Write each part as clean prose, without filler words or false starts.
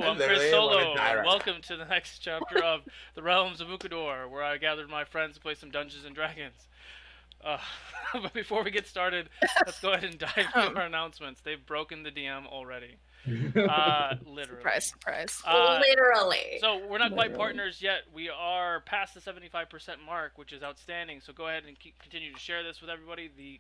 I'm They Chris really wanna Solo, die and right welcome to the next chapter of the Realms of Ukodor, where I gathered my friends to play some Dungeons and Dragons. But before we get started, let's go ahead and dive into our announcements. They've broken the DM already. Literally. Surprise, surprise. Literally. So we're not quite partners yet. We are past the 75% mark, which is outstanding. So go ahead and continue to share this with everybody. The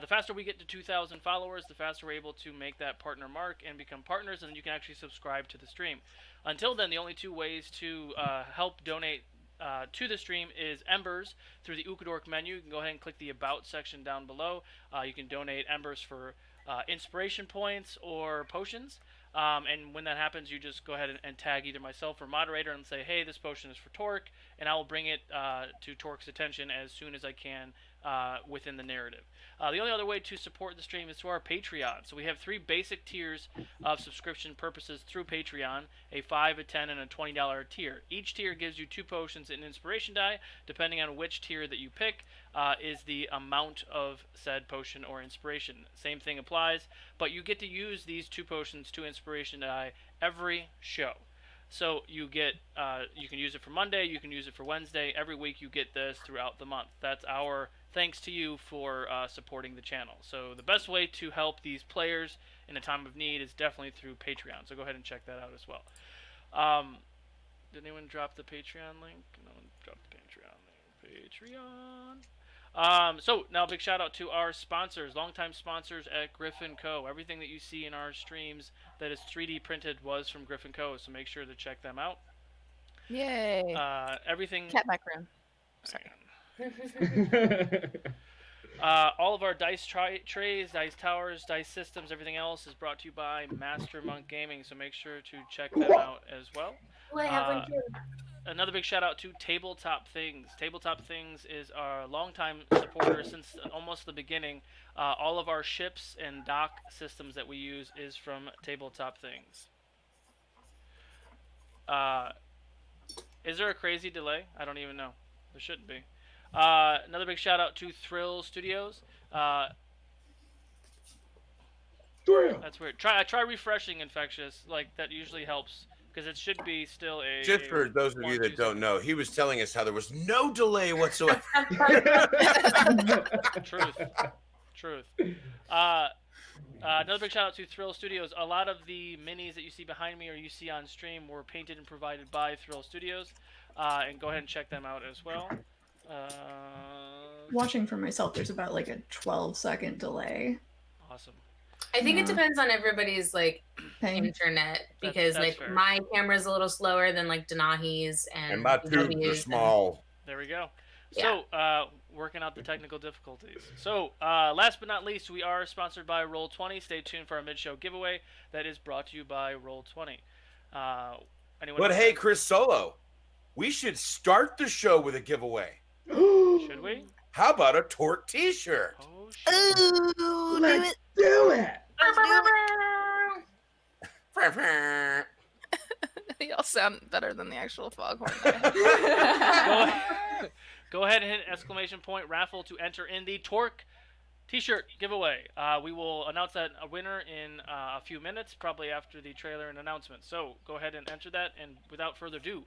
faster we get to 2,000 followers, the faster we're able to make that partner mark and become partners, and then you can actually subscribe to the stream. Until then, the only two ways to help donate to the stream is Embers through the Ukodor menu. You can go ahead and click the About section down below. You can donate Embers for inspiration points or potions. And when that happens, you just go ahead and tag either myself or moderator and say, hey, this potion is for Torque, and I will bring it to Torque's attention as soon as I can within the narrative. The only other way to support the stream is through our Patreon. So we have 3 basic tiers of subscription purposes through Patreon, a $5, a $10, and a $20 tier. Each tier gives you 2 potions and inspiration die. Depending on which tier that you pick is the amount of said potion or inspiration. Same thing applies, but you get to use these 2 potions, 2 inspiration die every show. So you get, you can use it for Monday, you can use it for Wednesday. Every week you get this throughout the month. That's our thanks to you for supporting the channel. So the best way to help these players in a time of need is definitely through Patreon. So go ahead and check that out as well. Did anyone drop the Patreon link? No one dropped the Patreon link. Patreon. So now a big shout out to our sponsors, longtime sponsors at Griffin Co. Everything that you see in our streams that is 3D printed was from Griffin Co. So make sure to check them out. Yay. Everything. Cat background. Sorry. All of our dice trays, dice towers, dice systems, everything else is brought to you by Master Monk Gaming. So make sure to check them out as well. Another big shout out to Tabletop Things. Tabletop Things is our longtime supporter since almost the beginning. All of our ships and dock systems that we use is from Tabletop Things. Is there a crazy delay? I don't even know. There shouldn't be. Another big shout out to Thrill Studios. That's weird. Try refreshing Infectious. Like that usually helps because it should be still a. Just for those of you that don't know, he was telling us how there was no delay whatsoever. Truth. Another big shout out to Thrill Studios. A lot of the minis that you see behind me or you see on stream were painted and provided by Thrill Studios. And go ahead and check them out as well. Watching for myself, there's about like a 12-second delay. Awesome. I think it depends on everybody's like internet because that's like fair. my camera's a little slower than like Denahi's and my tubes are small. There we go. Yeah. So, working out the technical difficulties. So, last but not least, we are sponsored by Roll20. Stay tuned for our mid-show giveaway that is brought to you by Roll20. But hey, Chris Solo, we should start the show with a giveaway. Should we? How about a Torque t-shirt? Oh, shit. Ooh, Let's do it. Y'all sound better than the actual foghorn. Go ahead and hit exclamation point raffle to enter in the Torque t-shirt giveaway. We will announce that a winner in a few minutes, probably after the trailer and announcement. So go ahead and enter that, and without further ado,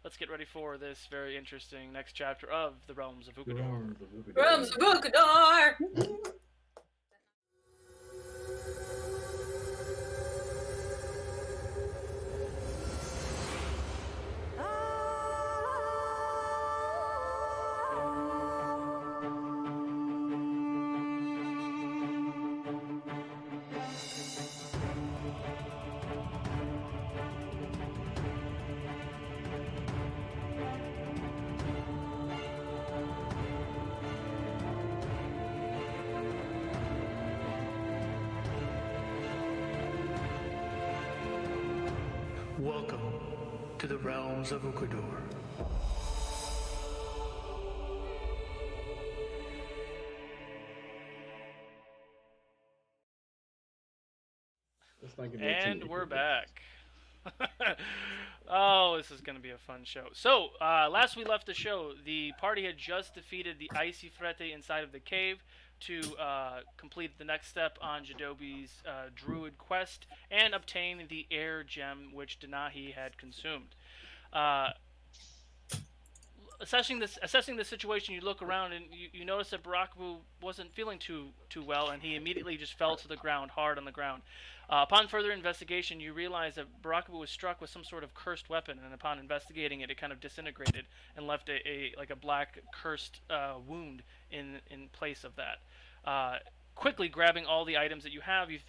let's get ready for this very interesting next chapter of the Realms of Ukodor. Realms of Ukodor! Welcome to the Realms of Ukodor. And we're back. Oh, this is going to be a fun show. So, last we left the show, the party had just defeated the icy Frete inside of the cave to complete the next step on Jadobi's druid quest and obtain the air gem which Denahi had consumed. Assessing the situation, you look around and you notice that Barakabu wasn't feeling too well, and he immediately just fell to the ground, hard on the ground. Upon further investigation, you realize that Barakabu was struck with some sort of cursed weapon, and upon investigating it, it kind of disintegrated and left a black cursed wound in place of that. Quickly grabbing all the items that you have, you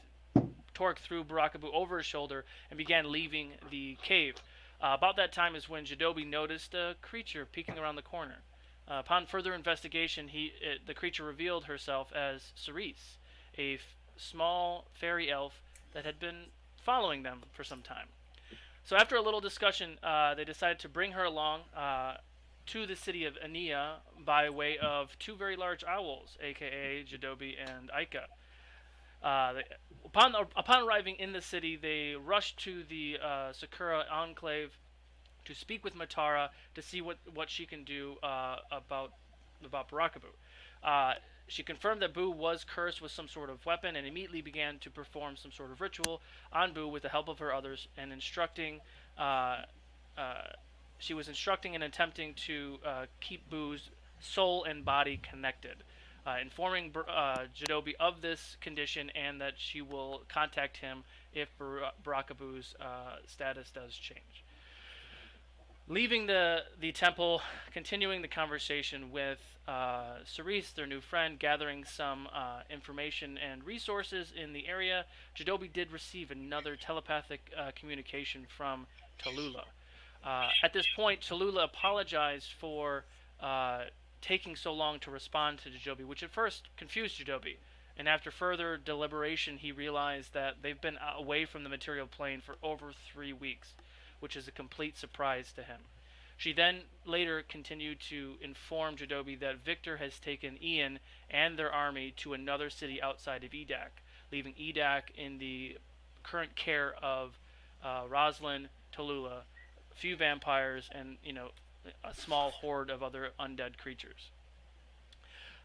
Torque threw Barakabu over his shoulder and began leaving the cave. About that time is when Jadobi noticed a creature peeking around the corner. Upon further investigation, the creature revealed herself as Cerise, a small fairy elf that had been following them for some time. So after a little discussion, they decided to bring her along to the city of Ania by way of two very large owls, aka Jadobi and Aika. Upon arriving in the city, they rushed to the Sakura Enclave to speak with Matara to see what she can do about Barakabu. She confirmed that Boo was cursed with some sort of weapon and immediately began to perform some sort of ritual on Boo with the help of her others and instructing. She was instructing and attempting to keep Boo's soul and body connected. Informing Jadobi of this condition and that she will contact him if Barakabu's status does change. Leaving the temple, continuing the conversation with Cerise, their new friend, gathering some information and resources in the area, Jadobi did receive another telepathic communication from Tallulah. At this point, Tallulah apologized for taking so long to respond to Jadobi, which at first confused Jadobi. And after further deliberation, he realized that they've been away from the material plane for over 3 weeks, which is a complete surprise to him. She then later continued to inform Jadobi that Viktor has taken Ian and their army to another city outside of Edak, leaving Edak in the current care of Rosalind, Tallulah, a few vampires, and a small horde of other undead creatures.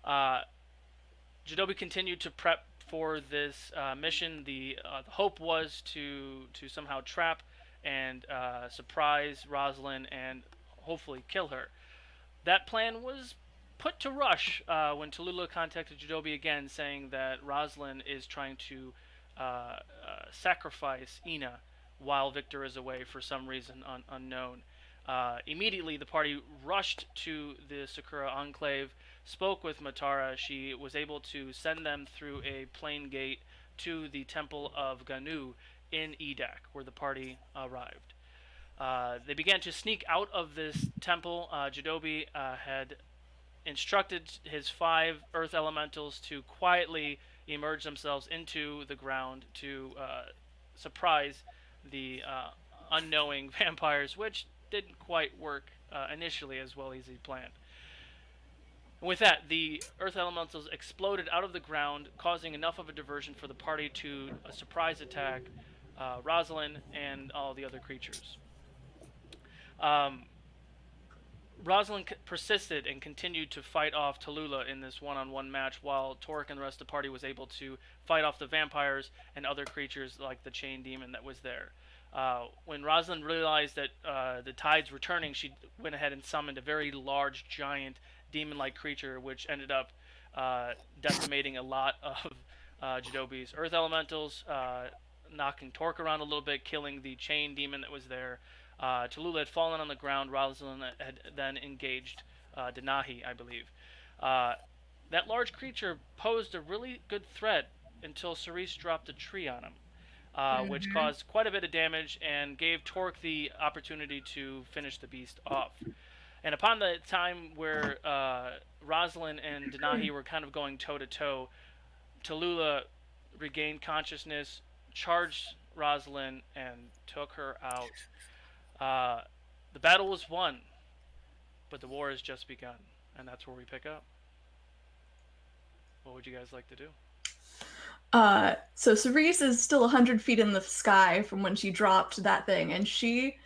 Jadobi continued to prep for this mission. The hope was to somehow trap and surprise Rosalind and hopefully kill her. That plan was put to rush when Tallulah contacted Jadobi again, saying that Rosalind is trying to sacrifice Ina while Viktor is away for some reason unknown. Immediately, the party rushed to the Sakura Enclave, spoke with Matara. She was able to send them through a plain gate to the Temple of Ganu in Edak, where the party arrived. They began to sneak out of this temple. Jadobi had instructed his 5 earth elementals to quietly emerge themselves into the ground to surprise the unknowing vampires, which didn't quite work initially as well as he planned. And with that, the earth elementals exploded out of the ground, causing enough of a diversion for the party to surprise attack Rosalind and all the other creatures. Rosalind persisted and continued to fight off Tallulah in this one-on-one match, while Torque and the rest of the party was able to fight off the vampires and other creatures like the chain demon that was there. When Rosalind realized that the tides were turning, she went ahead and summoned a very large, giant, demon-like creature, which ended up decimating a lot of Jadobi's earth elementals, knocking Torque around a little bit, killing the chain demon that was there. Tallulah had fallen on the ground. Rosalind had then engaged Denahi, I believe. That large creature posed a really good threat until Cerise dropped a tree on him. Which caused quite a bit of damage and gave Torque the opportunity to finish the beast off. And upon the time where Rosalind and Denahi were kind of going toe-to-toe, Tallulah regained consciousness, charged Rosalind, and took her out. The battle was won, but the war has just begun, and that's where we pick up. What would you guys like to do? So Cerise is still 100 feet in the sky from when she dropped that thing, and she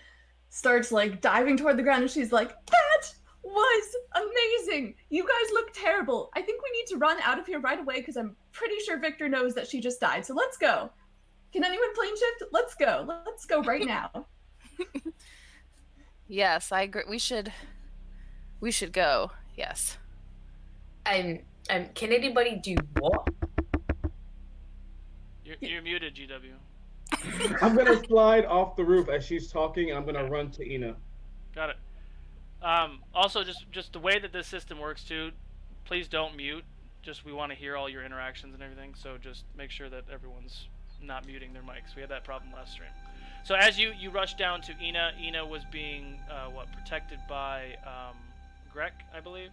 starts like diving toward the ground, and she's like, "That was amazing. You guys look terrible. I think we need to run out of here right away because I'm pretty sure Viktor knows that she just died. So let's go. Can anyone plane shift? Let's go. Let's go right now." Yes, I agree. We should go. Yes. Can anybody do what? You're muted, GW. I'm gonna slide off the roof as she's talking, and I'm gonna run to Ina. Got it. Also, just the way that this system works too, please don't mute. Just we want to hear all your interactions and everything, so just make sure that everyone's not muting their mics. We had that problem last stream. So as you rush down to Ina was being protected by Grek, I believe.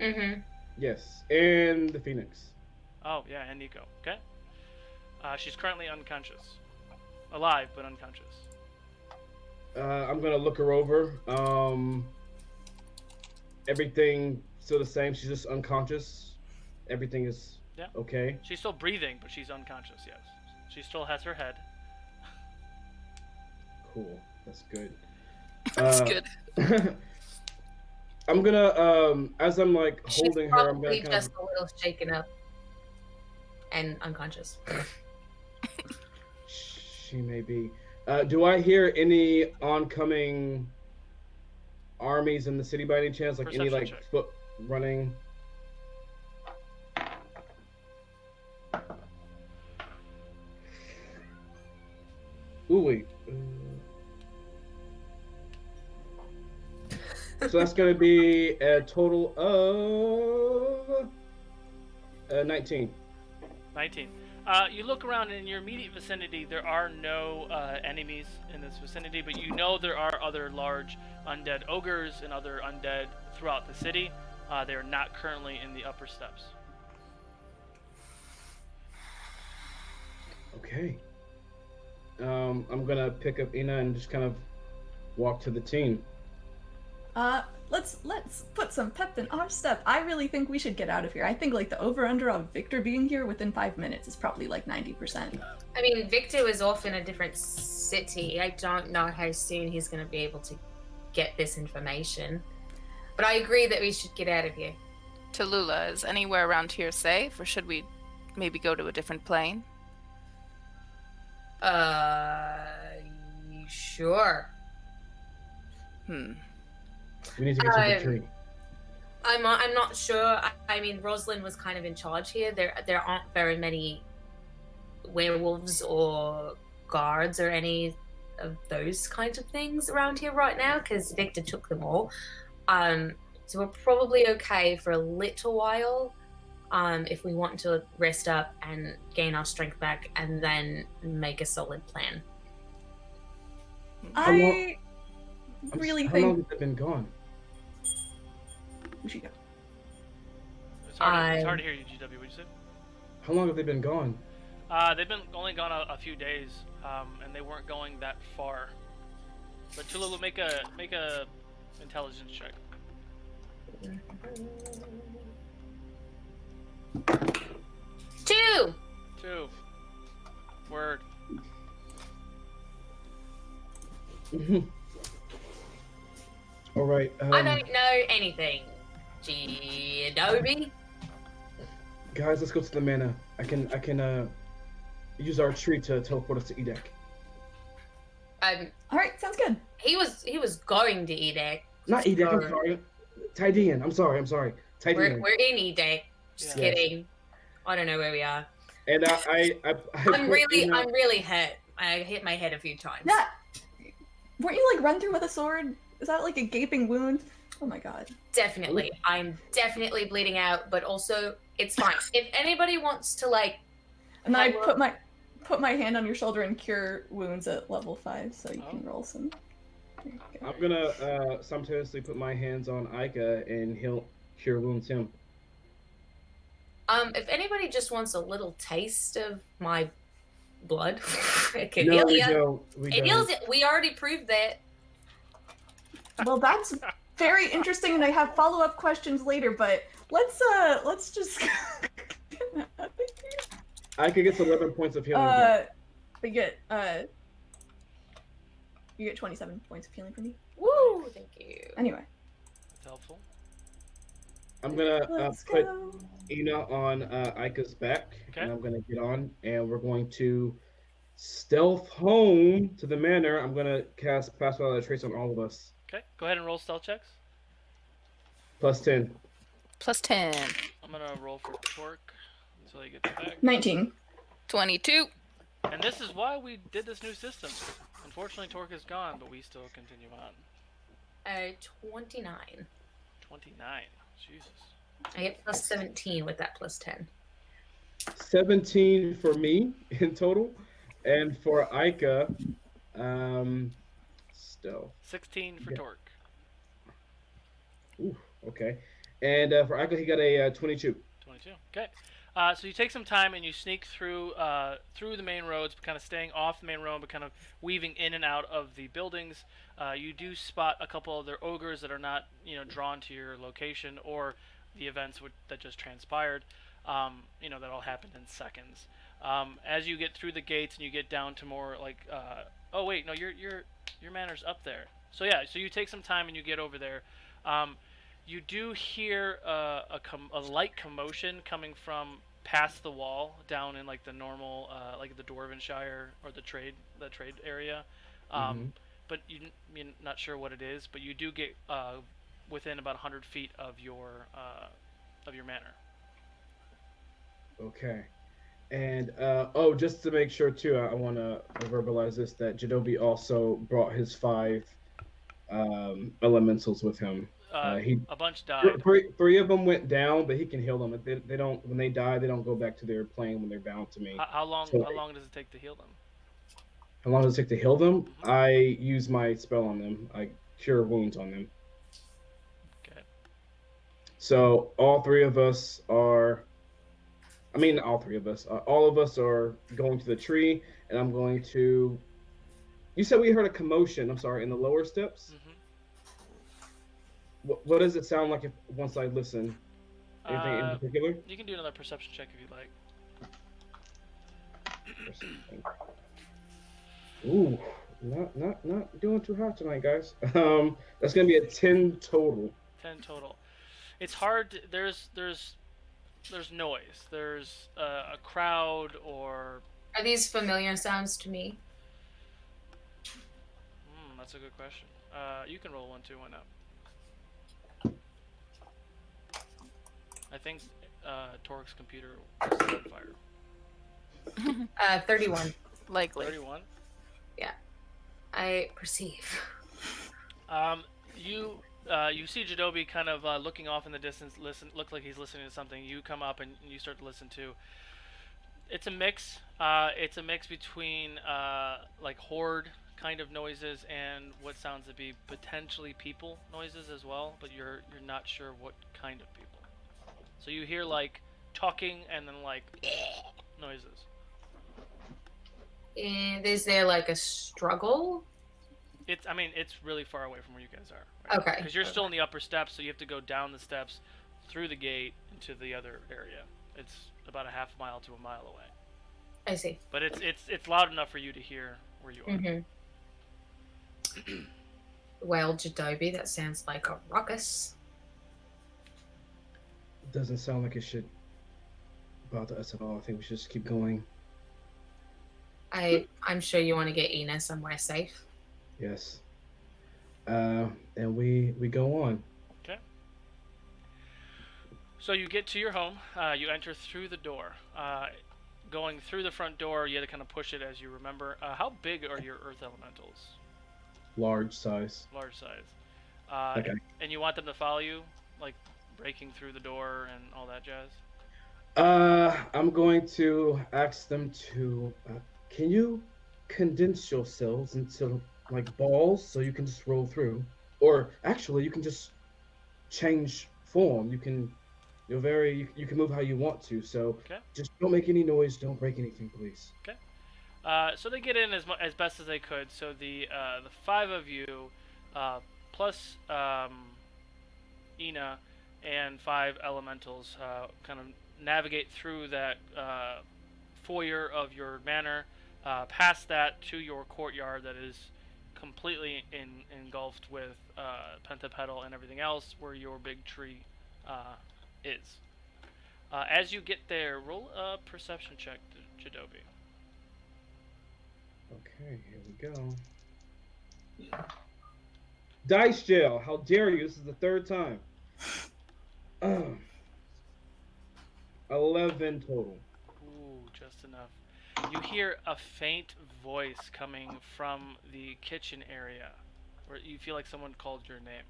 Mm-hmm. Yes, and the Phoenix. Oh yeah, and Nico. Okay. She's currently unconscious, alive but unconscious. I'm gonna look her over. Everything still the same. She's just unconscious. Everything is okay. She's still breathing, but she's unconscious. Yes, she still has her head. Cool. That's good. That's good. I'm gonna as I'm like holding She's her, I'm probably gonna just a little shaken up and unconscious. She may be. Do I hear any oncoming armies in the city by any chance? Like any Perception check. foot running? Ooh, wait. So that's going to be a total of 19. 19. You look around in your immediate vicinity. There are no enemies in this vicinity, but you know there are other large undead ogres and other undead throughout the city. They are not currently in the upper steps. Okay. I'm gonna pick up Ina and just kind of walk to the team. Let's put some pep in our step. I really think we should get out of here. I think like the over-under of Viktor being here within 5 minutes is probably like 90%. I mean, Viktor is off in a different city. I don't know how soon he's going to be able to get this information. But I agree that we should get out of here. Tallulah, is anywhere around here safe, or should we maybe go to a different plane? Sure. We need to get to the tree. I'm not sure. I mean, Rosalind was kind of in charge here. There aren't very many werewolves or guards or any of those kinds of things around here right now because Viktor took them all. So we're probably okay for a little while if we want to rest up and gain our strength back and then make a solid plan. I really How think long have they been gone? we should go. It's hard to hear you, GW. What'd you say? How long have they been gone? They've been only gone a few days, and they weren't going that far. But Tallulah, make a intelligence check. 2. 2. Word. All right. I don't know anything. Adobe. Guys, let's go to the manor. I can use our tree to teleport us to Edek. All right, sounds good. He was going to Edek. Not Edek. I'm sorry. Tydian. I'm sorry. Tydian. We're in Edek. Just Yeah. kidding. I don't know where we are. And I'm really hurt. I hit my head a few times. Yeah. Weren't you like run through with a sword? Is that like a gaping wound? Oh my god. Definitely. I'm definitely bleeding out, but also it's fine. If anybody wants to like And then I put my hand on your shoulder and cure wounds at level 5, so you can roll some. There you go. I'm gonna simultaneously put my hands on Ika and he'll cure wounds him. if anybody just wants a little taste of my blood, it can No, heal we you. don't. We It don't. heals it. We already proved that. Well, that's very interesting, and I have follow-up questions later. But let's just. Ika gets 11 points of healing. back. We get You get 27 points of healing from me. Woo! Thank you. Anyway. That's helpful. I'm gonna Let's put go. Ina on Aika's back, Okay. and I'm gonna get on, and we're going to stealth home to the manor. I'm gonna cast Pass Without a Trace on all of us. Okay, go ahead and roll stealth checks. Plus 10. Plus 10. I'm gonna roll for Torque until he gets back. 19. 22. And this is why we did this new system. Unfortunately, Torque is gone, but we still continue on. 29. 29. Jesus. I get plus 17 with that plus 10. 17 for me in total, and for Aika, stealth. 16 for Yeah. Torque. Ooh, okay. And for Aika, he got a 22. 22. Okay. So you take some time and you sneak through the main roads, kind of staying off the main road, but kind of weaving in and out of the buildings. You do spot a couple of their ogres that are not, drawn to your location or the events that just transpired. That all happened in seconds. As you get through the gates and you get down to more like, oh wait, no, your manor's up there. So yeah, so you take some time and you get over there. You do hear a light commotion coming from past the wall down in like the normal like the Dwarvenshire or the trade area, but you're not sure what it is. But you do get within about 100 feet of your manor. Okay. And just to make sure too, I want to verbalize this, that Jadobi also brought his 5 elementals with him. A bunch died. Three of them went down, but he can heal them. They don't. When they die, they don't go back to their plane when they're bound to me. How long does it take to heal them? How long does it take to heal them? I use my spell on them. I cure wounds on them. Okay. So all 3 of us are. I mean, all 3 of us. All of us are going to the tree, and I'm going to. You said we heard a commotion. I'm sorry, in the lower steps. Mm-hmm. What does it sound like once I listen? Anything in particular? You can do another perception check if you'd like. Ooh, not doing too hot tonight, guys. That's gonna be a 10 total. 10 total. It's hard. There's noise. There's a crowd or. Are these familiar sounds to me? That's a good question. You can roll 1 too. Why not? I think Torque's computer was on fire. 31. Likely. 31. Yeah, I perceive. You see Jadobi kind of looking off in the distance. Look like he's listening to something. You come up and you start to listen to. It's a mix. It's a mix between like horde kind of noises and what sounds to be potentially people noises as well, but you're not sure what kind of people. So you hear like talking and then like noises. And is there like a struggle? It's really far away from where you guys are. Right? Okay. Because you're still in the upper steps, so you have to go down the steps, through the gate, into the other area. It's about a half mile to a mile away. I see. But it's loud enough for you to hear where you are. Mm-hmm. Well, Jadobi, that sounds like a ruckus. Doesn't sound like it should bother us at all. I think we should just keep going. I'm sure you want to get Ina somewhere safe. Yes. And we go on. Okay. So you get to your home. You enter through the door. Going through the front door, you had to kind of push it as you remember. How big are your earth elementals? Large size. Large size. Okay. And you want them to follow you, like breaking through the door and all that jazz? I'm going to ask them to. Can you condense yourselves into like balls so you can just roll through, or actually you can just change form. You can move how you want to. So just don't make any noise. Don't break anything, please. Okay. So they get in as best as they could. So the 5 of you, plus Ina and 5 elementals, kind of navigate through that foyer of your manor, past that to your courtyard that is completely engulfed with Pentapedal and everything else where your big tree is. As you get there, roll a perception check, Jadobi. Okay, here we go. Dice jail. How dare you? This is the third time. 11 total. Ooh, just enough. You hear a faint voice coming from the kitchen area, where you feel like someone called your name.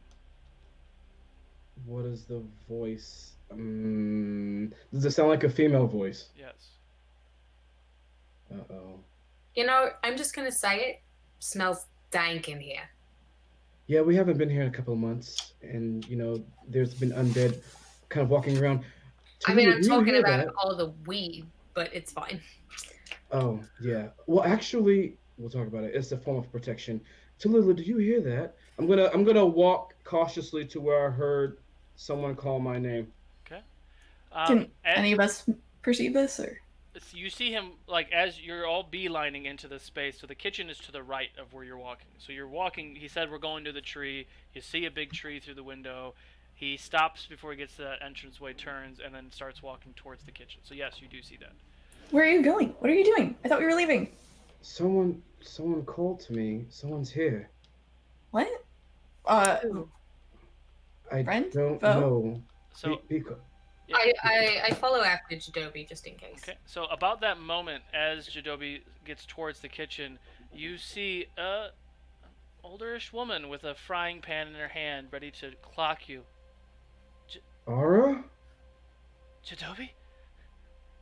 What is the voice? Does it sound like a female voice? Yes. Uh-oh. You know, I'm just gonna say it. Smells dank in here. Yeah, we haven't been here in a couple of months, and you know, there's been undead kind of walking around. I mean, I'm do you talking hear about that? all the weed, but it's fine. Oh, yeah. Well, actually, we'll talk about it. It's a form of protection. Tallulah, do you hear that? I'm gonna walk cautiously to where I heard someone call my name. Okay. Can any of us perceive this, or? You see him, like, as you're all beelining into this space, so the kitchen is to the right of where you're walking. So you're walking, he said we're going to the tree, you see a big tree through the window, he stops before he gets to that entranceway, turns, and then starts walking towards the kitchen. So yes, you do see that. Where are you going? What are you doing? I thought we were leaving. Someone called to me. Someone's here. What? I Friend? don't Foe? know. So yeah. I follow after Jadobi just in case. Okay, so about that moment, as Jadobi gets towards the kitchen, you see a olderish woman with a frying pan in her hand, ready to clock you. Ara? Jadobi?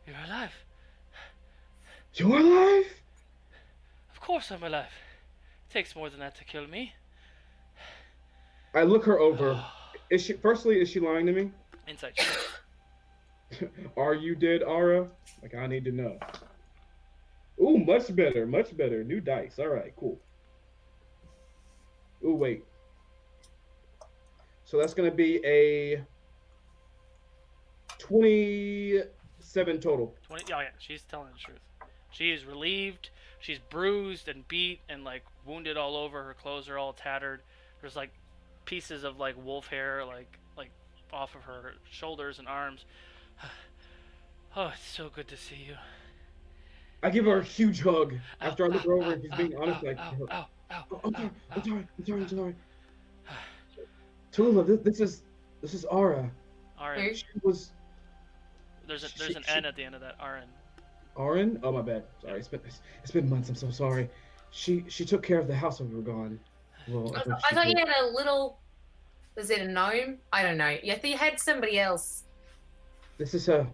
You're alive. You're alive? Of course I'm alive. It takes more than that to kill me. I look her over. Is she lying to me? Insight check. Are you dead, Ara? Like, I need to know. Ooh, much better, much better. New dice. All right, cool. Ooh, wait. So that's going to be a 27 total. 20. Oh yeah, she's telling the truth. She is relieved. She's bruised and beat and like wounded all over. Her clothes are all tattered. There's like pieces of like wolf hair like off of her shoulders and arms. Oh, it's so good to see you. I give her a huge hug after I look her over and she's being honest. I'm sorry. Tallulah, this is Ara. Aaron. She was. There's an N at the end of that. Aaron. Aaron? Oh my bad. Sorry, it's been months. I'm so sorry. She took care of the house when we were gone. Well, I thought you had a little. Was it a gnome? I don't know. Yeah, I think you had somebody else. This is her.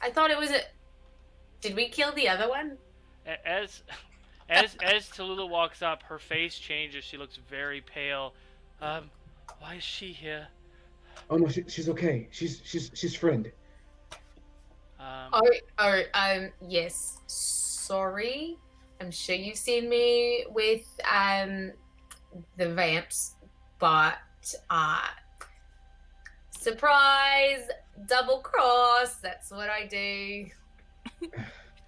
I thought it was a. Did we kill the other one? As Tallulah walks up, her face changes. She looks very pale. Why is she here? Oh no, she's okay. She's friend. Yes. Sorry. I'm sure you've seen me with the vamps, but surprise, double cross. That's what I do.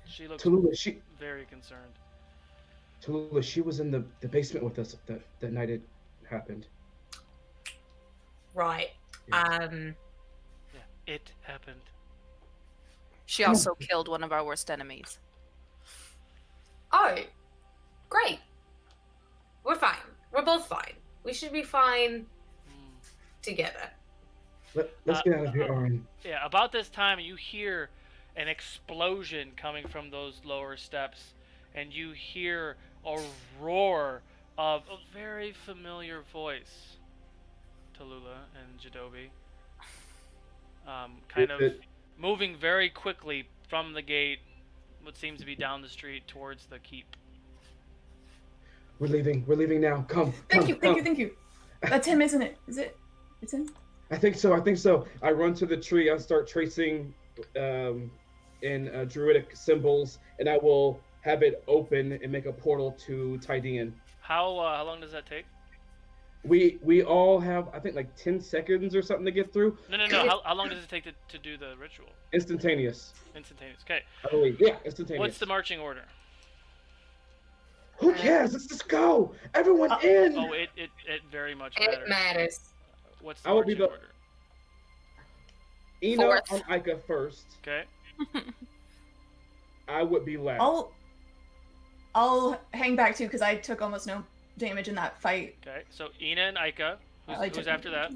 She looks Tallulah, very concerned. Tallulah, she was in the basement with us that night it happened. Right. Yeah, it happened. She also killed one of our worst enemies. Oh, great. We're fine. We're both fine. We should be fine together. Let's get out of here, Aaron. Yeah, about this time you hear an explosion coming from those lower steps, and you hear a roar of a very familiar voice. Tallulah and Jadobi. Kind of moving very quickly from the gate, what seems to be down the street towards the keep. We're leaving now. Come. Thank you. That's him, isn't it? Is it? It's him? I think so. I run to the tree. I start tracing in druidic symbols, and I will have it open and make a portal to Tydian. How long does that take? We all have, I think, like 10 seconds or something to get through. No. How long does it take to do the ritual? Instantaneous. Instantaneous. Okay. I believe. Yeah, instantaneous. What's the marching order? Who cares? Let's just go. Everyone in. Oh, it very much It matters. matters. What's the I will be marching the- order? Ina Fourth. and Ika first. Okay. I would be last. I'll hang back too because I took almost no damage in that fight. Okay. So Ina and Ika. I Who's took after that?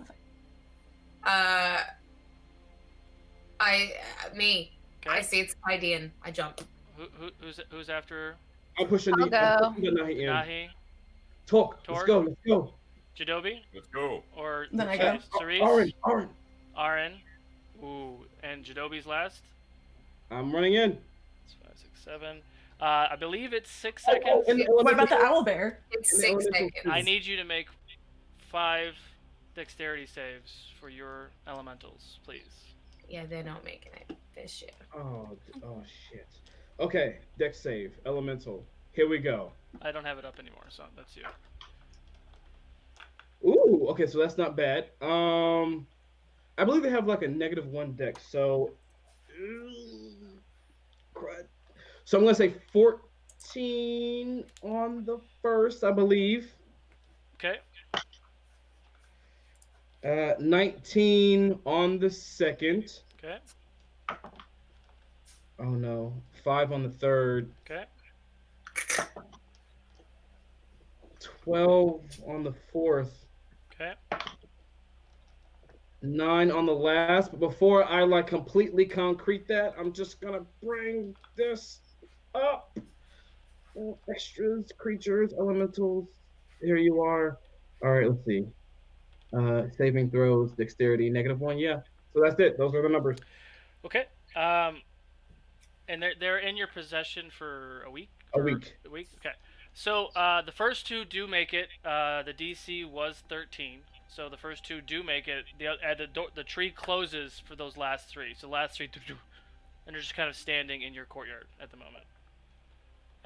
Me. Okay. I see it's Tydian. I jump. Who's after I'm pushing I'll the go. Nahi in. Nahi? Talk. Let's Torg? go. Let's go. Jadobi? Let's go. Or Then I go. Cerise? Aaron. Aaron. Ooh, and Jadobi's last? I'm running in. It's 5, 6, 7. I believe it's 6 seconds. and What about the owl bear? It's And 6 elemental seconds. food. I need you to make 5 dexterity saves for your elementals, please. Yeah, they're not making it this year. Oh shit. Okay, dex save, elemental. Here we go. I don't have it up anymore, so that's you. Ooh, okay, so that's not bad. I believe they have like a -1 dex, so crud. So I'm gonna say 14 on the first, I believe. Okay. 19 on the second. Okay. Oh no, 5 on the third. Okay. 12 on the fourth. Okay. 9 on the last. But before I like completely concrete that, I'm just gonna bring this up. Extras, creatures, elementals. Here you are. All right, let's see. Saving throws, dexterity, -1. Yeah. So that's it. Those are the numbers. Okay. And they're in your possession for a week? A Or week. A week? Okay. So the first 2 do make it. The DC was 13. So the first 2 do make it. The tree closes for those last 3. So last 3, and they're just kind of standing in your courtyard at the moment.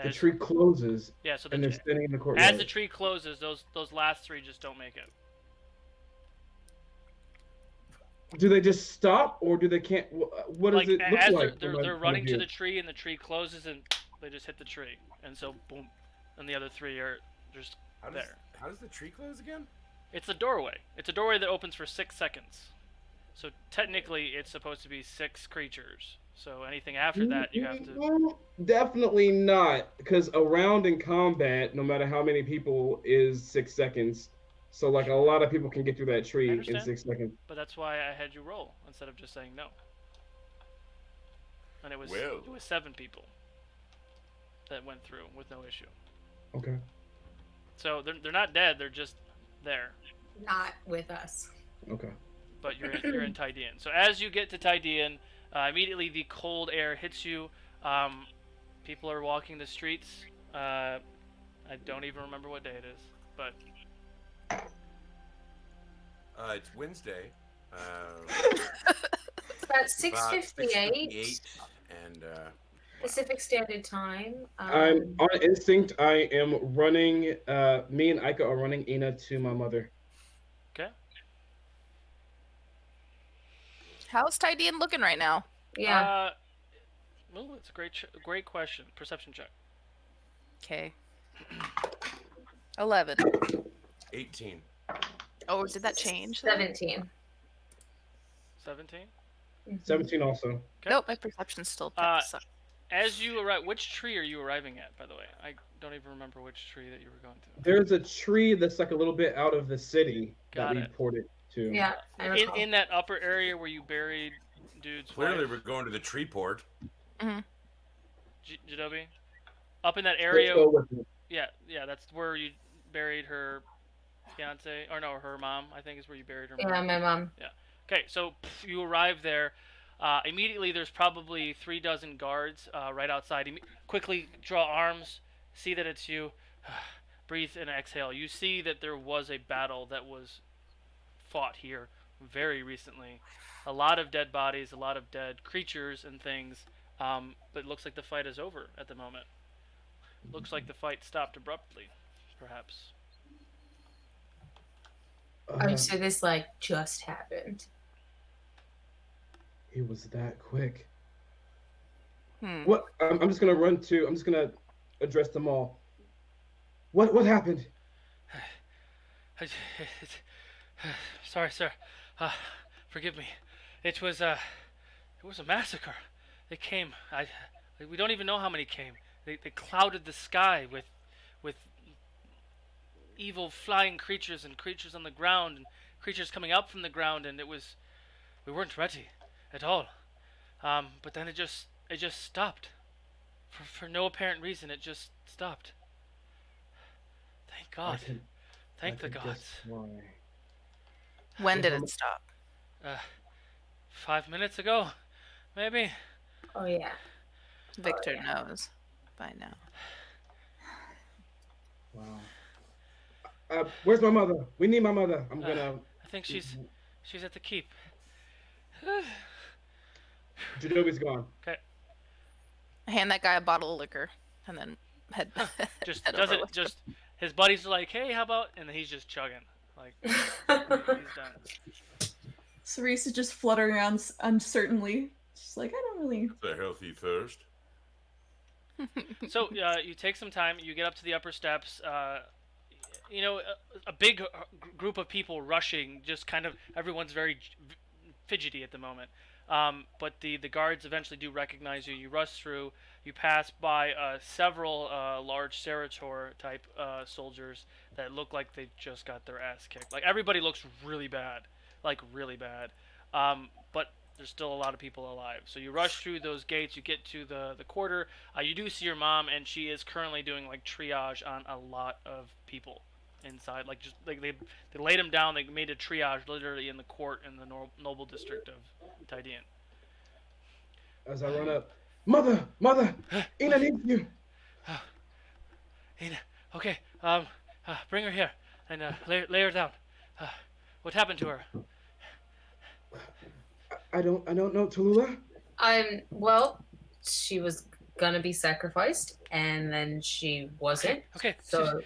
The tree closes, Yeah, so and they're standing in the courtyard. as the tree closes, those last 3 just don't make it. Do they just stop, or do they can't? What does Like it look as like? they're running to the tree, and the tree closes, and they just hit the tree, and so boom, and the other 3 are just there. How does the tree close again? It's a doorway. It's a doorway that opens for 6 seconds. So technically, it's supposed to be 6 creatures. So anything after that, you have to. Definitely not, because a round in combat, no matter how many people, is 6 seconds. So like a lot of people can get through that tree in understand. 6 seconds. But that's why I had you roll instead of just saying no. And it was 7 people that went through with no issue. Okay. So they're not dead. They're just there. Not with us. Okay. But you're in Tydian. So as you get to Tydian, immediately the cold air hits you. People are walking the streets. I don't even remember what day it is, but It's Wednesday. It's about 6:58 and Pacific Standard Time. I'm on instinct. I am running. Me and Ika are running Ina to my mother. okay. How's Tydian looking right now? Yeah. Well, it's a great question. Perception check. Okay. 11. 18. Oh, did that change? 17. 17. 17 also. Okay. Nope, my perception's still so. As you arrive, which tree are you arriving at? By the way, I don't even remember which tree that you were going to. There's a tree that's like a little bit out of the city Got that we it. ported to. Yeah. I recall. In that upper area where you buried dude's Clearly, wife, we're going to the tree port. Jadobi, up in that Let's area. go with it. Yeah, that's where you buried her fiance, or no, her mom. I think is where you buried her mom. Yeah, my mom. Okay, so you arrive there. Immediately, there's probably 3 dozen guards right outside. Quickly draw arms, see that it's you. Breathe and exhale. You see that there was a battle that was fought here very recently. A lot of dead bodies, a lot of dead creatures and things. But it looks like the fight is over at the moment. Looks like the fight stopped abruptly, perhaps. So this like just happened. It was that quick. Hmm. What? I'm just gonna run to. I'm just gonna address them all. What happened? Sorry, sir. Forgive me. It was a massacre. They came. We don't even know how many came. They clouded the sky with evil flying creatures and creatures on the ground and creatures coming up from the ground, and we weren't ready at all. But then it just stopped. For no apparent reason, it just stopped. Thank God. Thank the gods. Why? When did it stop? 5 minutes ago, maybe. Oh yeah. Victor knows by now. Wow. Where's my mother? We need my mother. I'm gonna. I think she's at the keep. Jadobi's gone. Okay. Hand that guy a bottle of liquor, and then head. Just head does over it. with Just his buddies are like, "Hey, how about?" And then he's just chugging. Like he's done. Cerise is just fluttering around uncertainly. She's like, I don't really. The healthy first. So you take some time. You get up to the upper steps. You know, a big group of people rushing. Just kind of everyone's very fidgety at the moment. But the guards eventually do recognize you. You rush through. You pass by several large Cerator type soldiers that look like they just got their ass kicked. Like everybody looks really bad, like really bad. But there's still a lot of people alive. So you rush through those gates. You get to the quarter. You do see your mom, and she is currently doing like triage on a lot of people inside. Like just like they laid them down. They made a triage literally in the court in the noble district of Tydian. As I run up, mother, Ina needs you. Ina, okay. Bring her here and lay her down. What happened to her? I don't know, Tallulah. Well, she was gonna be sacrificed, and then she wasn't. Okay. So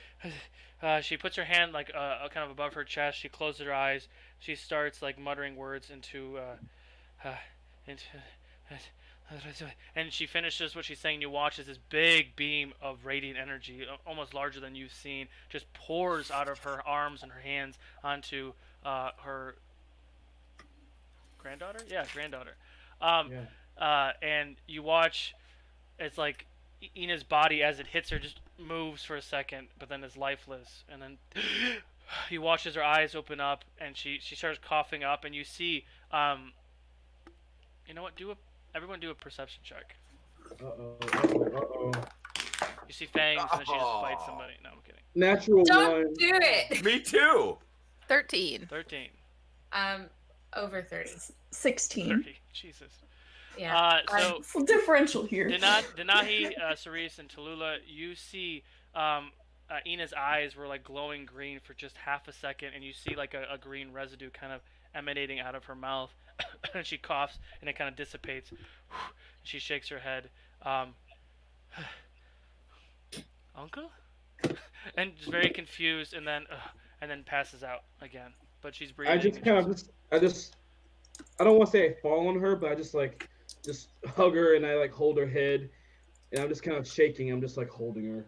she puts her hand like kind of above her chest. She closes her eyes. She starts like muttering words into and she finishes what she's saying. You watch as this big beam of radiant energy, almost larger than you've seen, just pours out of her arms and her hands onto her granddaughter. Yeah, granddaughter. And you watch, it's like Ina's body as it hits her just moves for a second, but then is lifeless. And then you watch as her eyes open up, and she starts coughing up, and you see, you know what? Everyone do a perception check. Uh-oh. You see fangs, and then she just bites somebody. No, I'm kidding. Natural don't one. do it. Me too. 13. 13. Over 30. 16. 30. Jesus. Yeah. So It's a differential here. Denahi, Cerise, and Tallulah, you see Ina's eyes were like glowing green for just half a second, and you see like a green residue kind of emanating out of her mouth, and she coughs, and it kind of dissipates. She shakes her head. Uncle? And just very confused, and then passes out again. But she's breathing. I don't want to say I fall on her, but I just hug her and I like hold her head, and I'm just kind of shaking. I'm just like holding her.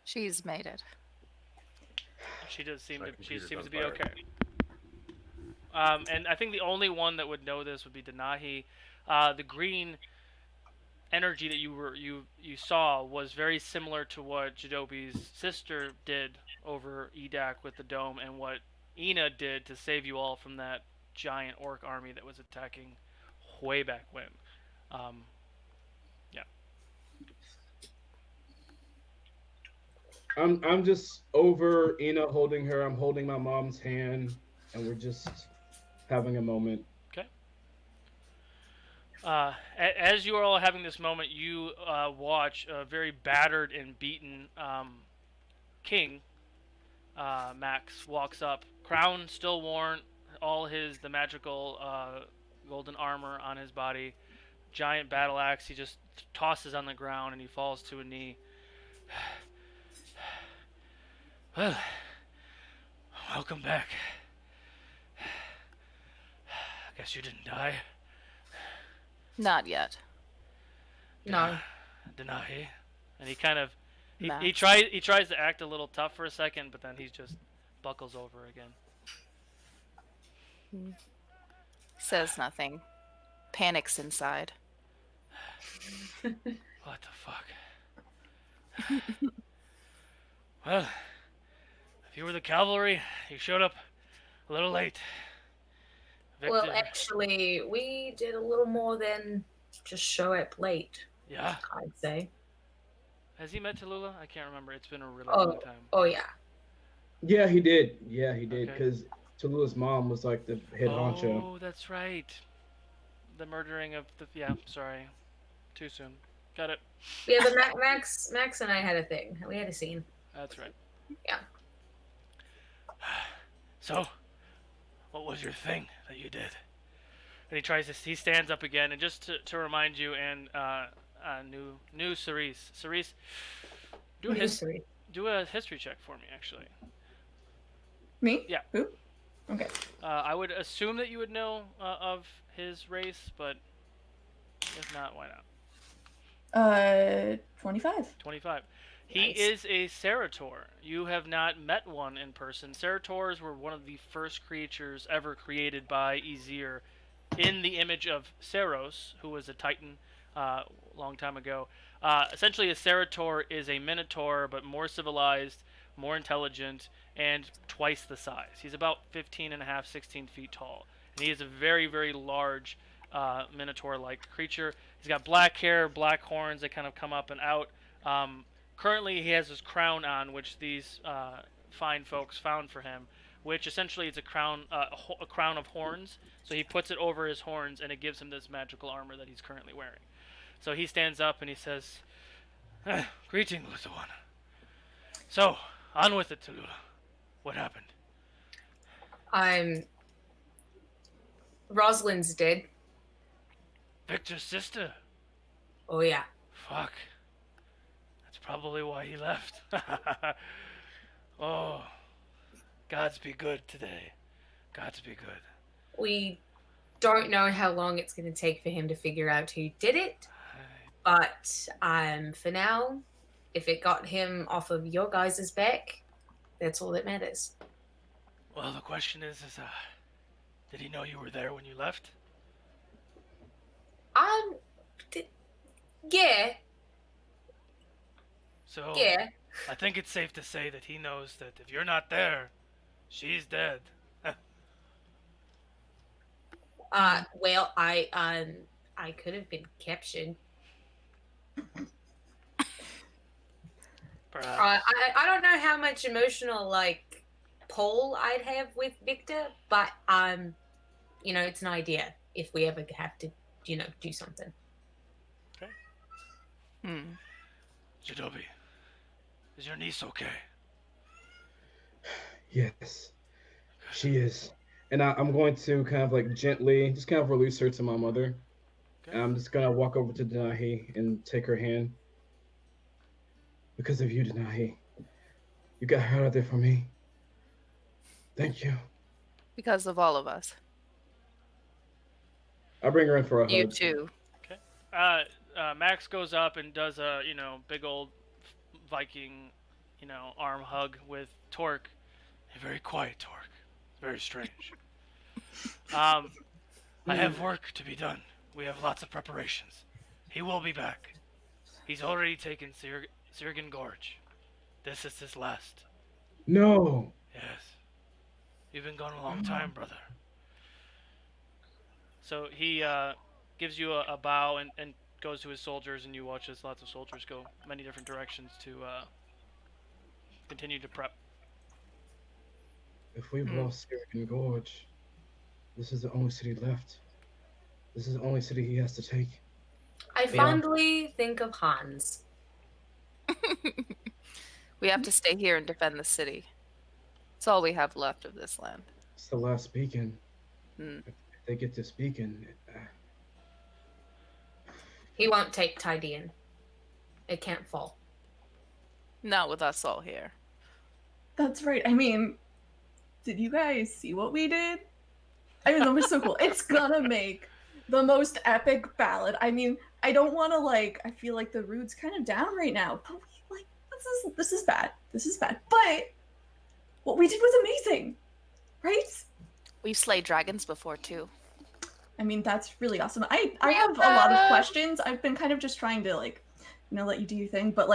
She's made it. She does seem My to. She computer's seems on to be fire. okay. And I think the only one that would know this would be Denahi. The green energy that you saw was very similar to what Jadobi's sister did over Edak with the dome, and what Ina did to save you all from that giant orc army that was attacking way back when. Yeah. I'm just over Ina holding her. I'm holding my mom's hand, and we're just having a moment. Okay. As you are all having this moment, you watch a very battered and beaten king. Max walks up, crown still worn, all the magical golden armor on his body, giant battle axe. He just tosses on the ground and he falls to a knee. Well, welcome back. I guess you didn't die. Not yet. No. Denahi. And he kind of He Max. tries to act a little tough for a second, but then he just buckles over again. Says nothing. Panics inside. What the fuck? Well, if you were the cavalry, you showed up a little late. Viktor, Well, actually, we did a little more than just show up late, yeah. I'd say. Has he met Tallulah? I can't remember. It's been a really Oh, long time. oh yeah. Yeah, he did. Yeah, he did. Okay. Because Tallulah's mom was like the head honcho. Oh, that's right. The murdering of the... Yeah, sorry. Too soon. Got it. Yeah, but Max and I had a thing. We had a scene. That's right. Yeah. So, what was your thing that you did? And he stands up again, and just to remind you, and new Cerise, do a history check for me, actually. Me? Yeah. Who? Okay. I would assume that you would know of his race, but if not, why not? 25. 25. He Nice. is a Cerator. You have not met one in person. Cerators were one of the first creatures ever created by Ezir in the image of Ceros, who was a Titan long time ago. Essentially, a Cerator is a Minotaur, but more civilized, more intelligent, and twice the size. He's about 15 and a half, 16 feet tall. And he is a very, very large Minotaur-like creature. He's got black hair, black horns that kind of come up and out. Currently, he has his crown on, which these fine folks found for him, which essentially is a crown of horns. So he puts it over his horns, and it gives him this magical armor that he's currently wearing. So he stands up and he says, "Greeting, little one. So, on with it, Tallulah. What happened?" Rosalind's dead. Viktor's sister. Oh yeah. Fuck. That's probably why he left. Oh. Gods be good today. Gods be good. We don't know how long it's going to take for him to figure out who did it, but for now, if it got him off of your guys' back, that's all that matters. Well, the question is did he know you were there when you left? Yeah. So, Yeah. I think it's safe to say that he knows that if you're not there, she's dead. Well, I could have been captured. Perhaps. I don't know how much emotional pull I'd have with Viktor, but it's an idea if we ever have to, do something. Jadobi, is your niece okay? Yes, she is. And I'm going to kind of gently, just kind of release her to my mother. Okay. And I'm just going to walk over to Denahi and take her hand. Because of you, Denahi. You got her out there for me. Thank you. Because of all of us. I'll bring her in for a You hug. too. Okay. Max goes up and does a, big old Viking, arm hug with Torque. A very quiet Torque. Very strange. I have work to be done. We have lots of preparations. He will be back. He's already taken Sirgan Gorge. This is his last. No. Yes. You've been gone a long time, brother. So he gives you a bow and goes to his soldiers, and you watch as lots of soldiers go many different directions to continue to prep. If we've lost Sirgan Gorge, this is the only city left. This is the only city he has to take. I fondly think of Hans. We have to stay here and defend the city. It's all we have left of this land. It's the last beacon. Mm. If they get this beacon, He won't take Tydian. It can't fall. Not with us all here. That's right. I mean, did you guys see what we did? I mean, that was so cool. It's gonna make the most epic ballad. I mean, I don't want to I feel like the Rude's kind of down right now, but we this is bad. This is bad. But what we did was amazing, right? We've slayed dragons before too. I mean, that's really awesome. I have a lot of questions. I've been kind of just trying to let you do your thing. But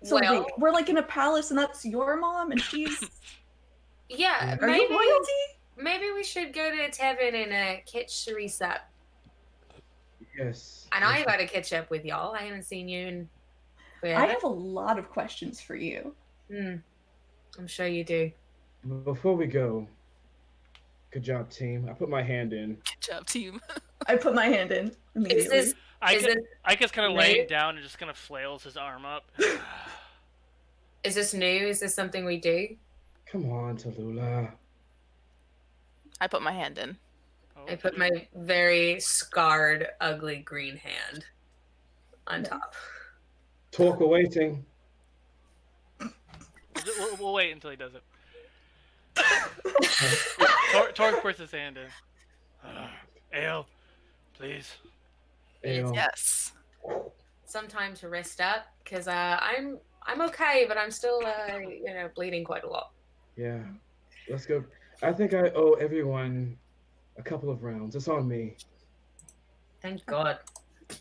so Well- wait, we're in a palace, and that's your mom, and she's. Yeah, Are you royalty? maybe we should go to a tavern and catch Cerise up. Yes. And I've got to catch up with y'all. I haven't seen you in forever. I have a lot of questions for you. I'm sure you do. Before we go, good job, team. I put my hand in. Good job, team. I put my hand in immediately. Is this Ike's kind of new? laying down and just kind of flails his arm up. is this new? Is this something we do? Come on, Tallulah. I put my hand in. I put my very scarred, ugly green hand on top. Talk awaiting. We'll wait until he does it. Torque puts his hand in. Ale, please. Ale. Yes. Some time to rest up, because I'm okay, but I'm still bleeding quite a lot. Yeah. Let's go. I think I owe everyone a couple of rounds. It's on me. Thank God.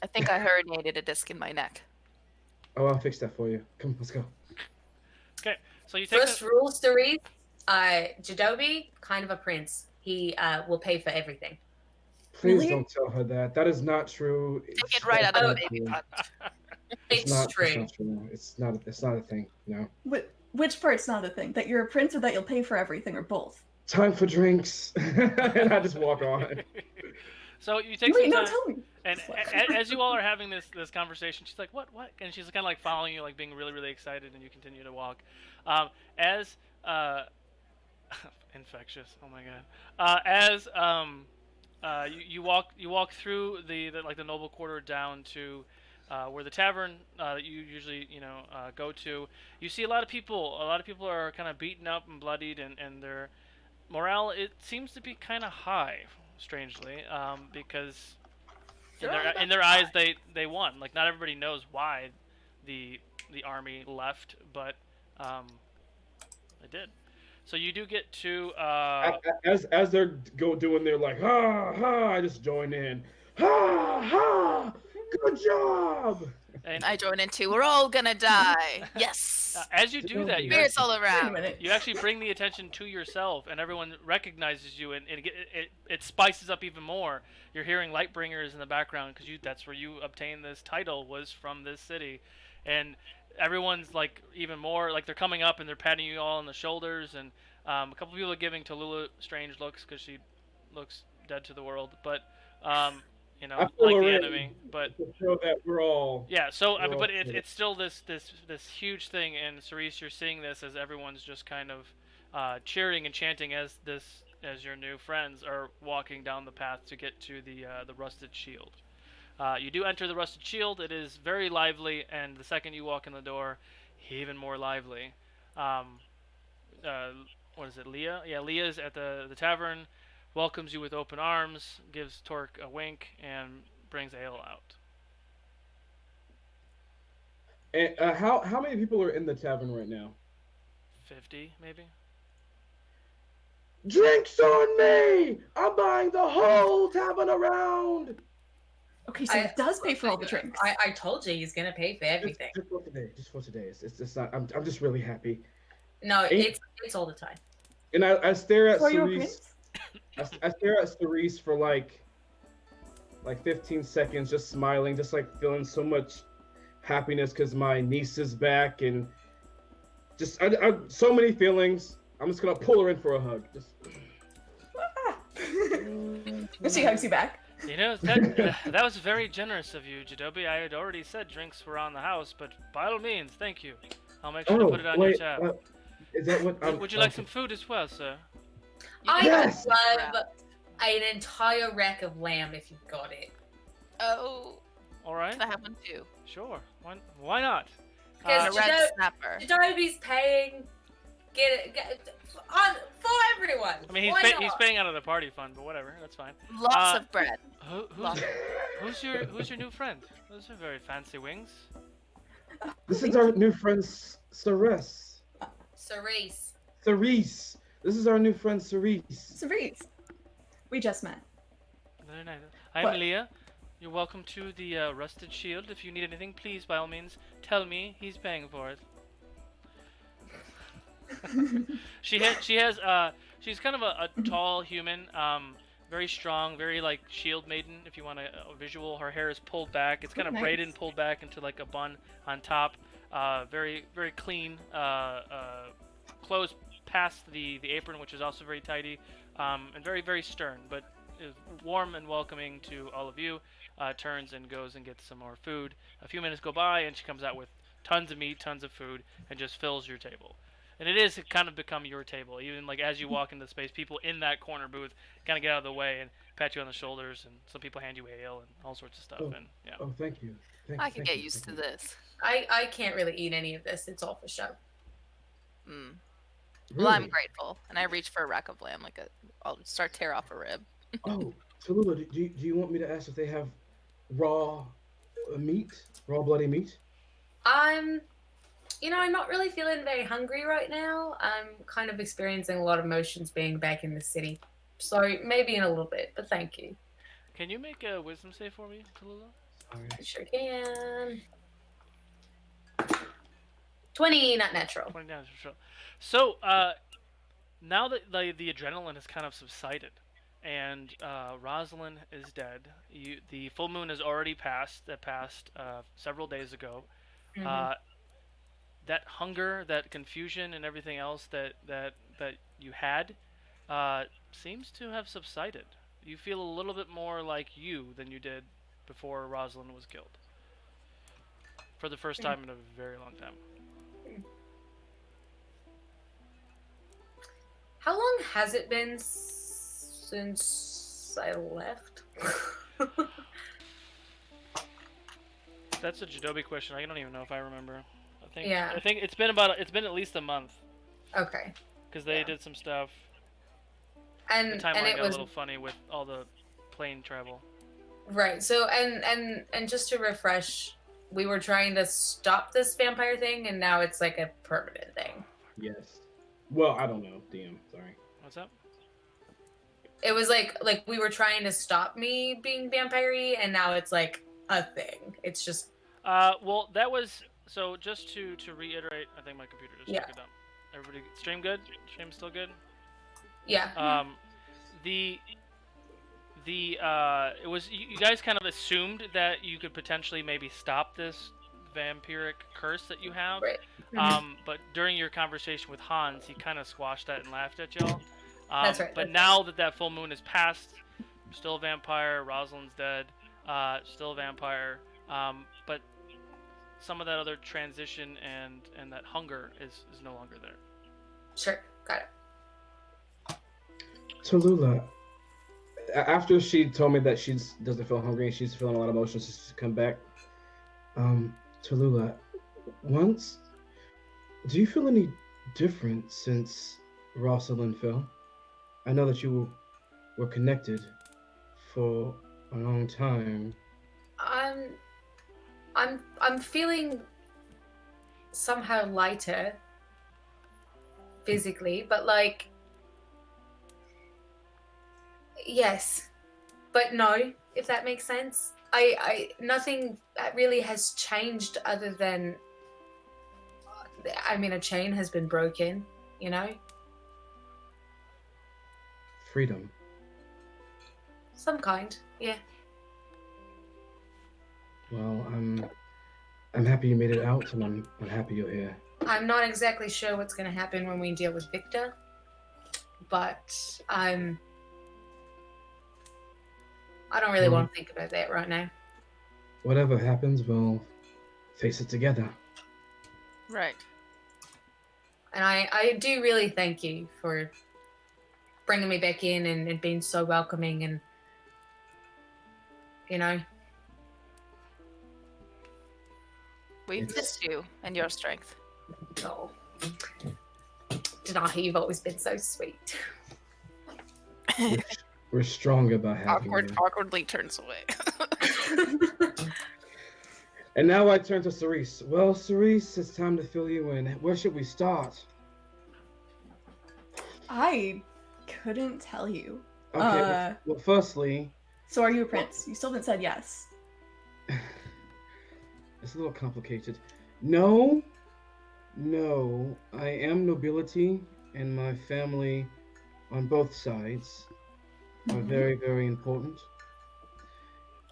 I think I herniated a disc in my neck. Oh, I'll fix that for you. Come, let's go. Okay, so you take First rule, Cerise, Jadobi, kind of a prince. He will pay for everything. Please Really? don't tell her that. That is not true. Take it right out of the not baby true. pot. It's not, true. It's not true. It's not a thing. No. Which part's not a thing? That you're a prince, or that you'll pay for everything, or both? Time for drinks. And I just walk on. So you take Wait, some no, time, tell me. and as you all are having this conversation, she's like, "What? And she's kind of like following you, like being really, really excited, and you continue to walk. As infectious. Oh my god. You walk through the noble quarter down to where the tavern that you usually go to. You see a lot of people. A lot of people are kind of beaten up and bloodied, and their morale, it seems to be kind of high, strangely, because in their eyes they won. Like, not everybody knows why the army left, but they did. So you do get to as they're doing their like ha ha, I just join in. Ha ha, good job. and I join in too. We're all gonna die. Yes. as you do that, Spirits all Wait a around. minute. you actually bring the attention to yourself, and everyone recognizes you, and it spices up even more. You're hearing Lightbringers in the background, because that's where you obtained this title, was from this city, and everyone's like even more like they're coming up and they're patting you all on the shoulders, and a couple people are giving Tallulah strange looks because she looks dead to the world, but I like feel the already enemy, but. to show that we're all. Yeah, so I mean, Well, but yeah. it's still this huge thing, and Cerise, you're seeing this as everyone's just kind of cheering and chanting as your new friends are walking down the path to get to the Rusted Shield. You do enter the Rusted Shield. It is very lively, and the second you walk in the door, even more lively. What is it, Leah? Yeah, Leah's at the tavern, welcomes you with open arms, gives Torque a wink, and brings ale out. And how many people are in the tavern right now? 50, maybe? Drinks on me! I'm buying the whole tavern around. Okay, so it does pay for all the drinks. I told you he's gonna pay for everything. Just for today. Just for today. It's not. I'm just really happy. No, it's all the time. And I stare at So are you a Cerise. prince? I stare at Cerise for like 15 seconds, just smiling, just like feeling so much happiness because my niece is back, and just I so many feelings. I'm just gonna pull her in for a hug. Just. And she hugs you back. That was very generous of you, Jadobi. I had already said drinks were on the house, but by all means, thank you. I'll make sure to put it on your tab. Is that what? Would you like some food as well, sir? I Yes! would love an entire rack of lamb if you got it. Oh, All right. can I have one too? Sure. Why not? A Because red snapper. Jadobi's paying. Get it for everyone. I mean, Why he's not? paying out of the party fund, but whatever. That's fine. Lots of bread. Who's your new friend? Those are very fancy wings. This is our new friend Ceres. Cerise. Cerise. This is our new friend Cerise. Cerise. We just met. Very nice. I'm What? Leah. You're welcome to the Rusted Shield. If you need anything, please, by all means, tell me. He's paying for it. She's kind of a tall human, very strong, very like shield maiden. If you want a visual, her hair is pulled back. It's kind of Nice. braided and pulled back into like a bun on top. Very very clean. Clothes past the apron, which is also very tidy, and very very stern, but is warm and welcoming to all of you. Turns and goes and gets some more food. A few minutes go by, and she comes out with tons of meat, tons of food, and just fills your table. And it is kind of become your table. Even like as you walk into the space, people in that corner booth kind of get out of the way and pat you on the shoulders, and some people hand you ale and all sorts of stuff. Oh, And yeah, Oh, thank you. I can get used to this. I can't really eat any of this. It's all for show. Mm. Really? Well, I'm grateful, and I reach for a rack of lamb, I'll start tear off a rib. Oh, Tallulah, do you want me to ask if they have raw meat, raw bloody meat? I'm not really feeling very hungry right now. I'm kind of experiencing a lot of emotions being back in the city. So maybe in a little bit, but thank you. can you make a wisdom save for me, Tallulah? Sorry. I sure can. 20, not natural. 20 down, sure. So now that the adrenaline has kind of subsided, and Rosalind is dead, the full moon has already passed. That passed several days ago. Mhm. That hunger, that confusion, and everything else that you had seems to have subsided. You feel a little bit more like you than you did before Rosalind was killed. For the first time in a very long time. How long has it been since I left? That's a Jadobi question. I don't even know if I remember. Yeah. I think it's been at least a month Okay. because they Yeah. did some stuff. And The timeline and it got a was little funny with all the plane travel. right. So and just to refresh, we were trying to stop this vampire thing, and now it's like a permanent thing. Yes. Well, I don't know. DM, sorry. What's up? It was like we were trying to stop me being vampire-y, and now it's like a thing. It's just Well, that was so. Just to reiterate, I think my computer just took it down. Everybody, stream good? Stream still good? yeah. It was you guys kind of assumed that you could potentially maybe stop this vampiric curse that you have. Right. But during your conversation with Hans, he kind of squashed that and laughed at y'all. That's right, But that's now that full moon is passed, still a vampire. Rosalind's dead. Still a vampire. But some of that other transition and that hunger is no longer there. Sure. Got it. Tallulah, after she told me that she doesn't feel hungry and she's feeling a lot of emotions, she's come back. Tallulah, do you feel any different since Rosalind fell? I know that you were connected for a long time. I'm feeling somehow lighter physically, but like yes, but no, if that makes sense. I nothing really has changed other than a chain has been broken, you know? Freedom. Some kind, yeah. Well, I'm happy you made it out, and I'm happy you're here. I'm not exactly sure what's going to happen when we deal with Viktor, but I don't really want to think about that right now. Whatever happens, we'll face it together. Right. And I do really thank you for bringing me back in and being so welcoming and, you know. We've missed you and your strength. Oh. Denai, you've always been so sweet. We're stronger by having you. Awkwardly turns away. And now I turn to Cerise. Well, Cerise, it's time to fill you in. Where should we start? I couldn't tell you. Okay, well, firstly... So are you a prince? You still haven't said yes. It's a little complicated. No, I am nobility, and my family on both sides are very, very important.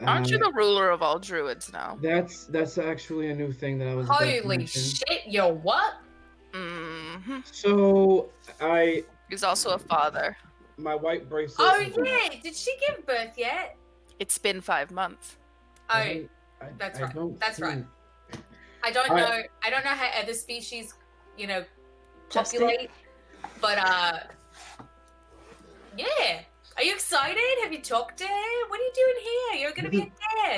Aren't you the ruler of all druids now? That's actually a new thing that I was about to Holy mention. shit, you're what? Mm-hmm. So He's also a father. my white bracelet. Oh yeah, did she give birth yet? It's been 5 months. Oh, that's right. That's right. I don't know how other species, populate, but yeah. Are you excited? Have you talked to her? What are you doing here? You're gonna be a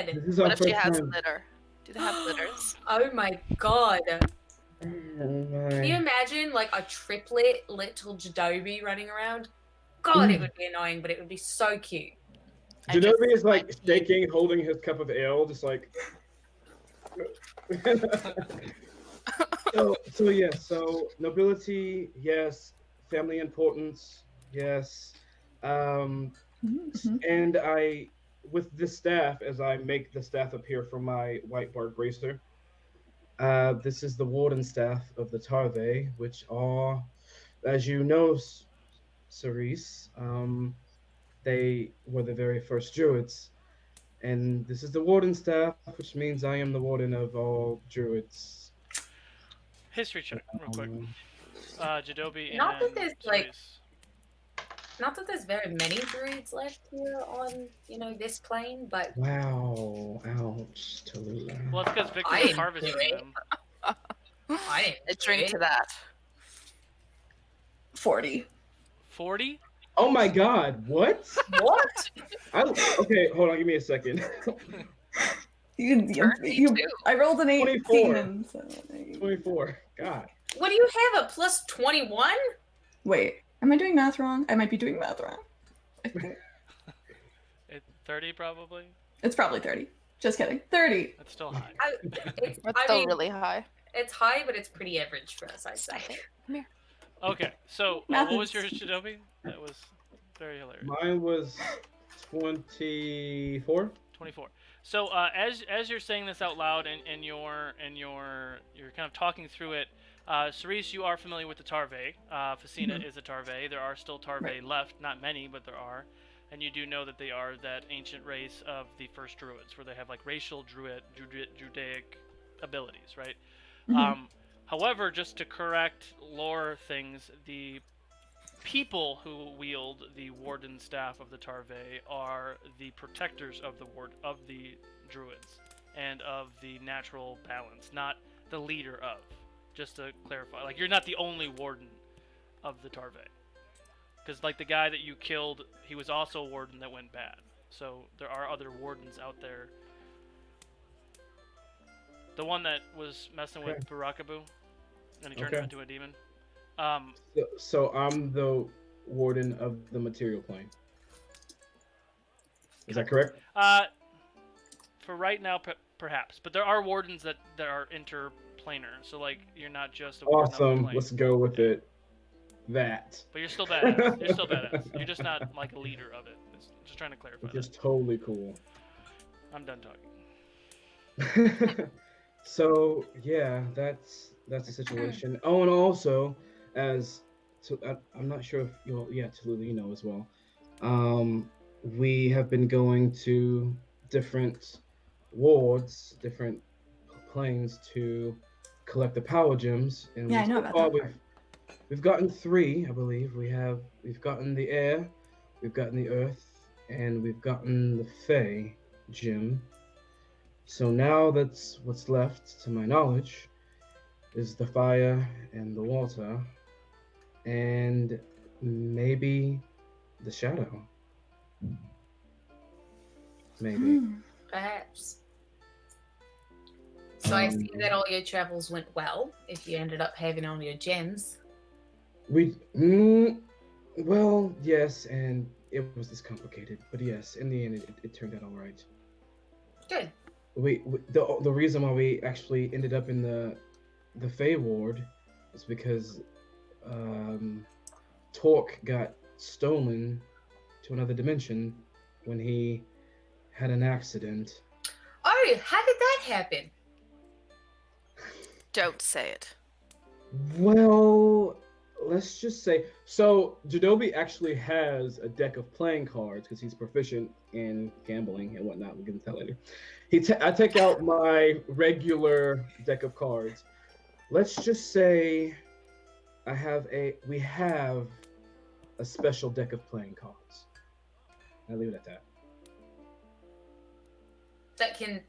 dad. What if she has a litter? Do they have litters? Oh my god. Oh Can you imagine like a triplet little Jadobi running around? God, it would be annoying, but it would be so cute. Jadobi is like shaking, holding his cup of ale, just like. So nobility, yes. Family importance, yes. And I, with this staff, as I make the staff appear from my white bark bracer, this is the warden staff of the Tarve, which are, as you know, Cerise, they were the very first druids. And this is the warden staff, which means I am the warden of all druids. History check, real quick. Jadobi and Not that there's Cerise. not that there's very many druids left here on, this plane, but Wow, ouch, Tallulah. Well, it's because Viktor I was didn't harvesting do it. them. I didn't A drink to that. 40. 40? Oh my god, what? What? Okay, hold on, give me a second. I rolled an 18. 24. So 24, god. What do you have, a plus 21? Wait, am I doing math wrong? I might be doing math wrong. I think 30 probably? it's probably 30. Just kidding. 30. That's still high. That's still really high. It's high, but it's pretty average for us, I'd say. Okay, so Math what was is- yours, Jadobi? That was very hilarious. Mine was 24. 24. So as you're saying this out loud and you're kind of talking through it, Cerise, you are familiar with the Tarve. Facina is a Tarve. There are still Tarve left, not many, but there are. And you do know that they are that ancient race of the first druids, where they have like racial Judaic abilities, right? However, just to correct lore things, the people who wield the warden staff of the Tarve are the protectors of the druids and of the natural balance, not the leader of. Just to clarify, like, you're not the only warden of the Tarve, because like the guy that you killed, he was also a warden that went bad. So there are other wardens out there. The one that was messing with Barakabu, and he turned him into a demon. So I'm the warden of the material plane. Is that correct? For right now, perhaps. But there are wardens that are interplanar. So, like, you're not just a warden of the Awesome. plane. Let's go with it. That. But you're still badass. You're still badass. You're just not, like, a leader of it. Just trying to clarify Which is totally cool. I'm done talking. So, yeah, that's the situation. Oh, and also, I'm not sure if Tallulah, you know as well. We have been going to different wards, different planes to collect the power gems. And Yeah, I know about that. We've gotten 3, I believe. We've gotten the air, we've gotten the earth, and we've gotten the Fae gem. So now that's what's left, to my knowledge, is the fire and the water, and maybe the shadow. Maybe. Perhaps. So I see that all your travels went well, if you ended up having all your gems. Well, yes, and it was this complicated, but yes, in the end, it turned out all right. Good. the reason why we actually ended up in the Fey Ward is because Torque got stolen to another dimension when he had an accident. Oh, how did that happen? Don't say it. Well, let's just say so. Jadobi actually has a deck of playing cards because he's proficient in gambling and whatnot. We can tell later. I take out my regular deck of cards. Let's just say we have a special deck of playing cards. I'll leave it at that. That can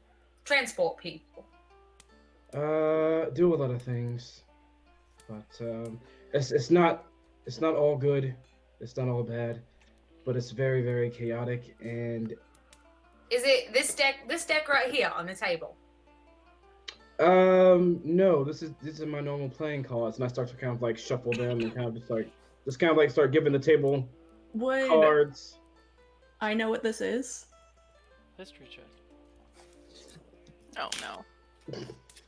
transport people. Do a lot of things, but it's not all good. It's not all bad, but it's very, very chaotic. And is it this deck right here on the table? No, this is my normal playing cards, and I start to kind of like shuffle them and kind of just start giving the table cards. I know what this is. History check. Oh no.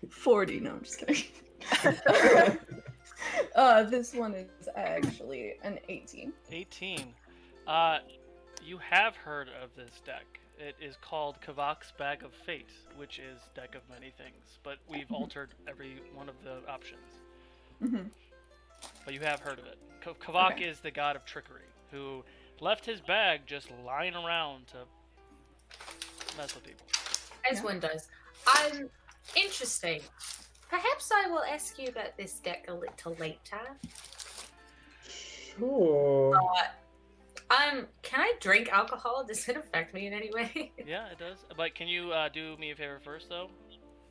40. No, I'm just kidding. This one is actually an 18. 18. You have heard of this deck. It is called Kavak's Bag of Fate, which is deck of many things, but we've altered every one of the options. Mm-hmm. But you have heard of it. Kavak Okay. is the god of trickery, who left his bag just lying around to mess with people. As one does. Interesting. Perhaps I will ask you about this deck a little later. Sure. Can I drink alcohol? Does it affect me in any way? Yeah, it does. But can you do me a favor first, though?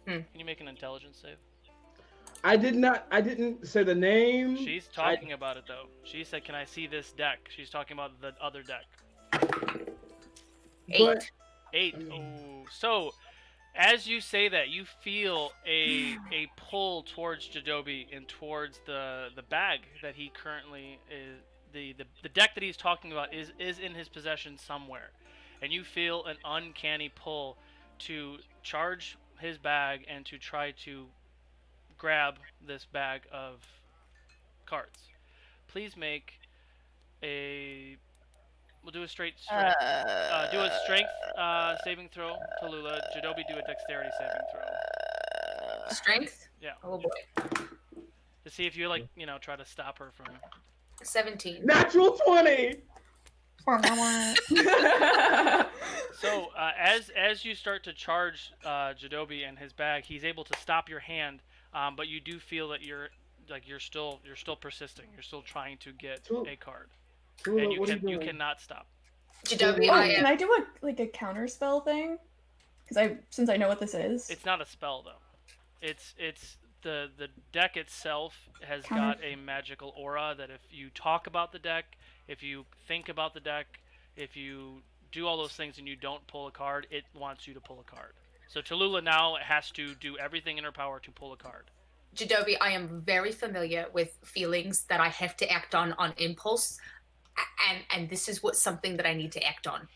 Can you make an intelligence save? I didn't say the name. She's talking about it, though. She said, can I see this deck? She's talking about the other deck. 8. 8. Oh, so as you say that, you feel a pull towards Jadobi and towards the bag that he currently is. The deck that he's talking about is in his possession somewhere, and you feel an uncanny pull to charge his bag and to try to grab this bag of cards. Please make we'll do a straight do a strength saving throw, Tallulah. Jadobi, do a dexterity saving throw. Strength? Yeah. Oh boy. To see if you try to stop her from 17. Natural 20. So as you start to charge Jadobi and his bag, he's able to stop your hand, but you do feel that you're still persisting. You're still trying to get a card, and you cannot stop. Jadobi, Can I do a counter spell thing? Because since I know what this is. It's not a spell though. It's the deck itself has got a magical aura that if you talk about the deck, if you think about the deck, if you do all those things and you don't pull a card, it wants you to pull a card. So Tallulah now has to do everything in her power to pull a card. Jadobi, I am very familiar with feelings that I have to act on impulse, and this is something that I need to act on.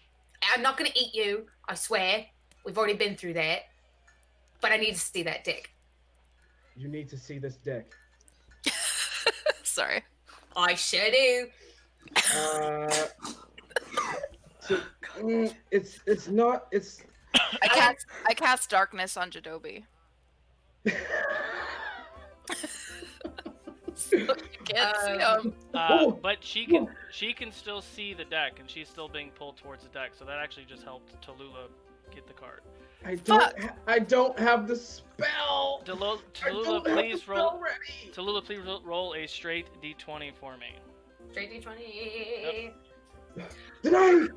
I'm not going to eat you, I swear. We've already been through that. But I need to see that deck. You need to see this deck. Sorry. I sure do. It's not. I cast darkness on Jadobi. So you can't see him. But she can still see the deck, and she's still being pulled towards the deck. So that actually just helped Tallulah get the card. I don't have the spell. Tallulah, please roll. Tallulah, please roll a straight d20 for me. Straight D20. Yep. Did I?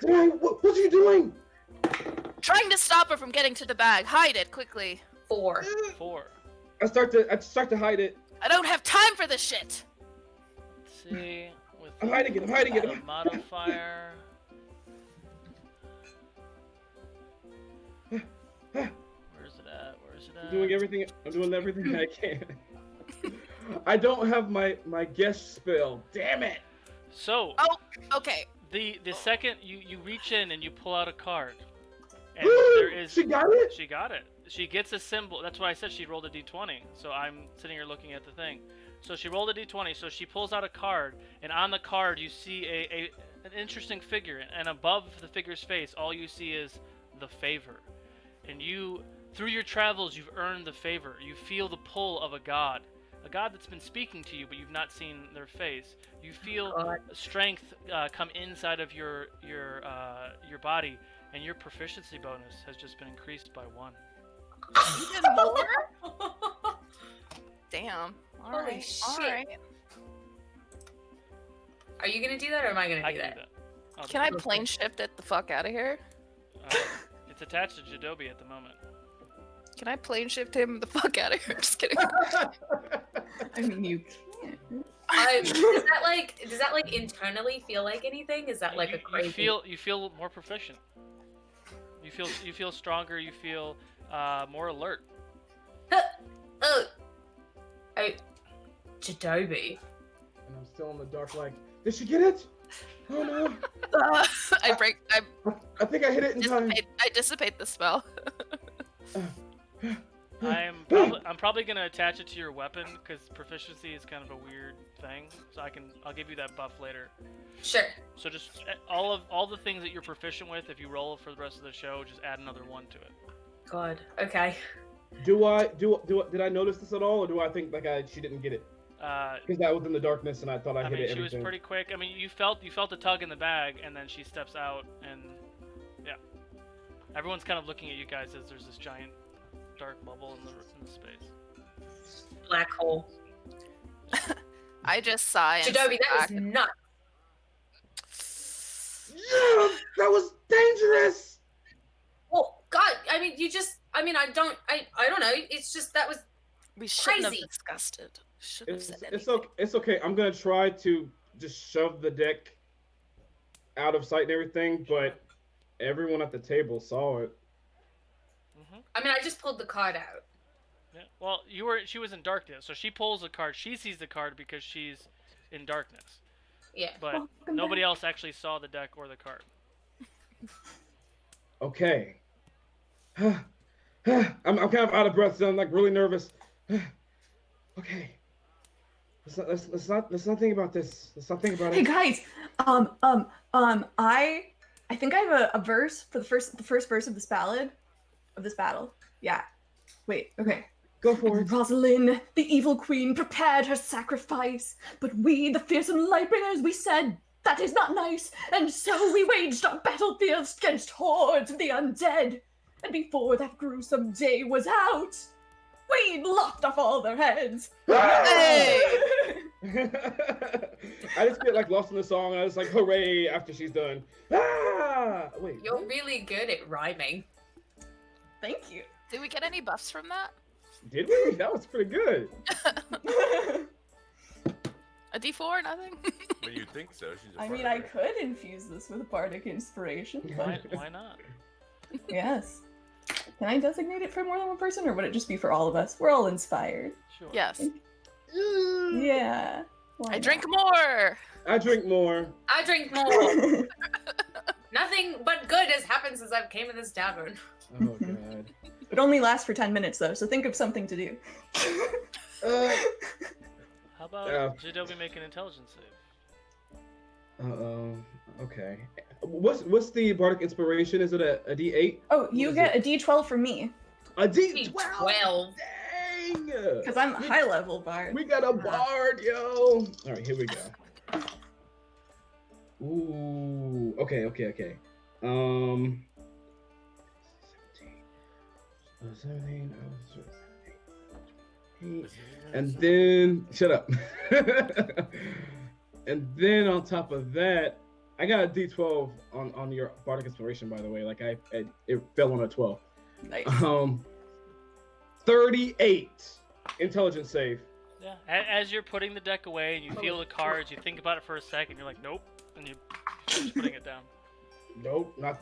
What are you doing? Trying to stop her from getting to the bag. Hide it quickly. 4. 4. I start to hide it. I don't have time for this shit. Let's see. I'm hiding it. The modifier. Where's it at? I'm doing everything I can. I don't have my guest spell. Damn it. So. Oh, okay. The second you reach in and you pull out a card, And there is. She got it? She got it. She gets a symbol. That's why I said she rolled a d20. So I'm sitting here looking at the thing. So she rolled a d20. So she pulls out a card, and on the card you see an interesting figure. And above the figure's face, all you see is the favor. And you, through your travels, you've earned the favor. You feel the pull of a god that's been speaking to you, but you've not seen their face. You feel strength come inside of your body, and your proficiency bonus has just been increased by 1. Even more? Damn. Holy shit. All right. Are you gonna do that, or am I gonna do that? Can I plane shift it the fuck out of here? It's attached to Jadobi at the moment. Can I plane shift him the fuck out of here? Just kidding. I mean, you can. Does that like internally feel like anything? Is that like a crazy? You feel more proficient. You feel stronger. You feel more alert. Jadobi. And I'm still in the dark. Like, did she get it? Oh no! I think I hit it in time. I dissipate the spell. I'm probably gonna attach it to your weapon because proficiency is kind of a weird thing. So I'll give you that buff later. Sure. So just all the things that you're proficient with, if you roll for the rest of the show, just add another 1 to it. God. Okay. Did I notice this at all, or do I think like she didn't get it? Because that was in the darkness, and I thought I hit it. She was pretty quick. I mean, you felt a tug in the bag, and then she steps out, and yeah, everyone's kind of looking at you guys as there's this giant dark bubble in the space. Black hole. I just sigh. Jadobi, that was nuts. Yeah, that was dangerous. Well, God, I mean, I don't know. It's just that was we shouldn't crazy. have discussed it. Shouldn't have said It's okay. I'm gonna try to just shove the deck out of sight and everything, but everyone at the table saw it. Mm-hmm. I mean, I just pulled the card out. Yeah. Well, she was in darkness, so she pulls the card. She sees the card because she's in darkness. Yeah. But nobody else actually saw the deck or the card. Okay. I'm kind of out of breath, so I'm like really nervous. Okay. Let's not think about this. Let's not think about it. Hey guys, I think I have a verse for the first verse of this ballad, of this battle. Yeah. Wait. Okay. Go for it. Rosalind, the evil queen, prepared her sacrifice, but we, the fearsome lightbringers, we said that is not nice, and so we waged our battlefields against hordes of the undead. And before that gruesome day was out, we lopped off all their heads. Hey! I just get like lost in the song. And I was like, hooray! After she's done. Ah! Wait. You're really good at rhyming. Thank you. Did we get any buffs from that? Did we? That was pretty good. A D4? Nothing? Well, you'd think so. She's a I mean, fighter. I could infuse this with bardic inspiration, but Why not? yes. Can I designate it for more than one person, or would it just be for all of us? We're all inspired. Sure. Yes. Yeah. Why I drink not? more! I drink more. I drink more. Nothing but good has happened since I've came in this tavern. Oh god. It only lasts for 10 minutes though, so think of something to do. How about Jadobi make an intelligence save? Okay. What's the bardic inspiration? Is it a D8? Oh, you get a D12 from me, A D12. 12. Dang. because I'm a high level bard. We got a bard, yo. All right, here we go. Ooh. Okay. 17. And then shut up. And then on top of that, I got a D12 on your bardic inspiration, by the way. Like it fell on a 12. Nice. 38 intelligence save. Yeah. As you're putting the deck away and you feel the cards, you think about it for a second. You're like, nope, and you finish putting it down. Nope, not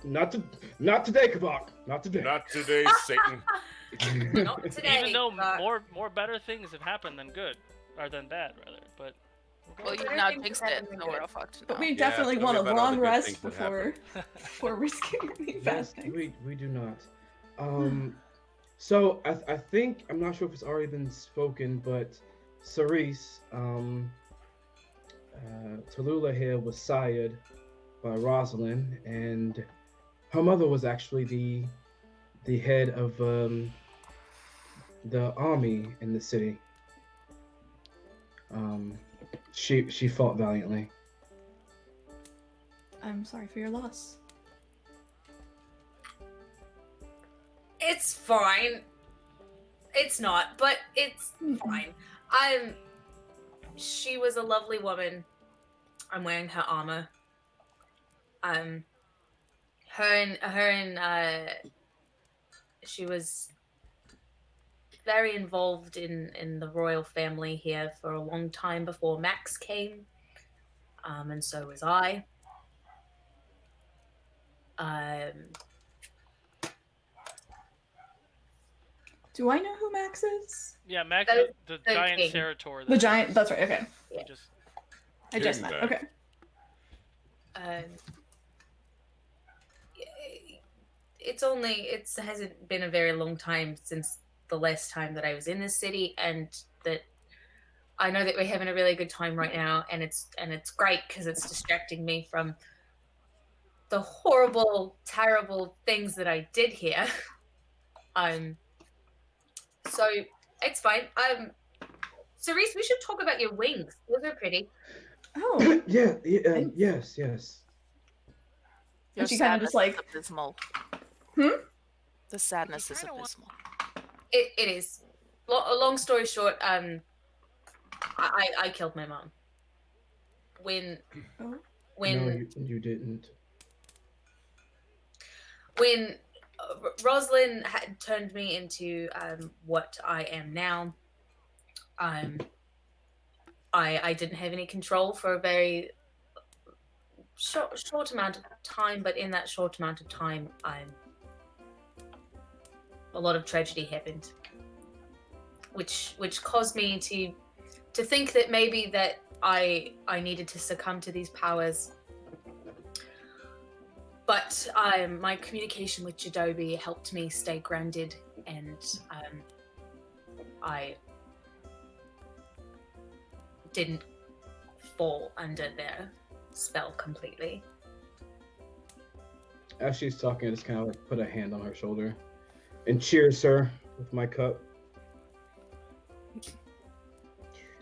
today, Kabak. Not today. Not today, Satan. Not today. Even though but- more better things have happened than good, or than bad rather. But Well, you I don't now think jinxed that it, happened so good. we're all fucked But now. we definitely tell want me a about all the long good rest things that before risking any bad Yes, things. we do not. So I think I'm not sure if it's already been spoken, but Cerise, Tallulah here was sired by Rosalind, and her mother was actually the head of the army in the city. She fought valiantly. I'm sorry for your loss. It's fine. It's not, but it's fine. She was a lovely woman. I'm wearing her armor. She was very involved in the royal family here for a long time before Max came. And so was I. Do I know who Max is? Yeah, Max, That is the the giant king. Cerator. The giant. That's right. Okay. We just I just King met. guy. Okay. It hasn't been a very long time since the last time that I was in this city, and that I know that we're having a really good time right now, and it's great because it's distracting me from the horrible, terrible things that I did here. So it's fine. Cerise, we should talk about your wings. Those are pretty. Oh. Yes. Your And she kind of just sadness like. is abysmal. The sadness is abysmal. It is. Long story short, I killed my mom. When Oh. No, you didn't. When Rosalind had turned me into what I am now, I didn't have any control for a very short amount of time, but in that short amount of time, a lot of tragedy happened, which caused me to think that maybe that I needed to succumb to these powers. But my communication with Jadobi helped me stay grounded, and I didn't fall under their spell completely. As she's talking, I just kind of like put a hand on her shoulder and cheers her with my cup.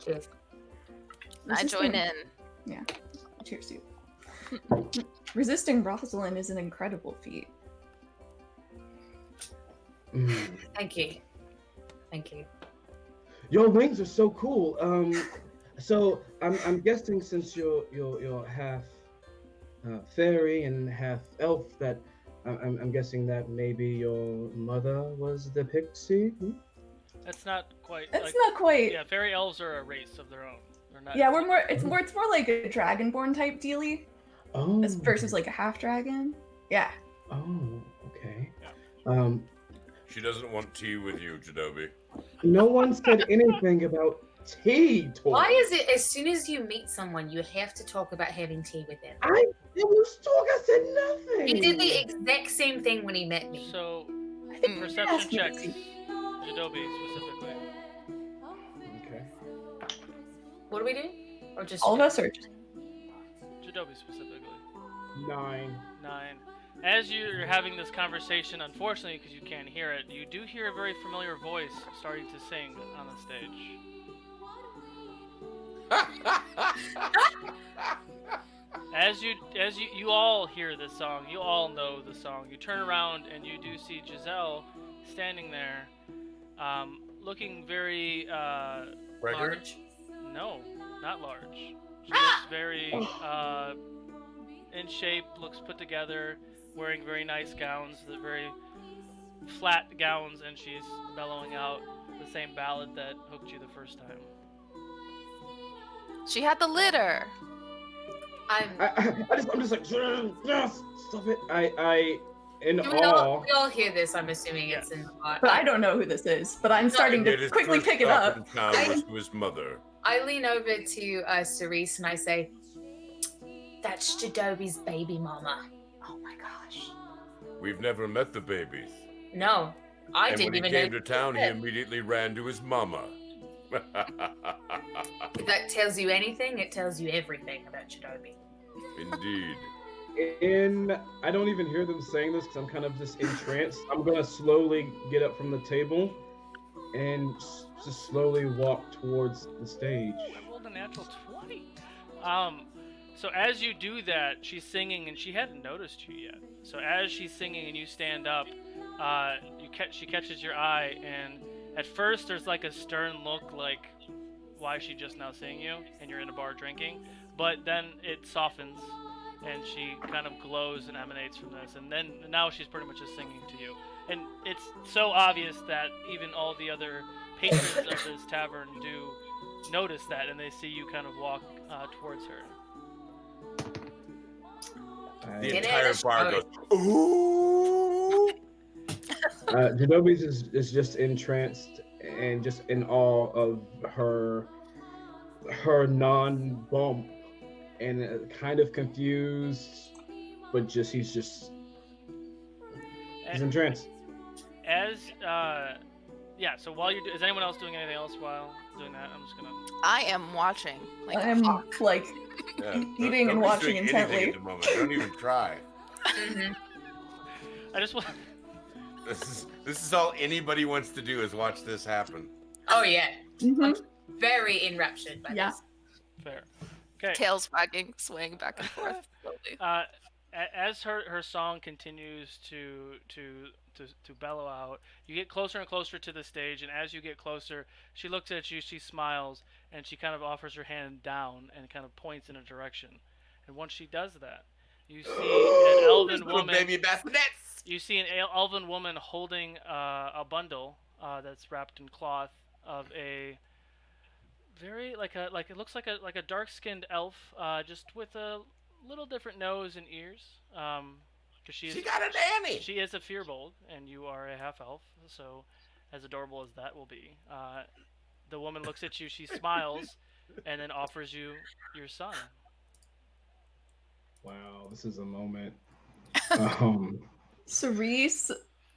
Cheers. I join in. Yeah. Cheers to you. Resisting Rosalind is an incredible feat. Thank you. Thank you. Your wings are so cool. So I'm guessing since you're half fairy and half elf, that I'm guessing that maybe your mother was the pixie. that's not quite. That's like, not quite. Yeah, fairy elves are a race of their own. They're not. Yeah, we're more. It's more like a dragonborn type dealy, Oh. versus like a half dragon. Yeah. Oh, okay. Yeah. She doesn't want tea with you, Jadobi. No one said anything about tea. Tor. Why is it as soon as you meet someone, you have to talk about having tea with them? I was talking. I said nothing. He did the exact same thing when he met me. So I think we perception asked you to checks, see. Jadobi specifically. Okay. What do we do? Or just All of us are just. Jadobi specifically. 9. 9. As you're having this conversation, unfortunately, because you can't hear it, you do hear a very familiar voice starting to sing on the stage. As you all hear this song, you all know the song. You turn around and you do see Giselle standing there, looking very Large? No, not large. She looks very in shape, looks put together, wearing very nice gowns, the very flat gowns, and she's bellowing out the same ballad that hooked you the first time. She had the litter. I'm just like, yes, stop it. I in we awe. all hear this, I'm assuming Yes. it's in the heart. But I don't know who this is. But I'm starting to His quickly first pick it stop up. in town was to his mother. I lean over to Cerise and I say, "That's Jadobi's baby mama." Oh my gosh. We've never met the babies. No, I And didn't when he even know. came to town, he immediately ran to his mama. If that tells you anything, it tells you everything about Jadobi. Indeed. And I don't even hear them saying this because I'm kind of just entranced. I'm gonna slowly get up from the table and just slowly walk towards the stage. I rolled a natural 20. So as you do that, she's singing and she hadn't noticed you yet. So as she's singing and you stand up, she catches your eye, and at first there's like a stern look, like, why is she just now seeing you? And you're in a bar drinking. But then it softens, and she kind of glows and emanates from this. And then now she's pretty much just singing to you. And it's so obvious that even all the other patrons of this tavern do notice that, and they see you kind of walk towards her. The entire bar goes, ooh! Jadobi's is just entranced and just in awe of her non-bump, and kind of confused, but he's entranced. So while you're is anyone else doing anything else while doing that? I'm just gonna. I am watching. Like a I'm hawk. like eating and watching intently. At the moment. Don't even try. I just want. This is all anybody wants to do is watch this happen. Oh yeah, Mm-hmm. I'm very enraptured by this. Fair. Okay. Tails wagging, swaying back and forth slowly. As her song continues to bellow out, you get closer and closer to the stage, and as you get closer, she looks at you, she smiles, and she kind of offers her hand down and kind of points in a direction. And once she does that, you see an elven woman. Baby bassinets. You see an elven woman holding a bundle that's wrapped in cloth of a very it looks like a dark-skinned elf, just with a little different nose and ears. Because she got a nanny. She is a Fearbold, and you are a half-elf, so as adorable as that will be. The woman looks at you, she smiles, and then offers you your son. Wow, this is a moment. Cerise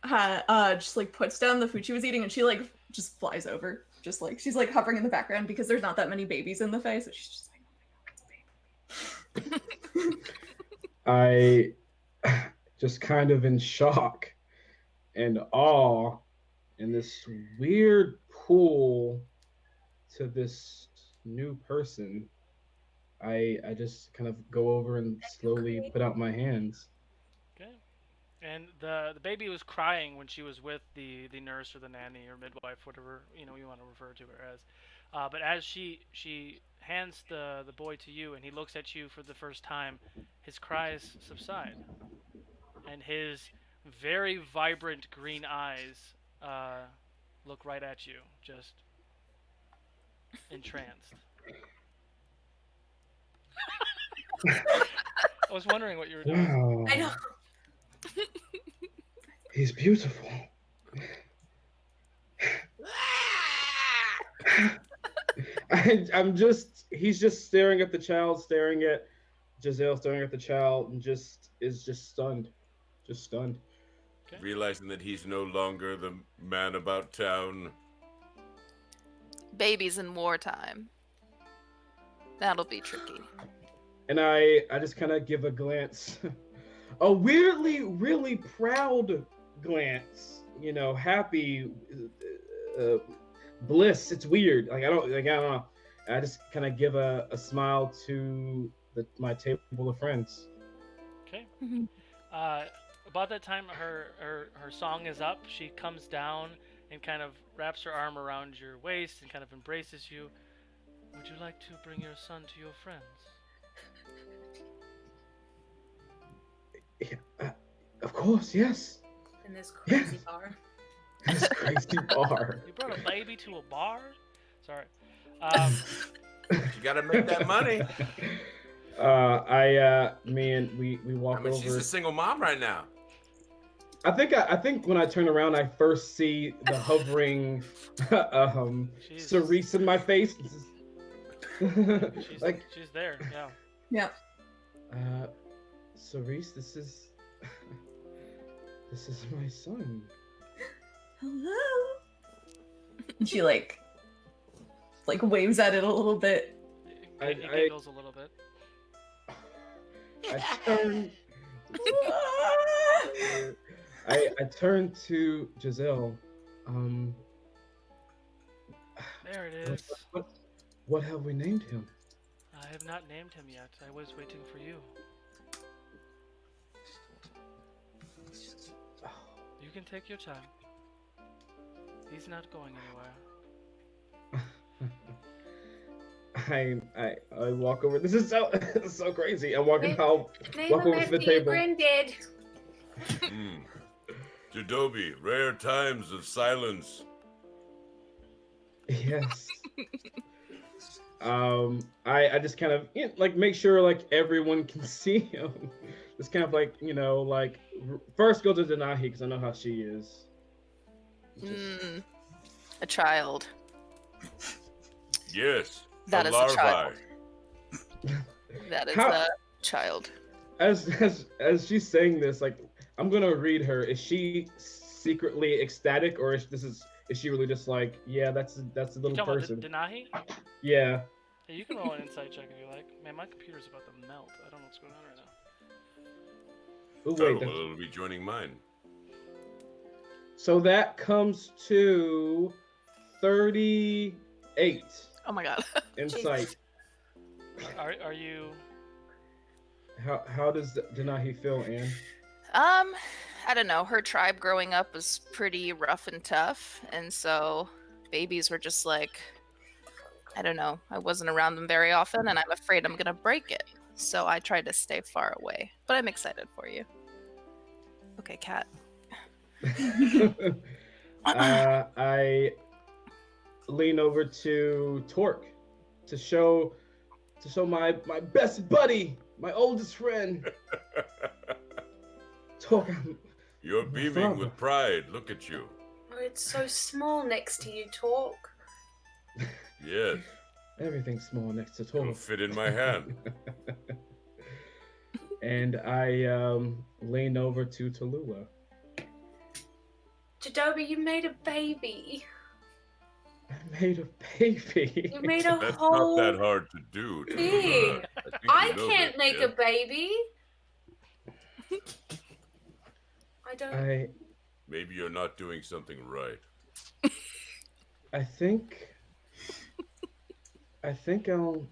just like puts down the food she was eating, and she like just flies over, just like she's like hovering in the background because there's not that many babies in the face, so she's just like, oh my god, it's a baby. I just kind of in shock and awe, and this weird pull to this new person. I just kind of go over and slowly put out my hands. Okay. And the baby was crying when she was with the nurse or the nanny or midwife, whatever you want to refer to her as. But as she hands the boy to you, and he looks at you for the first time, his cries subside, and his very vibrant green eyes look right at you, just entranced. I was wondering what you were doing. Wow. I know. He's beautiful. He's just staring at the child, staring at Giselle, staring at the child, and is stunned. Just stunned. Okay. Realizing that he's no longer the man about town. Babies in wartime. That'll be tricky. And I just kind of give a glance, a weirdly, really proud glance, happy, bliss. It's weird. I don't know. I just kind of give a smile to my table of friends. Okay. About that time, her song is up. She comes down and kind of wraps her arm around your waist and kind of embraces you. Would you like to bring your son to your friends? Yeah, of course, yes. In this crazy bar. This crazy bar. You brought a baby to a bar? Sorry. You gotta make that money. We walk over. She's a single mom right now. I think when I turn around, I first see the hovering Cerise in my face. She's there. Yeah. Yeah. Cerise, this is my son. Hello. And she like waves at it a little bit. It giggles a little bit. I turn. I turn to Giselle. There it is. What have we named him? I have not named him yet. I was waiting for you. You can take your time. He's not going anywhere. I walk over. This is so crazy. I'm walking out. Name Walk him over to the after your table. granddad. Jadobi, rare times of silence. Yes. I just kind of like make sure like everyone can see him. Just kind of like like first go to Denahi because I know how she is. A child. Yes. That is a child. That is a child. As she's saying this, like I'm gonna read her. Is she secretly ecstatic, or is she really just like, yeah, that's a little person? Denahi? Yeah. Hey, you can roll an insight check if you like. Man, my computer's about to melt. I don't know what's going on right now. Oh wait. Well, it'll be joining mine. So that comes to 38 Oh my god. insight. Are you? How does Denahi feel, Anne? I don't know. Her tribe growing up was pretty rough and tough, and so babies were just like, I don't know. I wasn't around them very often, and I'm afraid I'm gonna break it. So I tried to stay far away. But I'm excited for you. Okay, cat. I lean over to Torque to show my best buddy, my oldest friend. Torque, You're beaming with pride. Look at you. Oh, it's so small next to you, Talk. Yes. everything's small next to It'll Torque. fit in my hand. And I lean over to Tallulah. Jadobi, you made a baby. I made a baby. You made a That's whole not that hard to do. thing. I can't make a a baby. I don't. Maybe you're not doing something right. I think I'll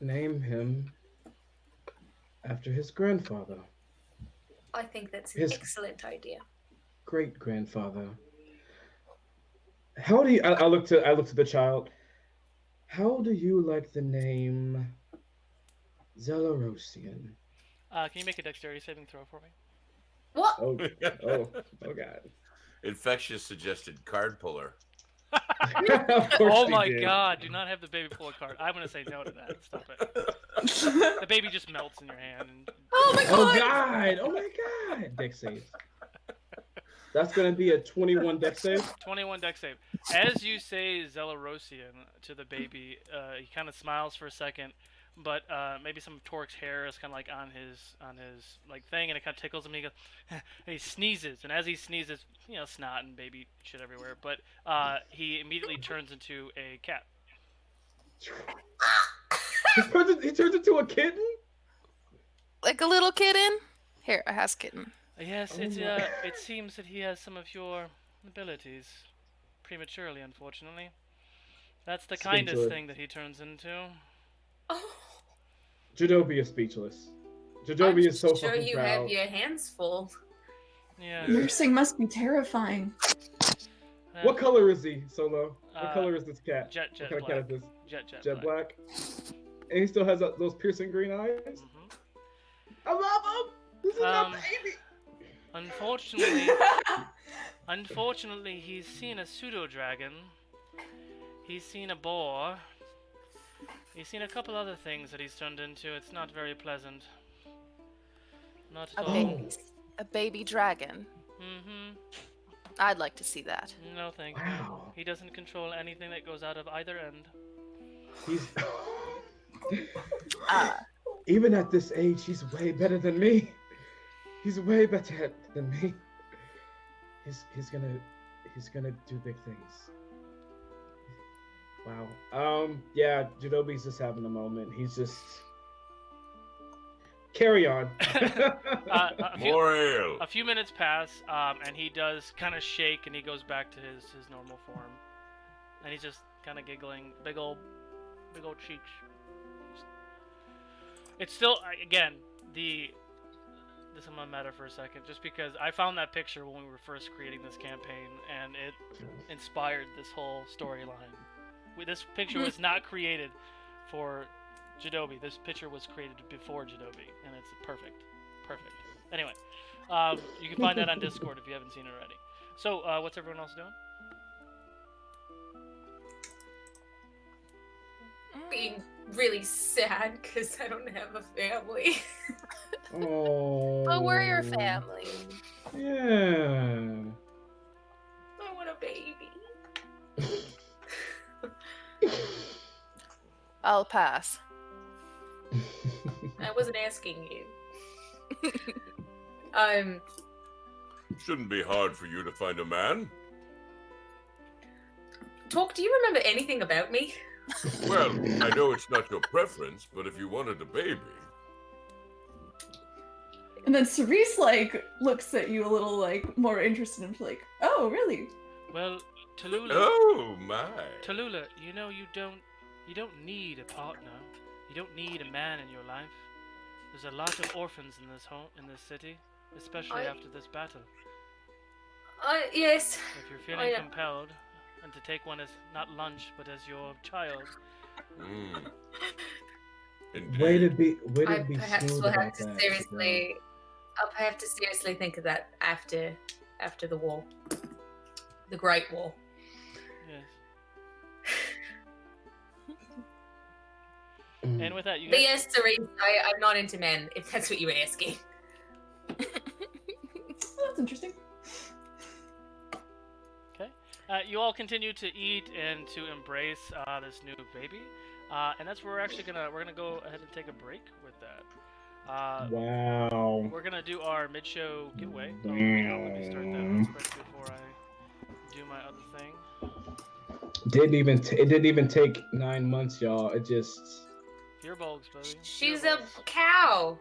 name him after his grandfather, I think that's an His- excellent idea. great grandfather. How do you? I look to the child. How do you like the name Zelarosian? Can you make a dexterity saving throw for me? What? Oh God! Infectious suggested card puller. Of course Oh he my did. god, do not have the baby pull a card. I'm gonna say no to that. Stop it. The baby just melts in your hand. And... Oh my Oh god! God! Oh my God! Dex save. That's gonna be a 21 dex save. 21 dex save. As you say Zelarosian to the baby, he kind of smiles for a second, but maybe some of Torque's hair is kind of like on his like thing, and it kind of tickles him. And he goes, and he sneezes, and as he sneezes, snot and baby shit everywhere. But he immediately turns into a cat. He turns into a kitten. Like a little kitten? Here, I has kitten. Yes, Oh it my. it seems that he has some of your abilities, prematurely, unfortunately. That's the kindest Speechless. thing that he turns into. Oh, Jadobi is speechless. I'm Jadobi is so sure fucking you proud. have your hands full. Yeah. Nursing must be terrifying. What color is he, Solo? What Uh, color is this cat? Jet What kind of cat is this? Jet Black. And he still has those piercing green eyes. Mhm. I love him. This is my baby. Unfortunately, he's seen a pseudo dragon. He's seen a boar. He's seen a couple other things that he's turned into. It's not very pleasant. Not at all. A baby dragon. Mm-hmm. I'd like to see that. No, thank Wow. you. He doesn't control anything that goes out of either end. He's Even at this age, he's way better than me. He's way better than me. He's gonna do big things. Wow. Yeah, Jadobi's just having a moment. He's just carry on. A few minutes pass, and he does kind of shake, and he goes back to his normal form, and he's just kind of giggling, big old cheeks. It's still, again, this I'm gonna meta for a second, just because I found that picture when we were first creating this campaign, and it inspired this whole storyline. This picture was not created for Jadobi. This picture was created before Jadobi, and it's perfect. Anyway, you can find that on Discord if you haven't seen it already. So, what's everyone else doing? Being really sad because I don't have a family. Oh. But we're your family. Yeah. I want a baby. I'll pass. I wasn't asking you. Shouldn't be hard for you to find a man. Talk, do you remember anything about me? Well, I know it's not your preference, but if you wanted a baby... And then Cerise, like, looks at you a little, like, more interested and like, oh, really? Well, Tallulah. Oh, my. Tallulah, you know you don't need a partner. You don't need a man in your life. There's a lot of orphans in this city, especially after this battle. Yes. If you're feeling compelled, and to take one as not lunch, but as your child. Way to be perhaps smooth will have about to that. seriously. I'll have to seriously think of that after the war, the Great War. Yes. And with that, you But guys... yes, Cerise, I'm not into men, if that's what you were asking. That's interesting. Okay. You all continue to eat and to embrace this new baby, and that's where we're actually gonna go ahead and take a break with that. Wow. We're gonna do our mid-show giveaway. Let me start that real quick before I do my other thing. It didn't even take 9 months, y'all. It just. Fear bulbs, baby. She's a cow.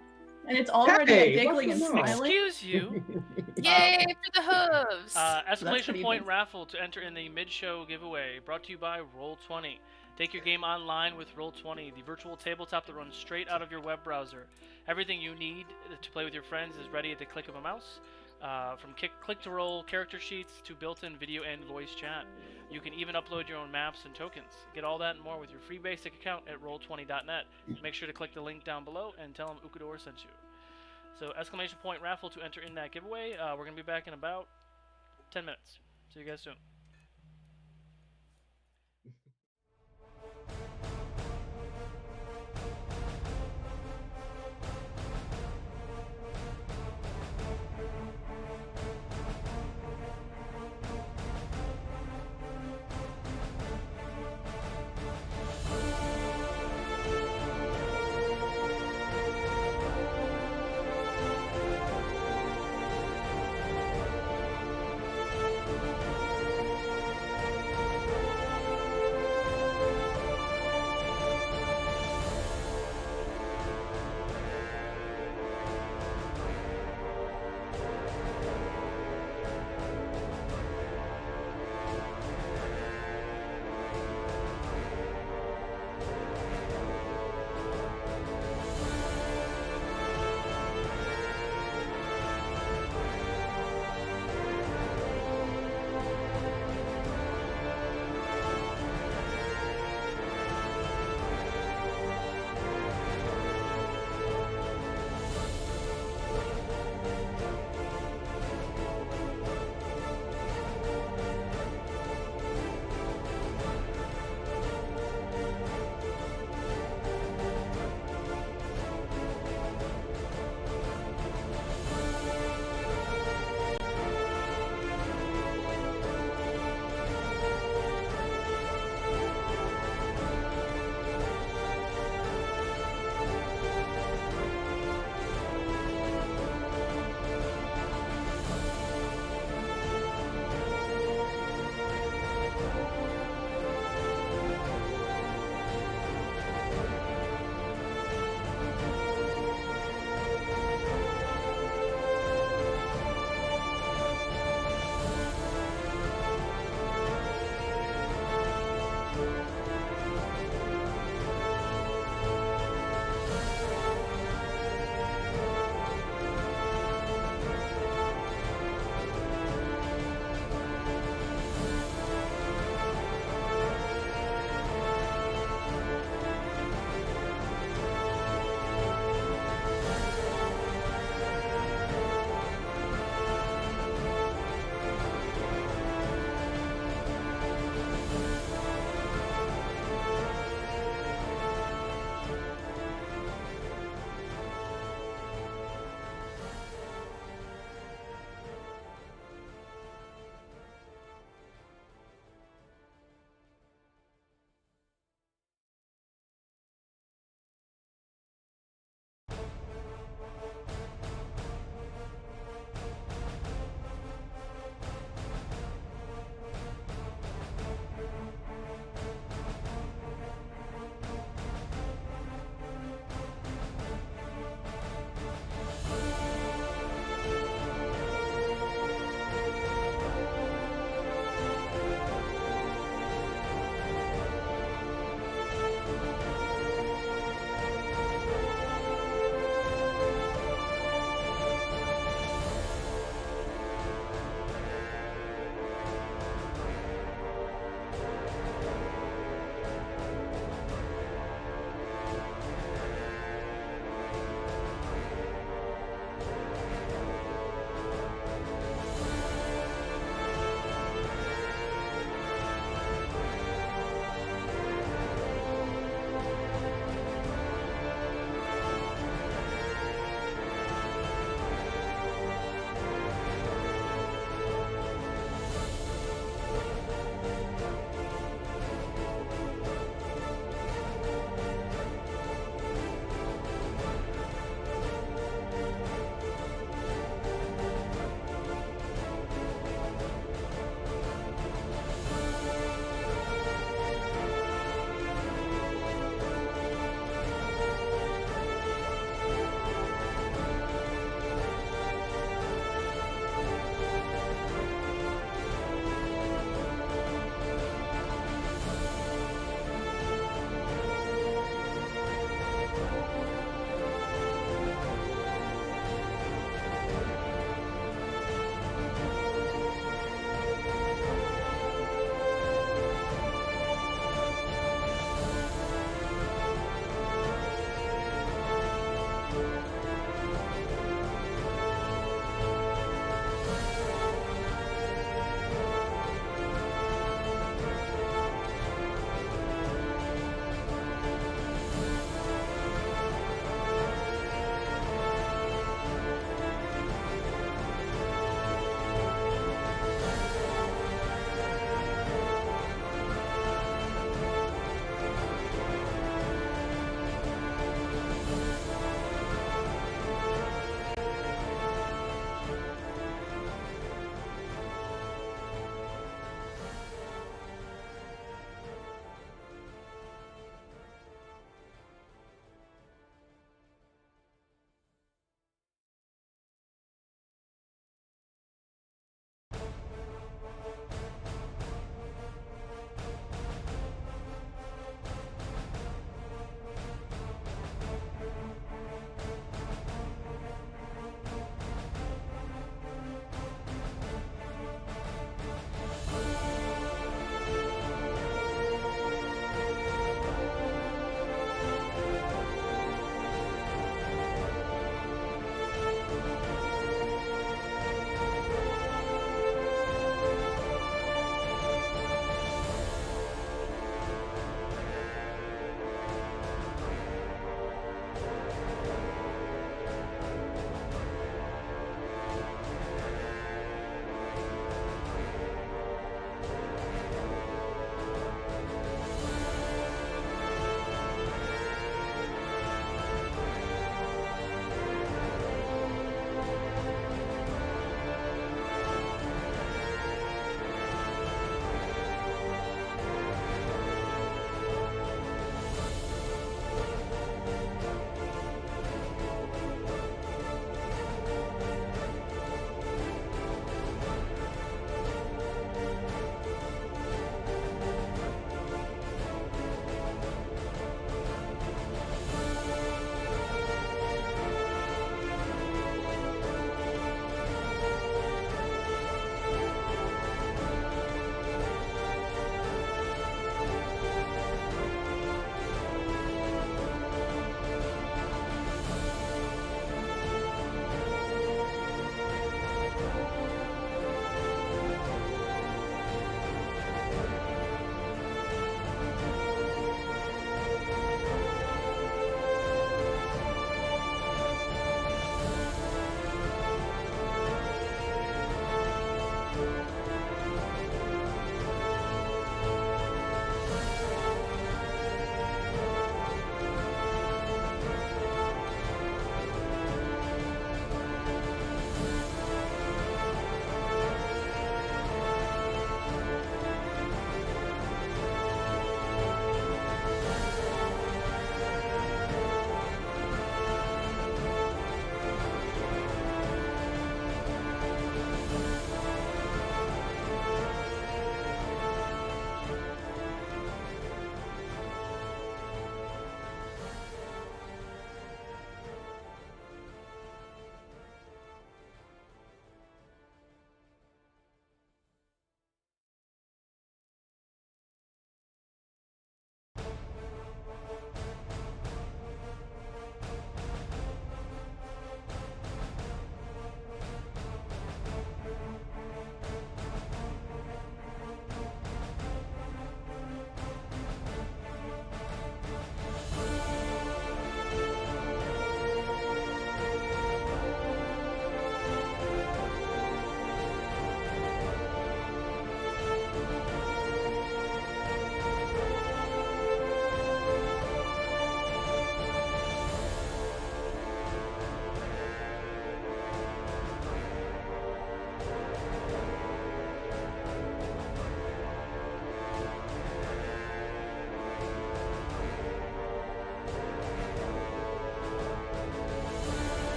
And it's already giggling and what's going on? smiling. Excuse you. Yay for the hooves! Exclamation pretty point big. raffle to enter in the mid-show giveaway. Brought to you by Roll20. Take your game online with Roll20, the virtual tabletop that runs straight out of your web browser. Everything you need to play with your friends is ready at the click of a mouse. From click-to-roll character sheets to built-in video and voice chat. You can even upload your own maps and tokens. Get all that and more with your free basic account at roll20.net. Make sure to click the link down below and tell them Ukodor sent you. So, exclamation point raffle to enter in that giveaway. We're going to be back in about 10 minutes. See you guys soon.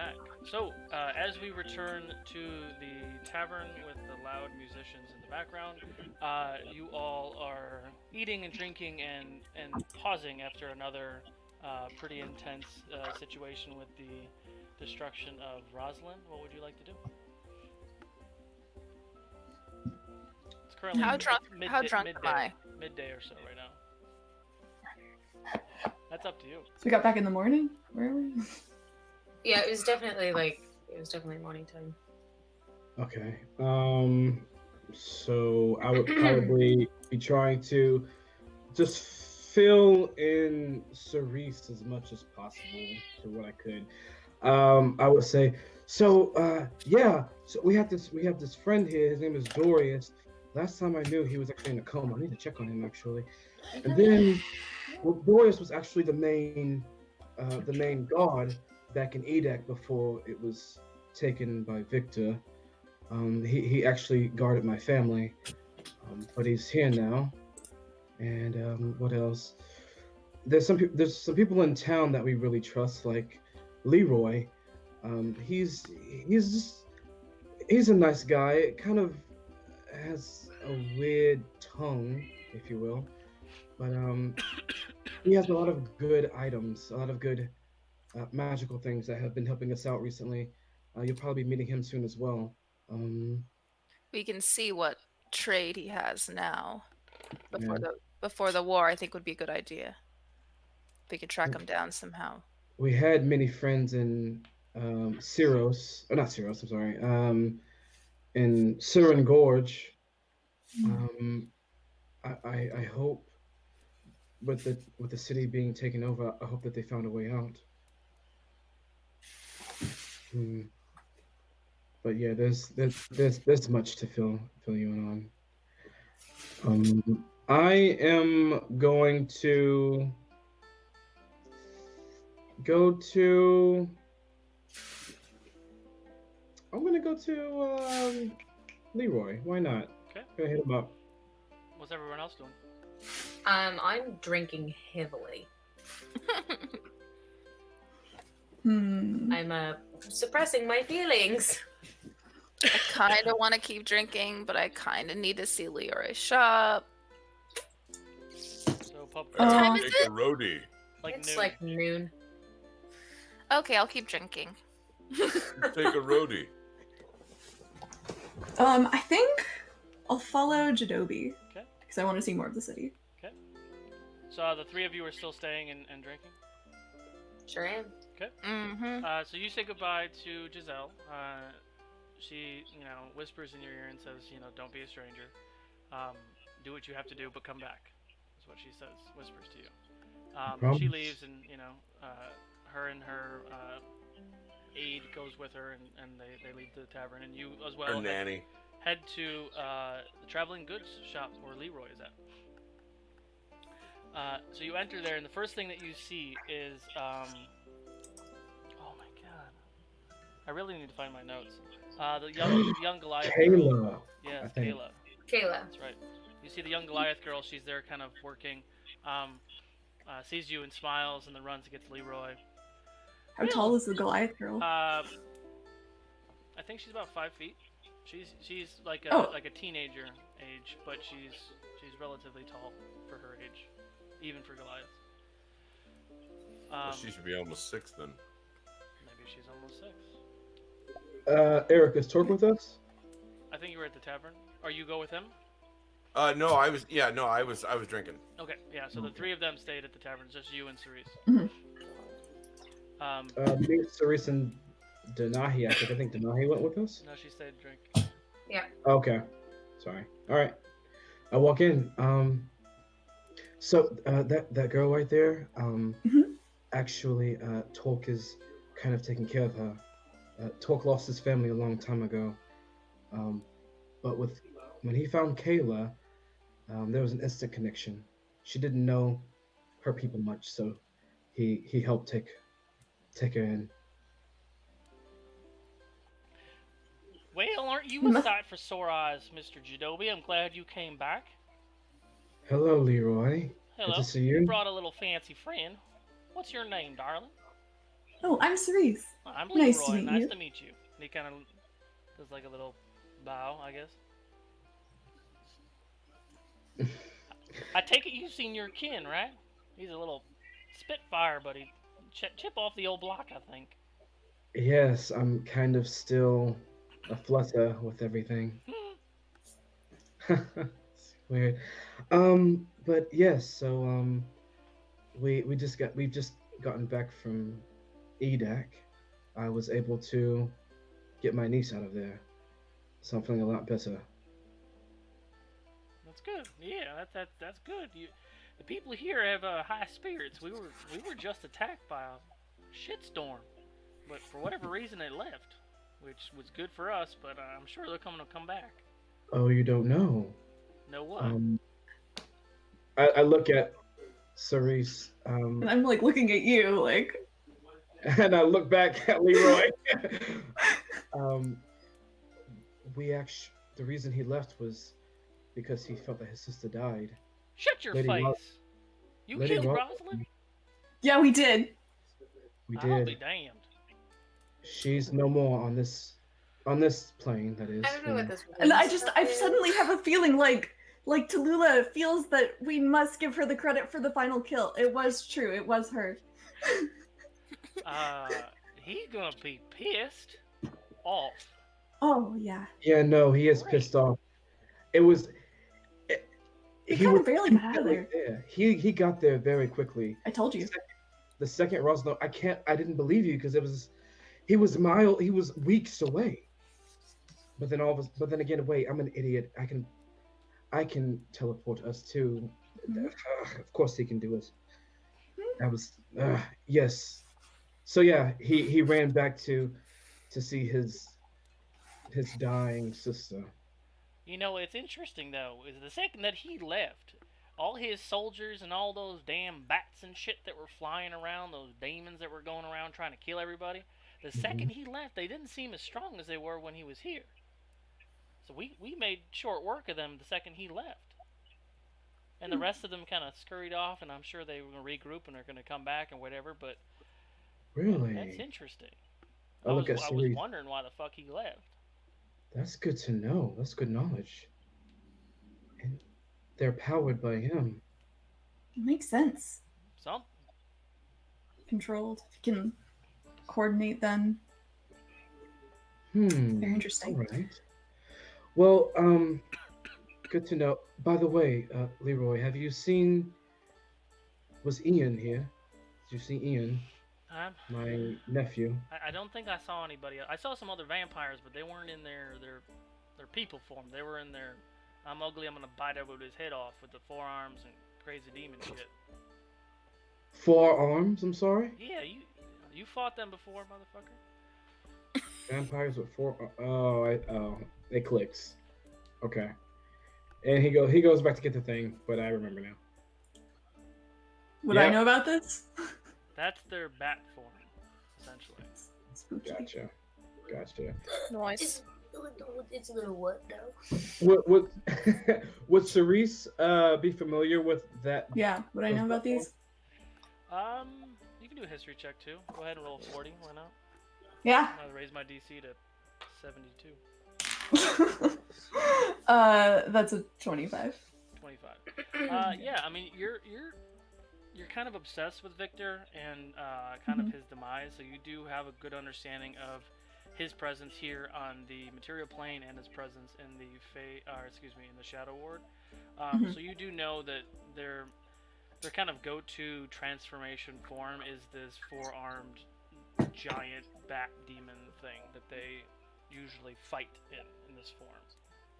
back. So, as we return to the tavern with the loud musicians in the background, you all are eating and drinking and pausing after another pretty intense situation with the destruction of Rosalind. What would you like to do? It's currently How drunk am I? Midday or so right now. That's up to you. So we got back in the morning? Where are we? Yeah, it was definitely morning time. Okay. So I would probably be trying to just fill in Cerise as much as possible to what I could. I would say, so we have this friend here. His name is Dorius. Last time I knew, he was actually in a coma. I need to check on him actually. And then, well, Dorius was actually the main god back in Edek before it was taken by Viktor. He actually guarded my family, but he's here now. And what else? There's some people in town that we really trust, like Leroy. He's a nice guy. Kind of has a weird tongue, if you will, but he has a lot of good items, a lot of good magical things that have been helping us out recently. You'll probably be meeting him soon as well. We can see what trade he has now. Before the war, I think would be a good idea. We could track him down somehow. We had many friends in Syros, or not Syros, I'm sorry, in Surin Gorge. I hope with the city being taken over, I hope that they found a way out. But yeah, there's much to fill you in on. I am going to go to. I'm gonna go to Leroy. Why not? Okay. Gonna hit him up. What's everyone else doing? I'm drinking heavily. I'm suppressing my feelings. I kind of want to keep drinking, but I kind of need to see Leroy shop. So What time is Take it? a roadie. It's noon. like noon. Okay, I'll keep drinking. Take a roadie. I think I'll follow Jadobi. Okay. Because I want to see more of the city. Okay. So the three of you are still staying and drinking? Sure am. Okay. Mm-hmm. So you say goodbye to Giselle. She, whispers in your ear and says, don't be a stranger. Do what you have to do, but come back. That's what she says, whispers to you. She leaves and, her and her aide goes with her and they leave the tavern. And you as well Her nanny. head to the traveling goods shop where Leroy is at. So you enter there and the first thing that you see is, oh my god. I really need to find my notes. The young Goliath girl. Kayla. Yes, I think. Kayla. Kayla. That's right. You see the young Goliath girl. She's there, kind of working. Sees you and smiles, and then runs to get to Leroy. How tall is the Goliath girl? I think she's about 5 feet. She's like a teenager age, but she's relatively tall for her age, even for Goliath. Well, she should be almost 6 then. Maybe she's almost 6. Eric, is Torque with us? I think you were at the tavern. Or you go with him? No, I was drinking. Okay, yeah. So the three of them stayed at the tavern, just you and Cerise. Me, Cerise, and Denahi. I think Denahi went with us. No, she stayed to drink. Yeah. Okay. Sorry. All right. I walk in. So that girl right there. Actually, Torque is kind of taking care of her. Torque lost his family a long time ago. But when he found Kayla, there was an instant connection. She didn't know her people much, so he helped take her in. Well, aren't you a sight for sore eyes, Mr. Jadobi? I'm glad you came back. Hello, Leroy. Hello. Good to see you. You brought a little fancy friend. What's your name, darling? Oh, I'm Cerise. I'm Nice Leroy. to meet Nice you. to meet you. And he kind of does like a little bow, I guess. I take it you've seen your kin, right? He's a little spitfire, but he chip off the old block, I think. Yes, I'm kind of still a flutter with everything. It's weird. But yes, so we've just gotten back from EDAC. I was able to get my niece out of there, so I'm feeling a lot better. That's good. Yeah, that's good. The people here have high spirits. We were just attacked by a shitstorm, but for whatever reason they left, which was good for us. But I'm sure they're coming to come back. Oh, you don't know? Know what? I look at Cerise, And I'm like looking at you, like. and I look back at Leroy. The reason he left was because he felt that his sister died. Shut your Lady face! You Lady killed Ro- Rosalind? Yeah, we did. We I'll be did. damned. She's no more on this plane. That is. I don't know what this. And I is. suddenly have a feeling like Tallulah feels that we must give her the credit for the final kill. It was true. It was her. He's gonna be pissed off. Oh yeah. Yeah, no, he is pissed off. It was. He kind of barely got out of there. Yeah, he got there very quickly. I told you. The second Rosalind, I didn't believe you because he was weeks away. But then again, wait, I'm an idiot. I can teleport us too. Of course he can do it. That was yes. So yeah, he ran back to see his dying sister. You know, it's interesting though, is the second that he left, all his soldiers and all those damn bats and shit that were flying around, those demons that were going around trying to kill everybody, the second he left, they didn't seem as strong as they were when he was here. So we made short work of them the second he left. And the rest of them kind of scurried off, and I'm sure they were going to regroup and they're going to come back and whatever, but Really? that's interesting. I was was wondering why the fuck he left. That's good to know. That's good knowledge. And they're powered by him. It makes sense. Some. Controlled. If you can coordinate them. Very interesting. All right. Well, good to know. By the way, Leroy, have you seen? Was Ian here? Did you see Ian? My nephew. I don't think I saw anybody. I saw some other vampires, but they weren't in their people form. They were in their I'm ugly, I'm gonna bite everybody's head off with the forearms and crazy demon shit. 4 arms? I'm sorry. Yeah, you fought them before, motherfucker. Vampires with 4. It clicks. Okay. And he goes back to get the thing, but I remember now. Would I know about this? That's their bat form, essentially. Spooky. Gotcha. Noise. It's a little what now? Would Cerise be familiar with that? Yeah. Would I know about these? You can do a history check too. Go ahead and roll 40. Why not? Yeah. I'm gonna raise my DC to 72. That's a 25. 25. Yeah, I mean you're kind of obsessed with Viktor and kind of his demise, so you do have a good understanding of his presence here on the material plane and his presence in the in the Shadow Ward. So you do know that their kind of go-to transformation form is this 4-armed giant bat demon thing that they usually fight in this form.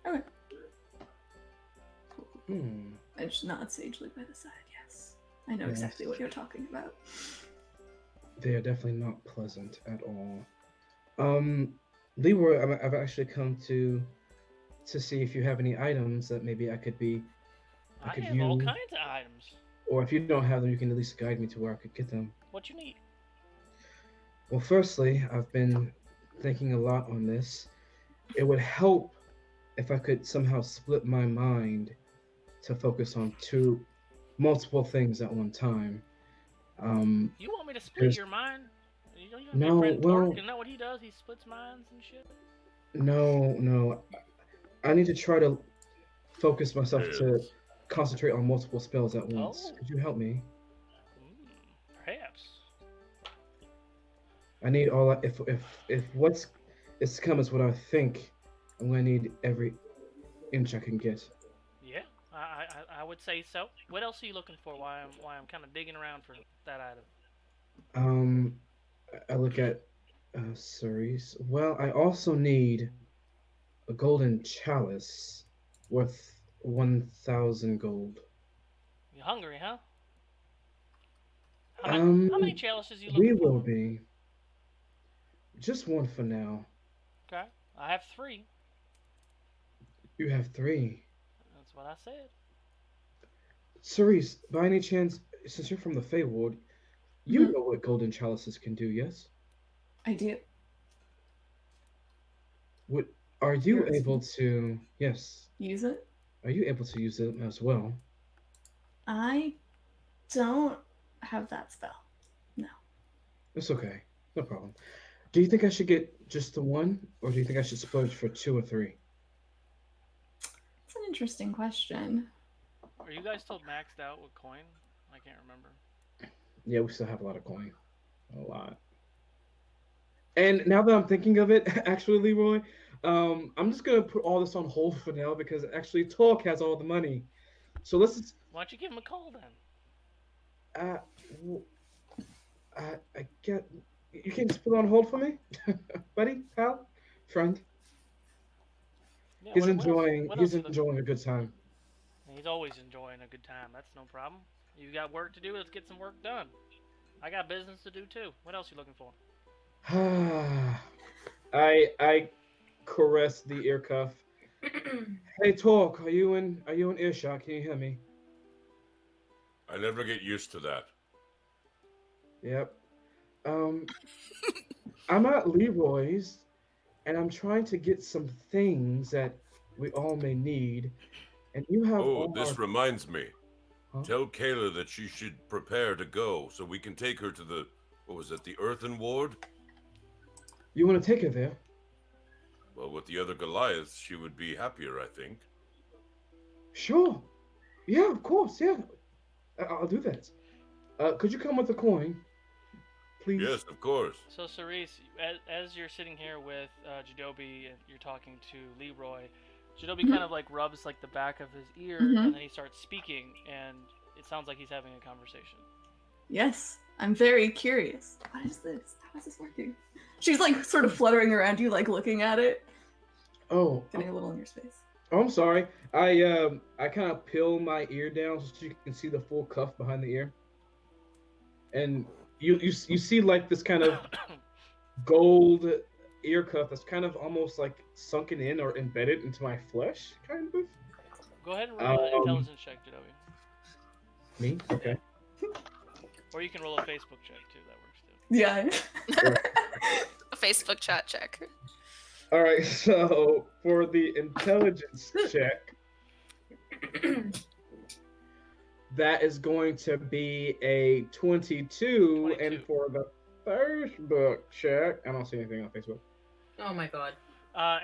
Okay. I just nod sagely by the side. Yes, I know exactly what you're talking about. They are definitely not pleasant at all. Leroy, I've actually come to see if you have any items that maybe I could use. All kinds of items. Or if you don't have them, you can at least guide me to where I could get them. What you need? Well, firstly, I've been thinking a lot on this. It would help if I could somehow split my mind to focus on multiple things at one time. You want me to split your mind? don't you have No, your friend well- Torque? Isn't that what he does? He splits minds and shit. No. I need to try to focus myself to Yes. concentrate on multiple spells at once. Oh. Could you help me? Perhaps. I need all. If what's is to come is what I think, I'm gonna need every inch I can get. Yeah, I would say so. What else are you looking for? Why I'm kind of digging around for that item. I look at Cerise. Well, I also need a golden chalice worth 1,000 gold. You hungry, huh? How many chalices are you looking We for? will be. Just one for now. Okay, I have 3. You have 3. That's what I said. Cerise, by any chance, since you're from the Fey Ward, you know what golden chalices can do, yes? I do. Are you Yours. able to? Yes. Use it? Are you able to use it as well? I don't have that spell. No. It's okay. No problem. Do you think I should get just the one, or do you think I should splurge for 2 or 3? It's an interesting question. Are you guys still maxed out with coin? I can't remember. Yeah, we still have a lot of coin. A lot. And now that I'm thinking of it, actually, Leroy, I'm just gonna put all this on hold for now because actually Talk has all the money. So let's just, Why don't you give him a call then? I get, you can just put it on hold for me, buddy, pal, friend. Yeah, He's what else enjoying you looking a good time. for? He's always enjoying a good time. That's no problem. You got work to do. Let's get some work done. I got business to do too. What else you looking for? I caress the ear cuff. Hey, Talk, are you in earshot? Can you hear me? I never get used to that. Yep. I'm at Leroy's, and I'm trying to get some things that we all may need. And you have Oh, all this our... reminds me. Huh? Tell Kayla that she should prepare to go so we can take her to the, what was it, the Earthen Ward? You want to take her there? Well, with the other Goliaths, she would be happier, I think. Sure. Yeah, of course. Yeah. I'll do that. Could you come with a coin, please? Yes, of course. So, Cerise, as you're sitting here with Jadobi and you're talking to Leroy, Jadobi kind of like rubs like the back of his ear and then he starts speaking and it sounds like he's having a conversation. Yes, I'm very curious. What is this? How is this working? She's like sort of fluttering around you, like looking at it. Oh, Getting a little in your space. oh, I'm sorry. I kind of peel my ear down so you can see the full cuff behind the ear, and you see like this kind of gold ear cuff that's kind of almost like sunken in or embedded into my flesh, kind of. Go ahead and roll an intelligence check, Jadobi. Me? Okay. Or you can roll a Facebook check too. That works too. Yeah. A Facebook chat check. All right. So for the intelligence check, that is going to be a 22, and for the Facebook check, I don't see anything on Facebook. Oh my god.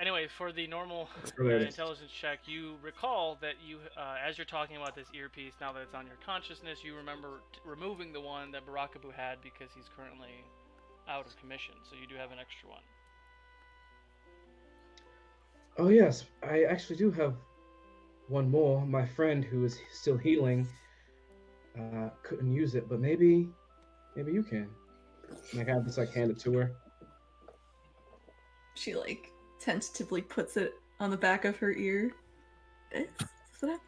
Anyway, for the normal Related. intelligence check, you recall that you, as you're talking about this earpiece, now that it's on your consciousness, you remember removing the one that Barakabu had because he's currently out of commission, so you do have an extra one. Oh yes, I actually do have one more. My friend who is still healing couldn't use it, but maybe you can. And I kind of just like hand it to her. She like tentatively puts it on the back of her ear. That's what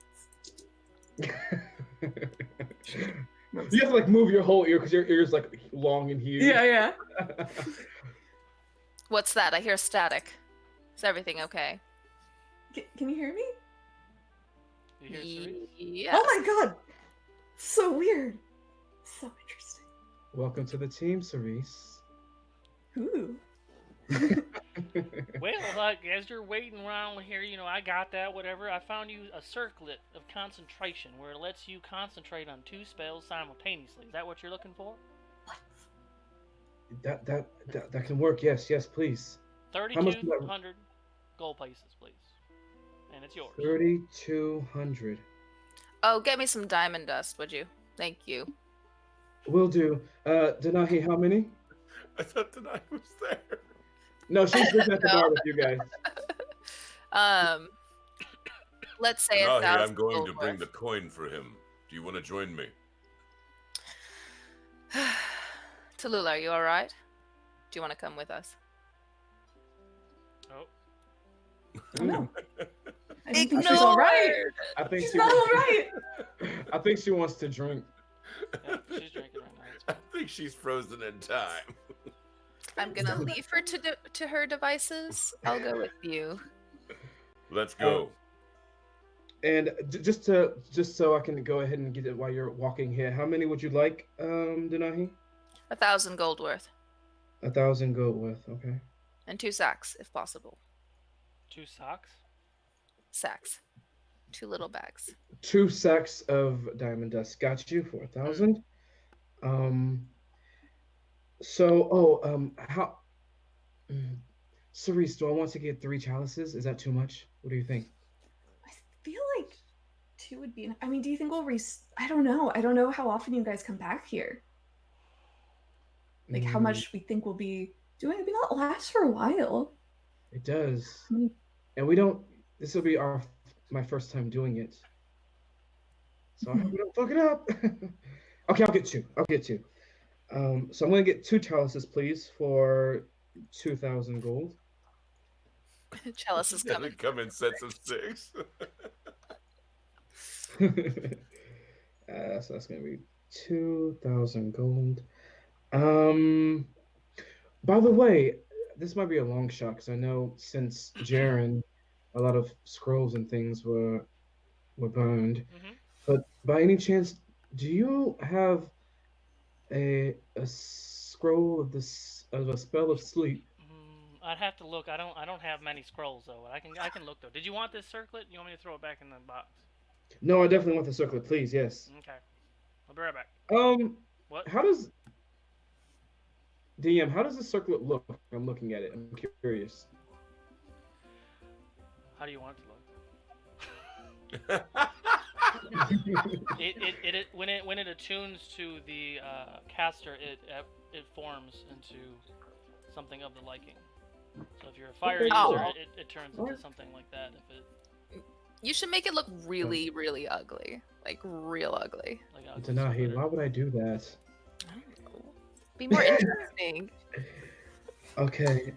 happens. You have to like move your whole ear because your ear is like long and huge. Yeah. What's that? I hear static. Is everything okay? Can you hear me? You hear Cerise? Yes. Oh my god! So weird. So interesting. Welcome to the team, Cerise. Ooh. Well, like, as you're waiting around here, you know, I got that, whatever. I found you a circlet of concentration where it lets you concentrate on 2 spells simultaneously. Is that what you're looking for? That can work. Yes, please. How much is that? 3,200 gold pieces, please. And it's yours. 3,200. Oh, get me some diamond dust, would you? Thank you. Will do. Denahi, how many? I thought Denahi was there. No, she's just at the bar with you guys. Let's say Denahi, 1,000 I'm going gold to bring worth. the coin for him. Do you want to join me? Tallulah, are you all right? Do you want to come with us? Oh. No. I don't think she's all right. I think She's she not all wants, right. I think she wants to drink. Yeah, she's drinking right now. It's I fine. think she's frozen in time. I'm gonna leave her to her devices. I'll go with you. Let's go. And just so I can go ahead and get it while you're walking here, how many would you like, Denahi? 1,000 gold worth. 1,000 gold worth. Okay. And 2 sacks, if possible. 2 socks? Sacks. 2 little bags. 2 sacks of diamond dust. Got you for 1,000. How? Cerise, do I want to get 3 chalices? Is that too much? What do you think? I feel like 2 would be. I mean, do you think we'll I don't know. I don't know how often you guys come back here. Like how much we think we'll be doing. I mean, it'll last for a while. It does. I mean, And we don't. This will be my first time doing it. So I hope we don't fuck it up. Okay, I'll get 2. So I'm gonna get 2 chalices, please, for 2,000 gold. Chalice is They coming. come in sets of 6. So that's gonna be 2,000 gold. By the way, this might be a long shot because I know since Jaren, a lot of scrolls and things were burned. Mm-hmm. But by any chance, do you have a scroll of a spell of sleep? I'd have to look. I don't have many scrolls though. I can look though. Did you want this circlet? You want me to throw it back in the box? No, I definitely want the circlet, please. Yes. Okay. I'll be right back. What? How does DM? How does the circlet look? I'm looking at it. I'm curious. How do you want it to look? When it attunes to the caster, it forms into something of the liking. So if you're a fire user, it turns into something like that. You should make it look really, really ugly. Like real ugly. Like Denahi, why would I do that? I don't know. Be more interesting. Okay.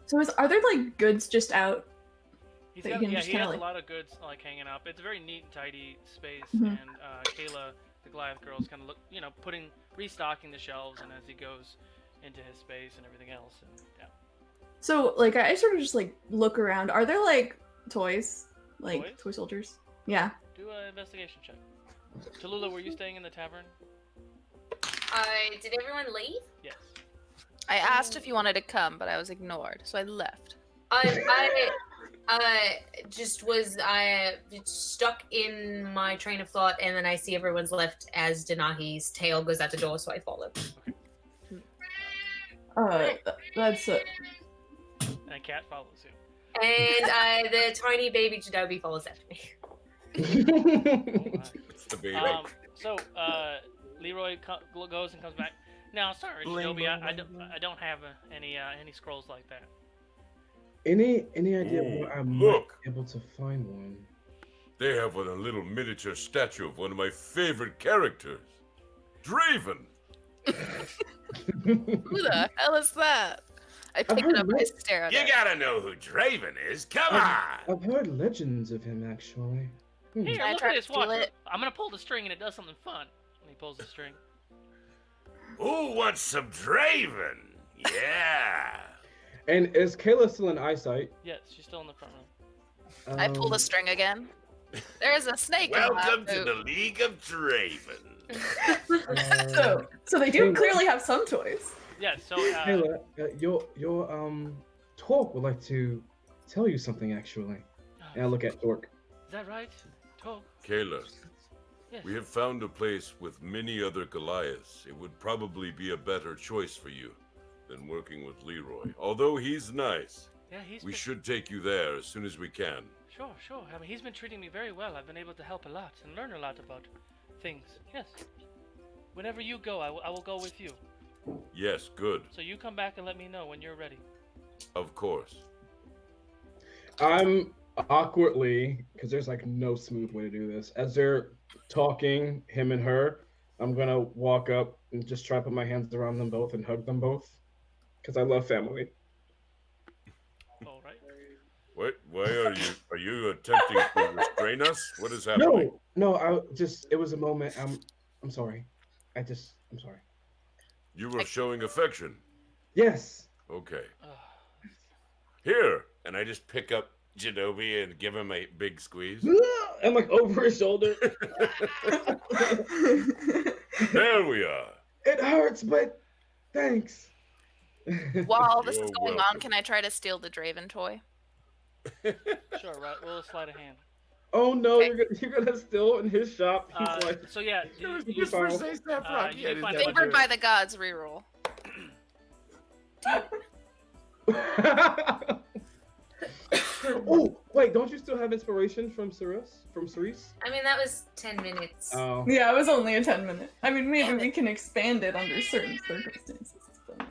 So are there like goods just out? He that you has can just kinda, a like- lot of goods like hanging up. It's a very neat and tidy space, Mhm. and Kayla, the Goliath girl, is kind of restocking the shelves, and as he goes into his space and everything else, and yeah. So like I sort of just like look around. Are there like toys? Like Toys? toy soldiers? Yeah. Do an investigation check. Tallulah, were you staying in the tavern? Did everyone leave? Yes. I asked if you wanted to come, but I was ignored, so I left. I just was stuck in my train of thought, and then I see everyone's left as Denahi's tail goes out the door, so I follow. That's it. And a cat follows you. And the tiny baby Janobi follows after me. It's the baby. So Leroy goes and comes back. Now, sorry, Shinobi, I don't have any scrolls like that. Any idea where I might be able to find one? They have a little miniature statue of one of my favorite characters, Draven. Who the hell is that? I pick it up and I stare at You it. gotta know who Draven is. Come on. I've heard legends of him, actually. Here, Can I look try at to this. steal Watch. it? I'm gonna pull the string and it does something fun. And he pulls the string. Who wants some Draven? Yeah. And is Kayla still in eyesight? Yes, she's still in the front room. I pull the string again. There's a snake in my Welcome to boot. the League of Draven. So they do clearly have some toys. Yeah. So Kayla, your Torque would like to tell you something, actually. And I look at Torque. Is that right? Talk. Kayla, Yes. We have found a place with many other Goliaths. It would probably be a better choice for you than working with Leroy. Although he's nice, Yeah, we should take you there as soon as we can. Sure, sure. I mean, he's been treating me very well. I've been able to help a lot and learn a lot about things. Yes. Whenever you go, I will go with you. Yes, good. So you come back and let me know when you're ready. Of course. I'm awkwardly, because there's like no smooth way to do this. As they're talking, him and her, I'm gonna walk up and just try to put my hands around them both and hug them both, because I love family. All right. What? Why are you attempting to restrain us? What is happening? No, it was a moment. I'm sorry. I'm sorry. You were showing affection. Yes. Okay. Here, and I just pick up Janobi and give him a big squeeze. I'm like over his shoulder. There we are. It hurts, but thanks. While this is You're going on, welcome. can I try to steal the Draven toy? Sure, right. We'll slide a hand. Oh no, Okay. you're gonna steal in his shop. He's like, So yeah, you Just for do find a Favored by the gods, reroll. Oh wait, don't you still have inspiration from Cerise? I mean, that was 10 minutes. Oh. Yeah, it was only a 10-minute. I mean, maybe we can expand it under certain circumstances. But...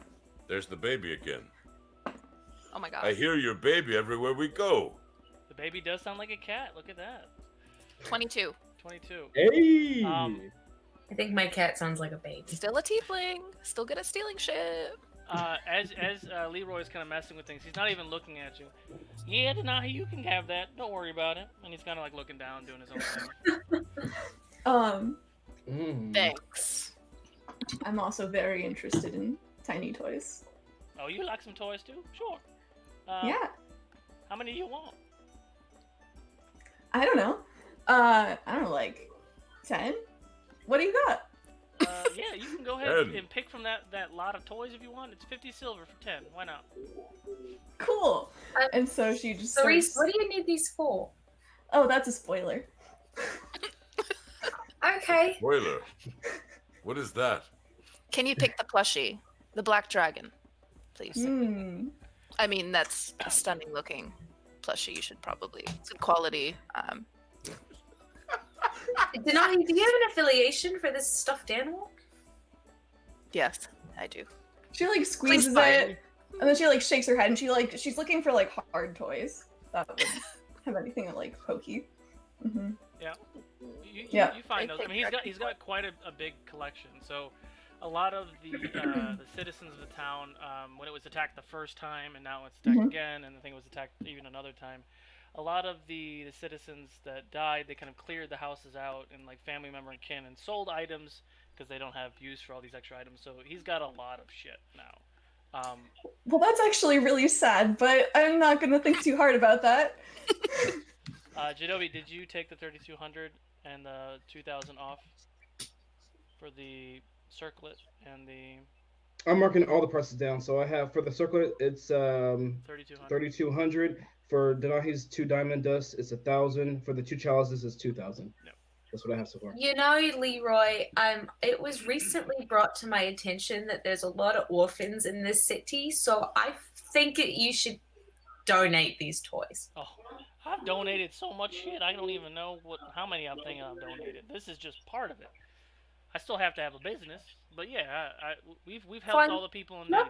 There's the baby again. Oh my god. I hear your baby everywhere we go. The baby does sound like a cat. Look at that. 22. 22. Hey. I think my cat sounds like a baby. Still a tiefling. Still good at stealing shit. As Leroy's kind of messing with things, he's not even looking at you. Yeah, Denahi, you can have that. Don't worry about it. And he's kind of like looking down, doing his own thing. Thanks. I'm also very interested in tiny toys. Oh, you like some toys too? Sure. Yeah. How many do you want? I don't know. Like 10? What do you got? Yeah, you can go ahead and pick from that lot of toys if you want. It's 50 silver for 10. Why not? Cool. And so she just Cerise, starts... what do you need these for? Oh, that's a spoiler. Okay. Spoiler. What is that? Can you pick the plushie? The black dragon, please. I mean, that's a stunning looking plushie. You should probably... It's good quality. Denahi, do you have an affiliation for this stuffed animal? Yes, I do. She like squeezes it, and then she like shakes her head, and she's looking for like hard toys that would have anything like pokey. Mm-hmm. Yeah. You find those. I mean, he's got quite a big collection. So, a lot of the citizens of the town, when it was attacked the first time, and now it's attacked again, and I think it was attacked even another time. A lot of the citizens that died, they kind of cleared the houses out, and like family member and kin, and sold items because they don't have use for all these extra items. So he's got a lot of shit now. Well, that's actually really sad, but I'm not gonna think too hard about that. Janobi, did you take the 3,200 and the 2,000 off for the circlet and the? I'm marking all the prices down. So I have for the circlet, it's 3,200. For Denahi's 2 diamond dust, it's 1,000. For the 2 chalices, it's 2,000. No. That's what I have so far. You know, Leroy, it was recently brought to my attention that there's a lot of orphans in this city, so I think you should donate these toys. Oh, I've donated so much shit. I don't even know how many I'm thinking I've donated. This is just part of it. I still have to have a business, but yeah, we've helped all the people in need.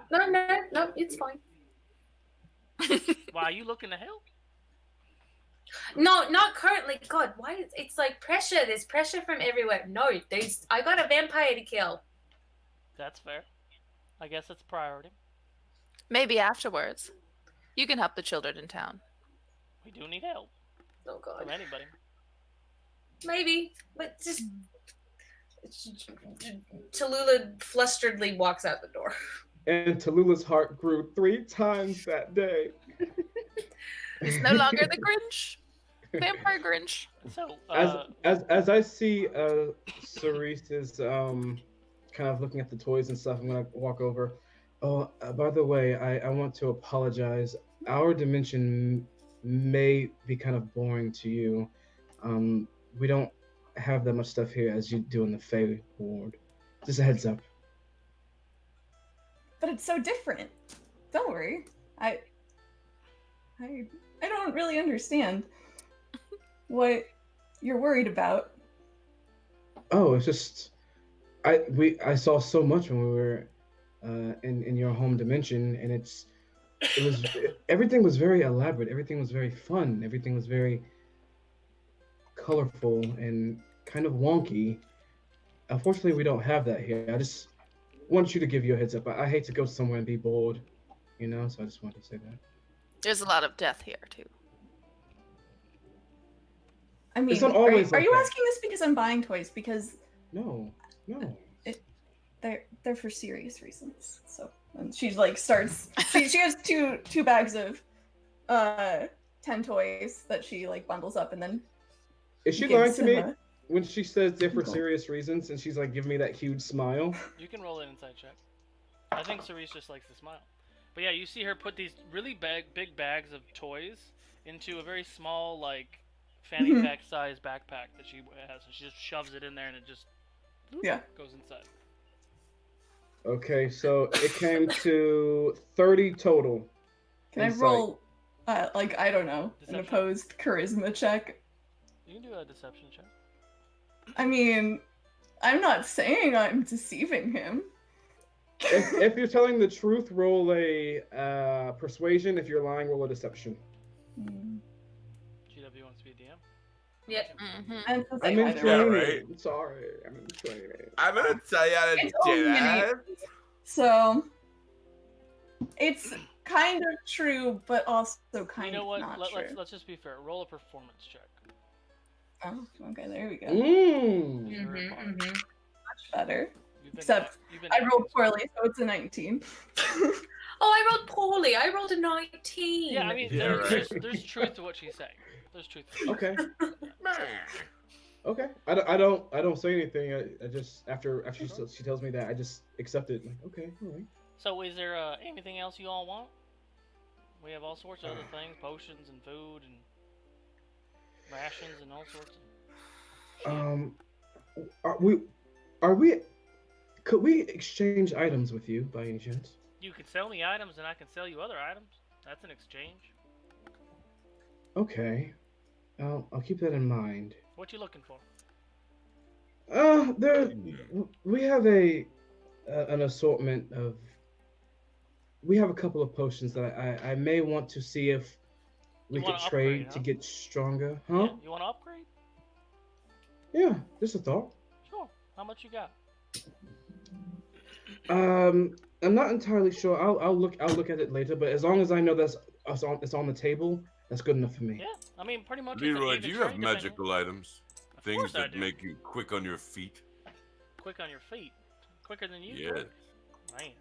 No, it's fine. Why are you looking to help? No, not currently. God, why? It's like pressure. There's pressure from everywhere. No, I got a vampire to kill. That's fair. I guess that's a priority. Maybe afterwards. You can help the children in town. We do need help. Oh God. From anybody. Maybe, but just Tallulah flusteredly walks out the door. And Tallulah's heart grew 3 times that day. He's no longer the Grinch. Vampire Grinch. So, as I see Cerise is kind of looking at the toys and stuff, I'm gonna walk over. Oh, by the way, I want to apologize. Our dimension may be kind of boring to you. We don't have that much stuff here as you do in the Fey ward. Just a heads up. But it's so different. Don't worry. I don't really understand what you're worried about. Oh, it's just I saw so much when we were in your home dimension, and everything was very elaborate. Everything was very fun. Everything was very colorful and kind of wonky. Unfortunately, we don't have that here. I just want you to give you a heads up. I hate to go somewhere and be bored, so I just wanted to say that. There's a lot of death here too. I mean, It's not always are like you that. asking this because I'm buying toys? Because No. they're for serious reasons. So, and she like starts. She has two bags of 10 toys that she like bundles up, and then Is she gives lying to me him when she says they're for Cool. serious reasons and she's like giving me that huge smile? You can roll an insight check. I think Cerise just likes to smile. But yeah, you see her put these really big bags of toys into a very small, like, fanny pack size backpack that she has, and she just shoves it in there, and it just goes inside. Okay, so it came to 30 total. Can Insight. I roll, I don't know, an Deception. opposed charisma check? You can do a deception check. I mean, I'm not saying I'm deceiving him. If you're telling the truth, roll a persuasion. If you're lying, roll a deception. GW wants to be a DM. Yep. And so I'm say in either training. way. right. Sorry, I'm in training. I'm gonna tell you how to It's do only an that. 8. So it's kind of true, but also kind You know what? of not true. Let's just be fair. Roll a performance check. Oh, okay, there we go. You're a Mhm, bard. mhm. Much better. You've been Except you've been I rolled acting. poorly, so it's a 19. Oh, I rolled poorly. I rolled a 19. Yeah, I mean, Yeah, there's truth to what she's saying. There's truth. To Okay. Okay. I don't say anything. I just after she tells me that, I just accept it. Like, okay, all right. So, is there anything else you all want? We have all sorts of other things, potions and food and rations and all sorts of. Are we? Could we exchange items with you by any chance? You can sell me items, and I can sell you other items. That's an exchange. Okay. I'll keep that in mind. What you looking for? We have an assortment of. We have a couple of potions that I may want to see if we You could wanna trade upgrade, to huh? get stronger. Yeah, Huh? you want to upgrade? Yeah, just a thought. Sure. How much you got? I'm not entirely sure. I'll look at it later, but as long as I know it's on the table, that's good enough for me. Yeah, I mean, pretty much. it's an Leroy, even do you have trade, depending- magical items? Of Things course I that do. make you quick on your feet? Quick on your feet, quicker than you. Yes. Man.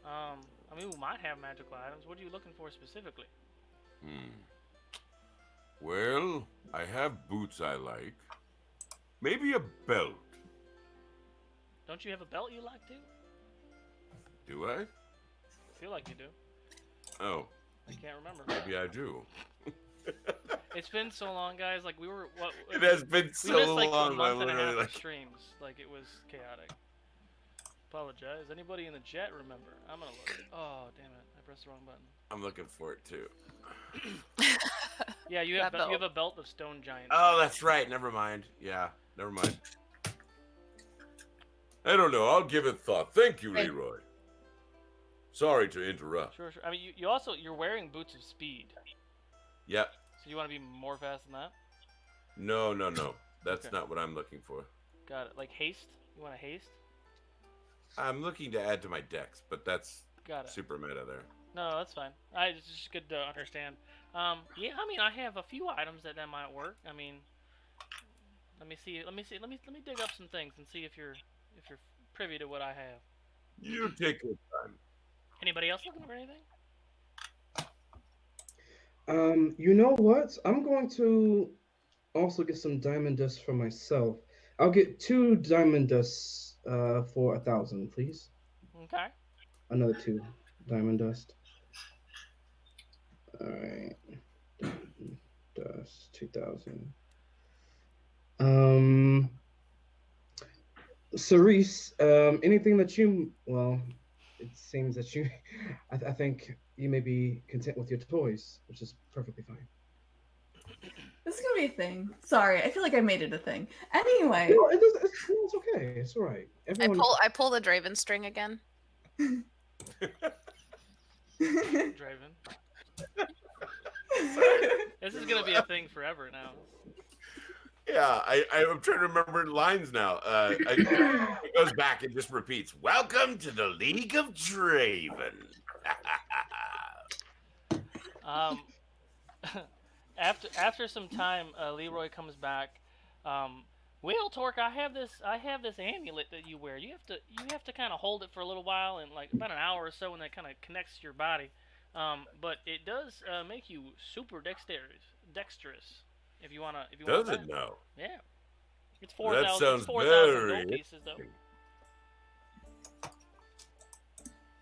I mean, we might have magical items. What are you looking for specifically? Well, I have boots I like. Maybe a belt. Don't you have a belt you like too? Do I? I feel like you do. Oh, I can't remember. maybe I do. It's been so long, guys. Like we were. What? It has been We so missed like long. a I month and a literally half like. of streams. Like it was chaotic. Apologize. Anybody in the chat remember? I'm gonna look. Oh damn it! I pressed the wrong button. I'm looking for it too. Yeah, you have That you have a belt of stone giants. Oh, that's right. Never mind. Yeah, never mind. I don't know. I'll give it thought. Thank you, Hey. Leroy. Sorry to interrupt. Sure. I mean, you also you're wearing boots of speed. Yep. So you want to be more fast than that? No. That's Okay. not what I'm looking for. Got it. Like haste. You want to haste? I'm looking to add to my dex, but that's Got it. super meta there. No, that's fine. It's just good to understand. Yeah, I mean, I have a few items that might work. I mean, let me dig up some things and see if you're privy to what I have. You take your time. Anybody else looking for anything? You know what? I'm going to also get some diamond dust for myself. I'll get 2 diamond dusts for 1,000, please. Okay. Another 2 diamond dust. All right. Diamond dust 2,000. Cerise, anything that it seems that you, I think you may be content with your toys, which is perfectly fine. This is gonna be a thing. Sorry, I feel like I made it a thing. Anyway. No, it's okay. It's all right. Everyone... I pull the Draven string again. Draven. This is gonna be a thing forever now. Yeah, I'm trying to remember lines now. It goes back and just repeats. Welcome to the League of Draven. After some time, Leroy comes back. Wheel Torque, I have this amulet that you wear. You have to kind of hold it for a little while, and like about an hour or so, and that kind of connects to your body. But it does make you super dexterous. If you want Does it now? Yeah. It's That 4,000 sounds 4,000 very gold pieces though.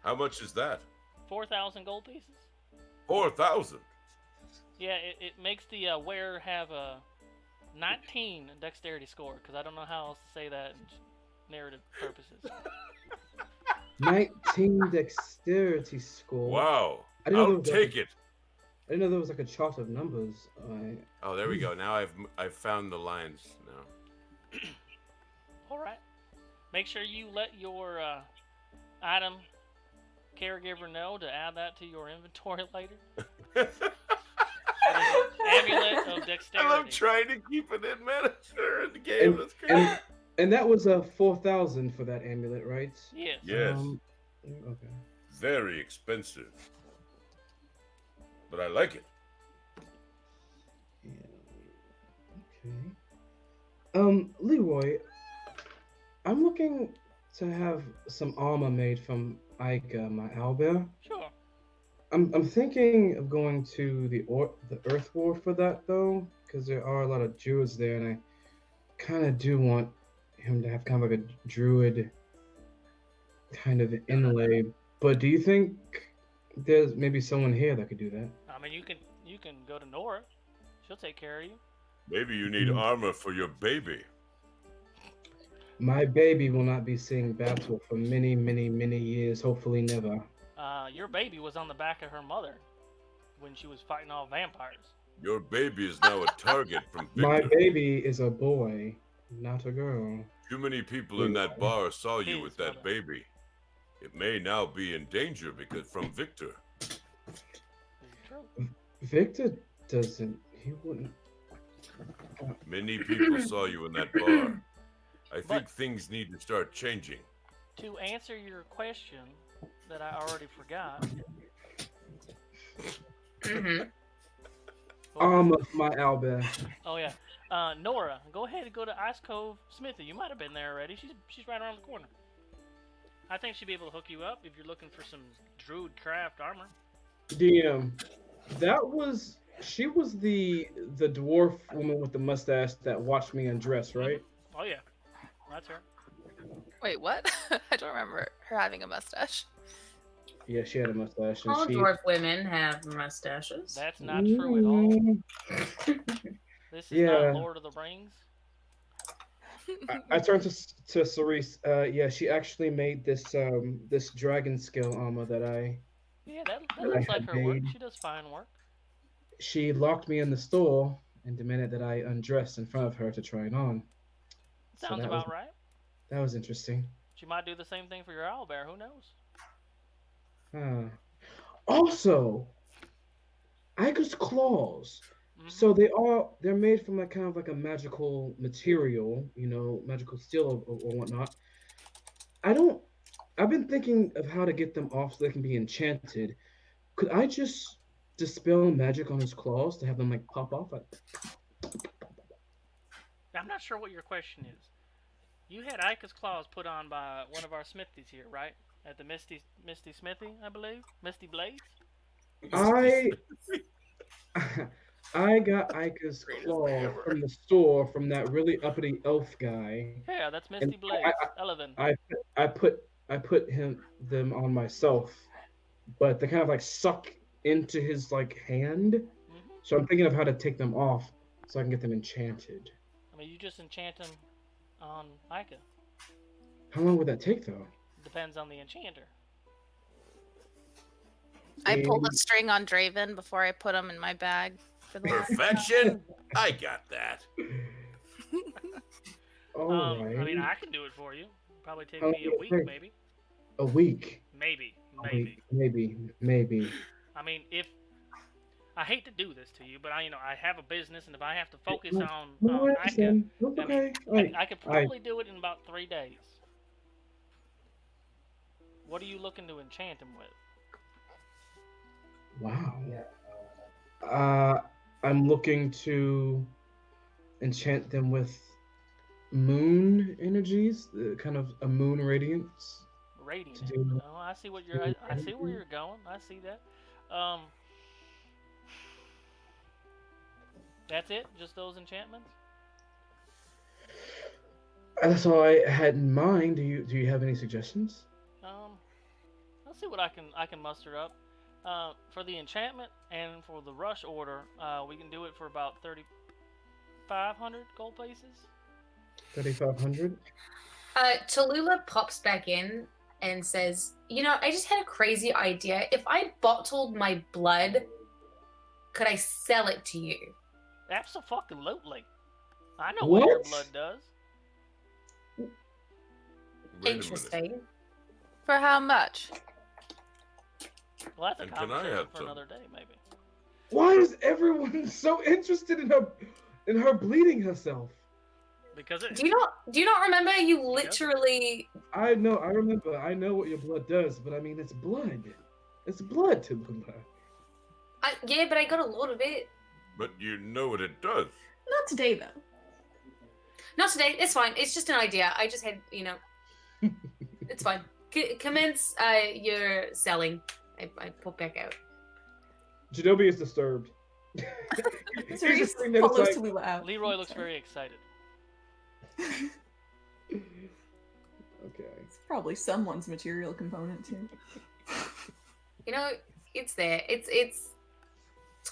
How much is that? 4,000 gold pieces. 4,000. Yeah, it makes the wearer have a 19 dexterity score, because I don't know how else to say that in narrative purposes. 19 dexterity score. Wow. I'll take it. I didn't know there was like a chart of numbers. Oh, there we go. Now I've found the lines now. All right. Make sure you let your item caregiver know to add that to your inventory later. Amulet of dexterity. I'm trying to keep it in miniature in the game. That's crazy. And that was a 4,000 for that amulet, right? Yes. Yes. Okay. Very expensive. But I like it. Yeah. Okay. Leroy, I'm looking to have some armor made from Ika, my owlbear. Sure. I'm thinking of going to the Earth War for that though, because there are a lot of druids there, and I kind of do want him to have kind of like a druid kind of inlay. But do you think there's maybe someone here that could do that? I mean, you can go to Nora. She'll take care of you. Maybe you need armor for your baby. My baby will not be seeing battle for many, many, many years. Hopefully, never. Your baby was on the back of her mother when she was fighting all vampires. Your baby is now a target from Viktor. My baby is a boy, not a girl. Too many people in that bar saw you with that baby. It may now be in danger because from Viktor. Victor doesn't. He wouldn't. Many people saw you in that bar. I think things need to start changing. To answer your question that I already forgot. My owlbear. Oh yeah. Nora, go ahead and go to Ice Cove Smithy. You might have been there already. She's right around the corner. I think she'd be able to hook you up if you're looking for some druid craft armor. She was the dwarf woman with the mustache that watched me undress, right? Oh yeah, that's her. Wait, what? I don't remember her having a mustache. Yeah, she had a mustache. And All dwarf women have mustaches. That's not true at all. This is not Lord of the Rings. I turned to Cerise. Yeah, she actually made this dragon scale armor that I. Yeah, that looks like her work. She does fine work. She locked me in the store and demanded that I undress in front of her to try it on. Sounds about right. That was interesting. She might do the same thing for your owlbear. Who knows? Also, Ika's claws. Mm-hmm. So they're made from like kind of like a magical material, magical steel or whatnot. I've been thinking of how to get them off so they can be enchanted. Could I just dispel magic on his claws to have them like pop off? I'm not sure what your question is. You had Ika's claws put on by one of our smithies here, right? At the Misty Smithy, I believe? Misty Blades? I got Ika's claw from the store from that really uppity elf guy. Yeah, that's Misty Blades. Eleven. I put them on myself, but they kind of like suck into his like hand. Mm-hmm. So I'm thinking of how to take them off so I can get them enchanted. I mean, you just enchant him on Ica. How long would that take, though? Depends on the enchanter. I pulled a string on Draven before I put him in my bag for the last Perfection. I got that. All right. I mean, I can do it for you. Probably take How me long a week, would it take? maybe. A week. Maybe. Maybe. I mean, if I hate to do this to you, but I have a business, and if I have to focus on No, I Ica, understand. That's I okay. mean, I could probably do it in about 3 days. What are you looking to enchant him with? Wow. I'm looking to enchant them with moon energies, kind of a moon radiance. Radiant. To do- Oh, I see what you're. I see where you're going. I see that. That's it. Just those enchantments. That's all I had in mind. Do you have any suggestions? Let's see what I can muster up. For the enchantment and for the rush order, we can do it for about 3,500 gold pieces. 3,500. Tallulah pops back in and says, I just had a crazy idea. If I bottled my blood, could I sell it to you? Absolutely. I know what your What? blood does. Wait a minute. Interesting. For how much? Well, that's a And can I conversation have for some? another day, maybe. Why is everyone so interested in her bleeding herself? Because it. Do you not remember? You literally. I know. I remember. I know what your blood does, but I mean, it's blood. It's blood, Tallulah. Yeah, but I got a lot of it. But you know what it does. Not today, though. Not today. It's fine. It's just an idea. I just had, it's fine. Commence your selling. I put back out. Shinobi is disturbed. So he just sitting there, it's follows like, Tallulah out. Leroy looks very excited. okay. It's probably someone's material component, too. It's there. It's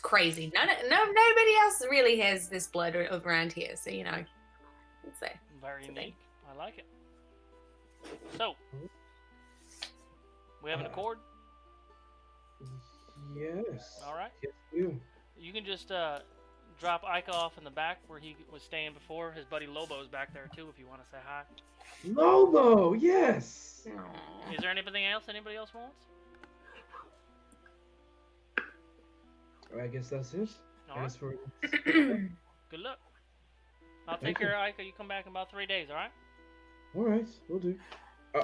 crazy. Nobody else really has this blood around here, so it's there. Very It's a thing. unique. I like it. So, we have an accord. Yes. All right. Yes, you. You can just drop Ica off in the back where he was staying before. His buddy Lobo's back there too, if you want to say hi. Lobo, yes. Aw. Is there anything else anybody else wants? I guess that's it. All right. As for Good luck. I'll take Thank you. care of Ica. You come back in about 3 days, all right? all right, we'll do.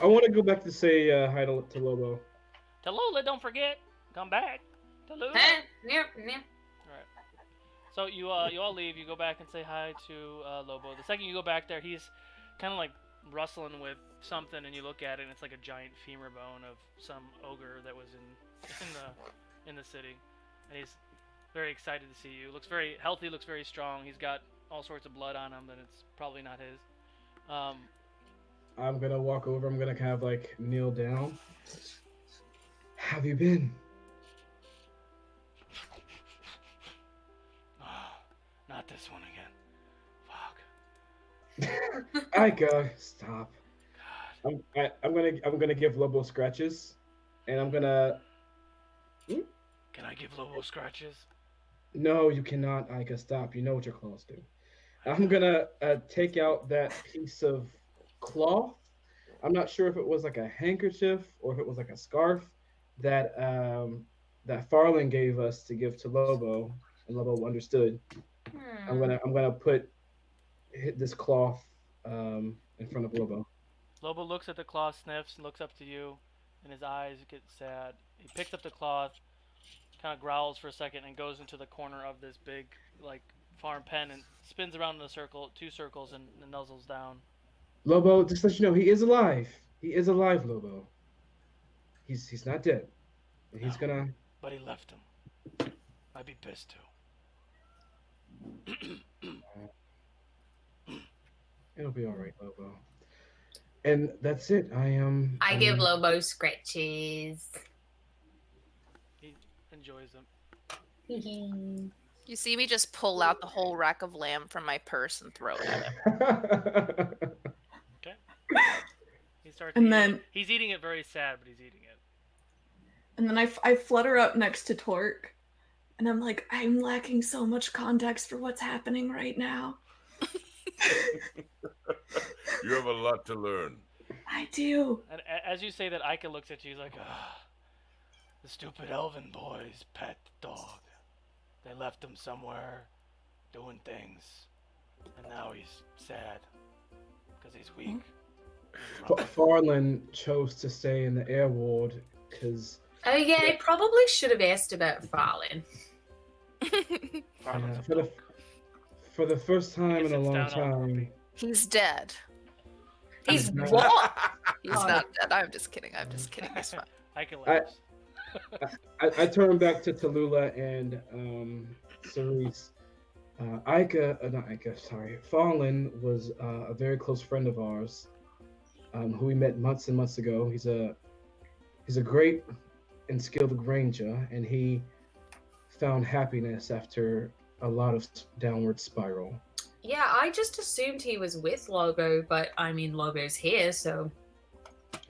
I want to go back to say hi to Lobo. Tallulah, don't forget. Come back. Tallulah. Huh? Yep. All right. So you all leave. You go back and say hi to Lobo. The second you go back there, he's kind of like rustling with something, and you look at it, and it's like a giant femur bone of some ogre that was in the city, and he's very excited to see you. Looks very healthy. Looks very strong. He's got all sorts of blood on him, and it's probably not his. I'm gonna walk over. I'm gonna kind of like kneel down. How have you been? Not this one again. Fuck. Ica, stop. God. I'm gonna give Lobo scratches, and I'm gonna. Can I give Lobo scratches? No, you cannot, Ica. Stop. You know what your claws do. I'm gonna take out that piece of cloth. I'm not sure if it was like a handkerchief or if it was like a scarf that that Farland gave us to give to Lobo, and Lobo understood. I'm gonna hit this cloth in front of Lobo. Lobo looks at the cloth, sniffs, looks up to you, and his eyes get sad. He picks up the cloth, kind of growls for a second, and goes into the corner of this big, like, farm pen and spins around in a circle, 2 circles, and nuzzles down. Lobo, just to let you know, he is alive. He is alive, Lobo. He's not dead. And he's No. gonna. But he left him. I'd be pissed too. It'll be all right, Lobo. And that's it. I give Lobo scratches. He enjoys them. You see me just pull out the whole rack of lamb from my purse and throw it at him. Okay. He starts And eating then- it. He's eating it very sad, but he's eating it. And then I flutter up next to Torque, and I'm like, I'm lacking so much context for what's happening right now. You have a lot to learn. I do. And as you say that, Ika looks at you. He's like, ah, the stupid elven boy's pet dog. They left him somewhere doing things. And now he's sad because he's weak. Farland chose to stay in the air ward because Oh yeah, I probably should have asked about Farlin. for the first time He in a sits long down all time. grumpy. He's dead. He's I'm- what? He's Oh. not dead. I'm just kidding. He's fine. Ika laughs. I turn back to Tallulah and Cerise. Fallen was a very close friend of ours, who we met months and months ago. He's a great and skilled ranger, and he found happiness after a lot of downward spiral. Yeah, I just assumed he was with Lobo, but I mean Lobo's here, so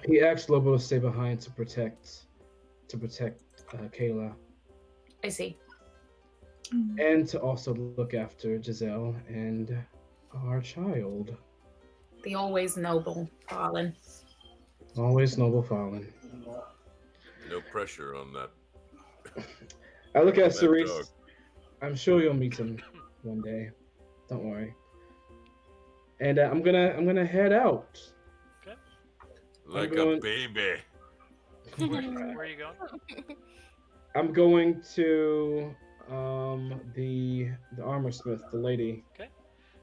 He asked Lobo to stay behind to protect Kayla, I see. and to also look after Giselle and our child. The always noble Farlin. Always noble Fallen. No pressure on that. I look at That Cerise. dog. I'm sure you'll meet him one day. Don't worry. And I'm gonna head out. Like going- a baby. Where are you going? I'm going to the armor smith, the lady.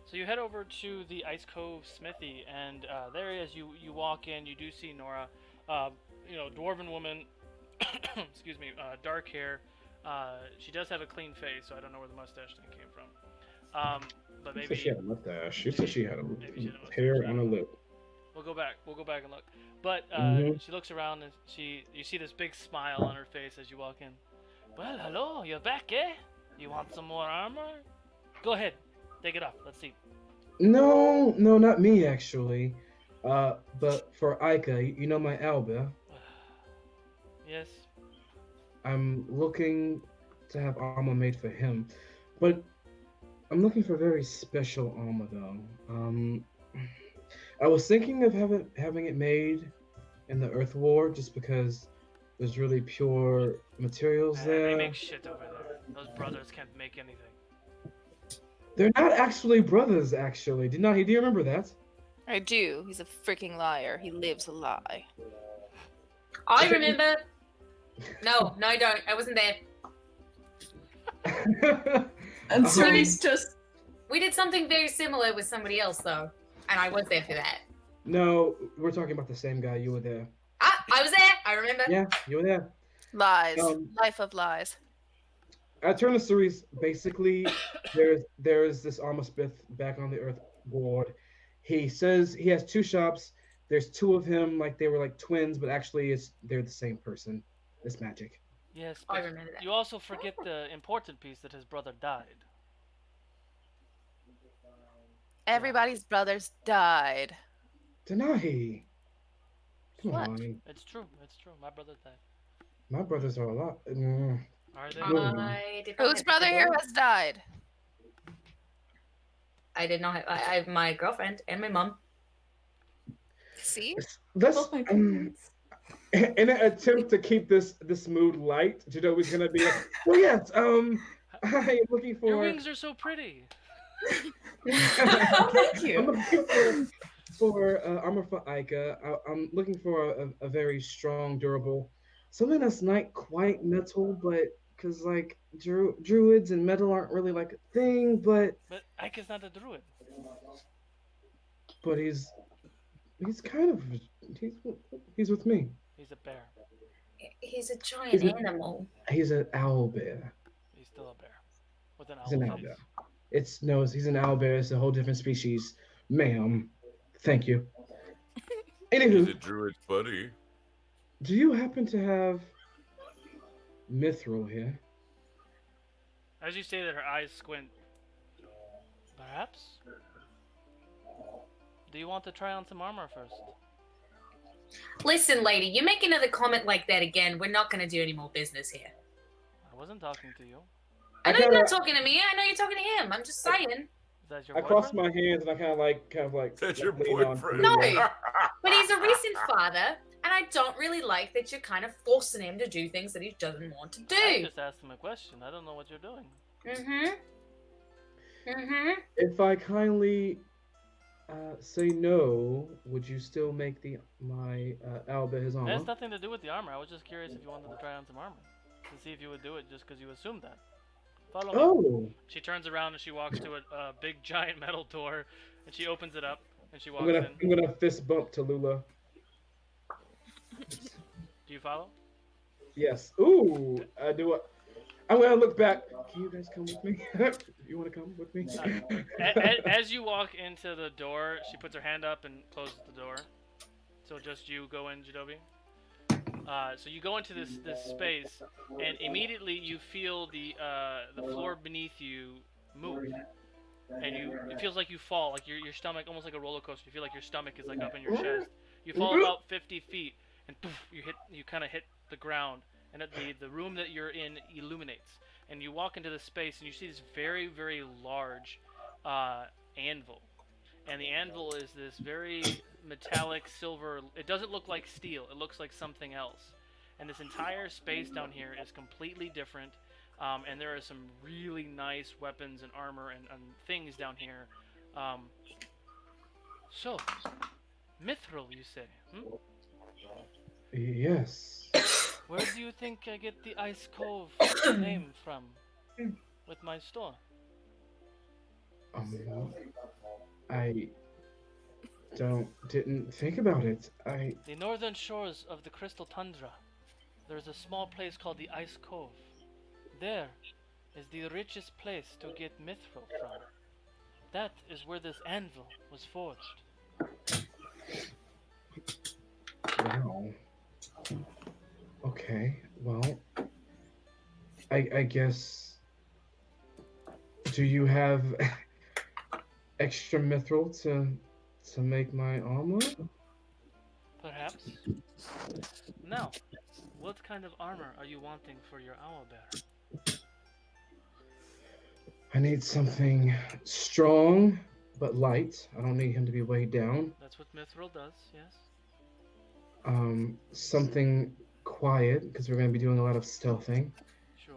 So you head over to the Ice Cove Smithy, and there, as you walk in, you do see Nora. Dwarven woman. Excuse me. Dark hair. She does have a clean face, so I don't know where the mustache thing came from. But She said maybe she had a mustache. She said she had Maybe she had a mustache. hair on her lip. we'll go back. We'll go back and look. But Mhm. she looks around and you see this big smile on her face as you walk in. Well, hello, you're back, eh? You want some more armor? Go ahead, take it off. Let's see. No, not me actually. But for Ika, you know my Alba. Yes. I'm looking to have armor made for him, but I'm looking for very special armor though. I was thinking of having it made in the Earth War just because there's really pure materials They there. make shit over there. Those brothers can't make anything. They're not actually brothers, actually. Do you remember that? I do. He's a freaking liar. He lives a lie. I remember. No, I don't. I wasn't there. And Cerise just We did something very similar with somebody else though, and I was there for that. No, we're talking about the same guy. You were there. Ah, I was there. I remember. Yeah, you were there. Lies. Um, Life of lies. I turn to Cerise. Basically, there's this armor smith back on the Earth board. He says he has two shops. There's two of him, like they were like twins, but actually they're the same person. It's magic. Yes, I but remember that. you also forget the important piece that his brother died. Everybody's brothers died. Denai. Come What? on. It's true. It's true. My brother died. My brothers are a lot. Are they? I did not Whose have brother to here go. has died? I did not have. I have my girlfriend and my mom. See? Let's both my parents. in an attempt to keep this mood light, Jado is gonna be like, well yes, I am looking for Your wings are so pretty. Oh, thank I'm you. looking for armor for Ika. I'm looking for a very strong, durable, something that's not quite metal, but because like druids and metal aren't really like a thing, but Ika's not a druid. he's kind of he's with me. He's a bear. He's a giant Is it- animal. He's an owl bear. He's still a bear. With an He's an owl owl face. bear. He's an owl bear. It's a whole different species, ma'am. Thank you. He's a Anywho, druid's buddy. do you happen to have Mithril here? As you say that, her eyes squint. Perhaps? Do you want to try on some armor first? Listen, lady, you make another comment like that again, we're not going to do any more business here. I wasn't talking to you. I know you're not talking to me. I know you're talking to him. I'm just saying. Is that your I boyfriend? cross my hands and I kind of like. That's your lean on boyfriend. No. Leroy. But he's a recent father, and I don't really like that you're kind of forcing him to do things that he doesn't want to I do. just asked him a question. I don't know what you're doing. If I kindly say no, would you still make my owlbear his It armor? has nothing to do with the armor. I was just curious if you wanted to try on some armor. To see if you would do it just because you assumed that. Follow me. Oh, She turns around and she walks to a big giant metal door, and she opens it up, and she walks I'm in. gonna fist bump to Lula. Do you follow? Yes. Ooh, I do it. I'm gonna look back. Can you guys come with me? You want to come with me? As you walk into the door, she puts her hand up and closes the door. So just you go in, Jadobi. So you go into this space, and immediately you feel the floor beneath you move, and it feels like you fall, like your stomach, almost like a roller coaster. You feel like your stomach is like up in your chest. You fall about 50 feet, and poof, you kind of hit the ground, and the room that you're in illuminates, and you walk into this space, and you see this very, very large anvil. And the anvil is this very metallic silver. It doesn't look like steel. It looks like something else. And this entire space down here is completely different. And there are some really nice weapons and armor and things down here. So, Mithril, you say? Hmm? Yes. Where do you think I get the Ice Cove name from with my store? I didn't think about it. The northern shores of the Crystal Tundra. There is a small place called the Ice Cove. There is the richest place to get mithril from. That is where this anvil was forged. Wow. Okay. Well, I guess. Do you have extra mithril to make my armor? Perhaps. Now, what kind of armor are you wanting for your owlbear? I need something strong but light. I don't need him to be weighed down. That's what mithril does, yes. Something quiet because we're going to be doing a lot of stealthing. Sure.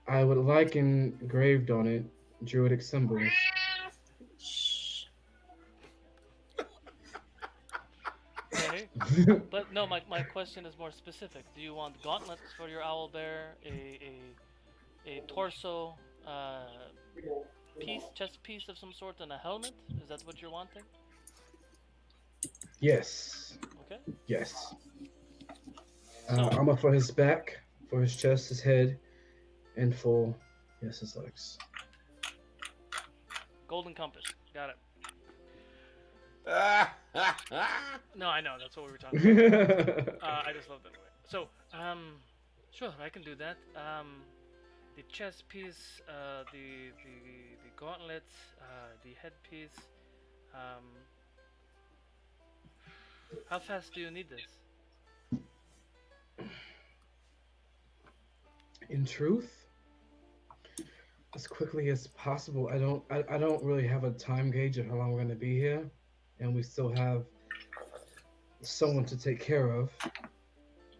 I would like engraved on it druidic symbols. Okay. But no, my question is more specific. Do you want gauntlets for your owlbear? A torso chest piece of some sort, and a helmet? Is that what you're wanting? Yes. Okay. Yes. So, Armor for his back, for his chest, his head, and for his legs. golden compass. Got it. No, I know. That's what we were talking about. I just love that way. So, sure, I can do that. The chest piece, the gauntlets, the headpiece. How fast do you need this? In truth, as quickly as possible. I don't really have a time gauge of how long we're going to be here, and we still have someone to take care of.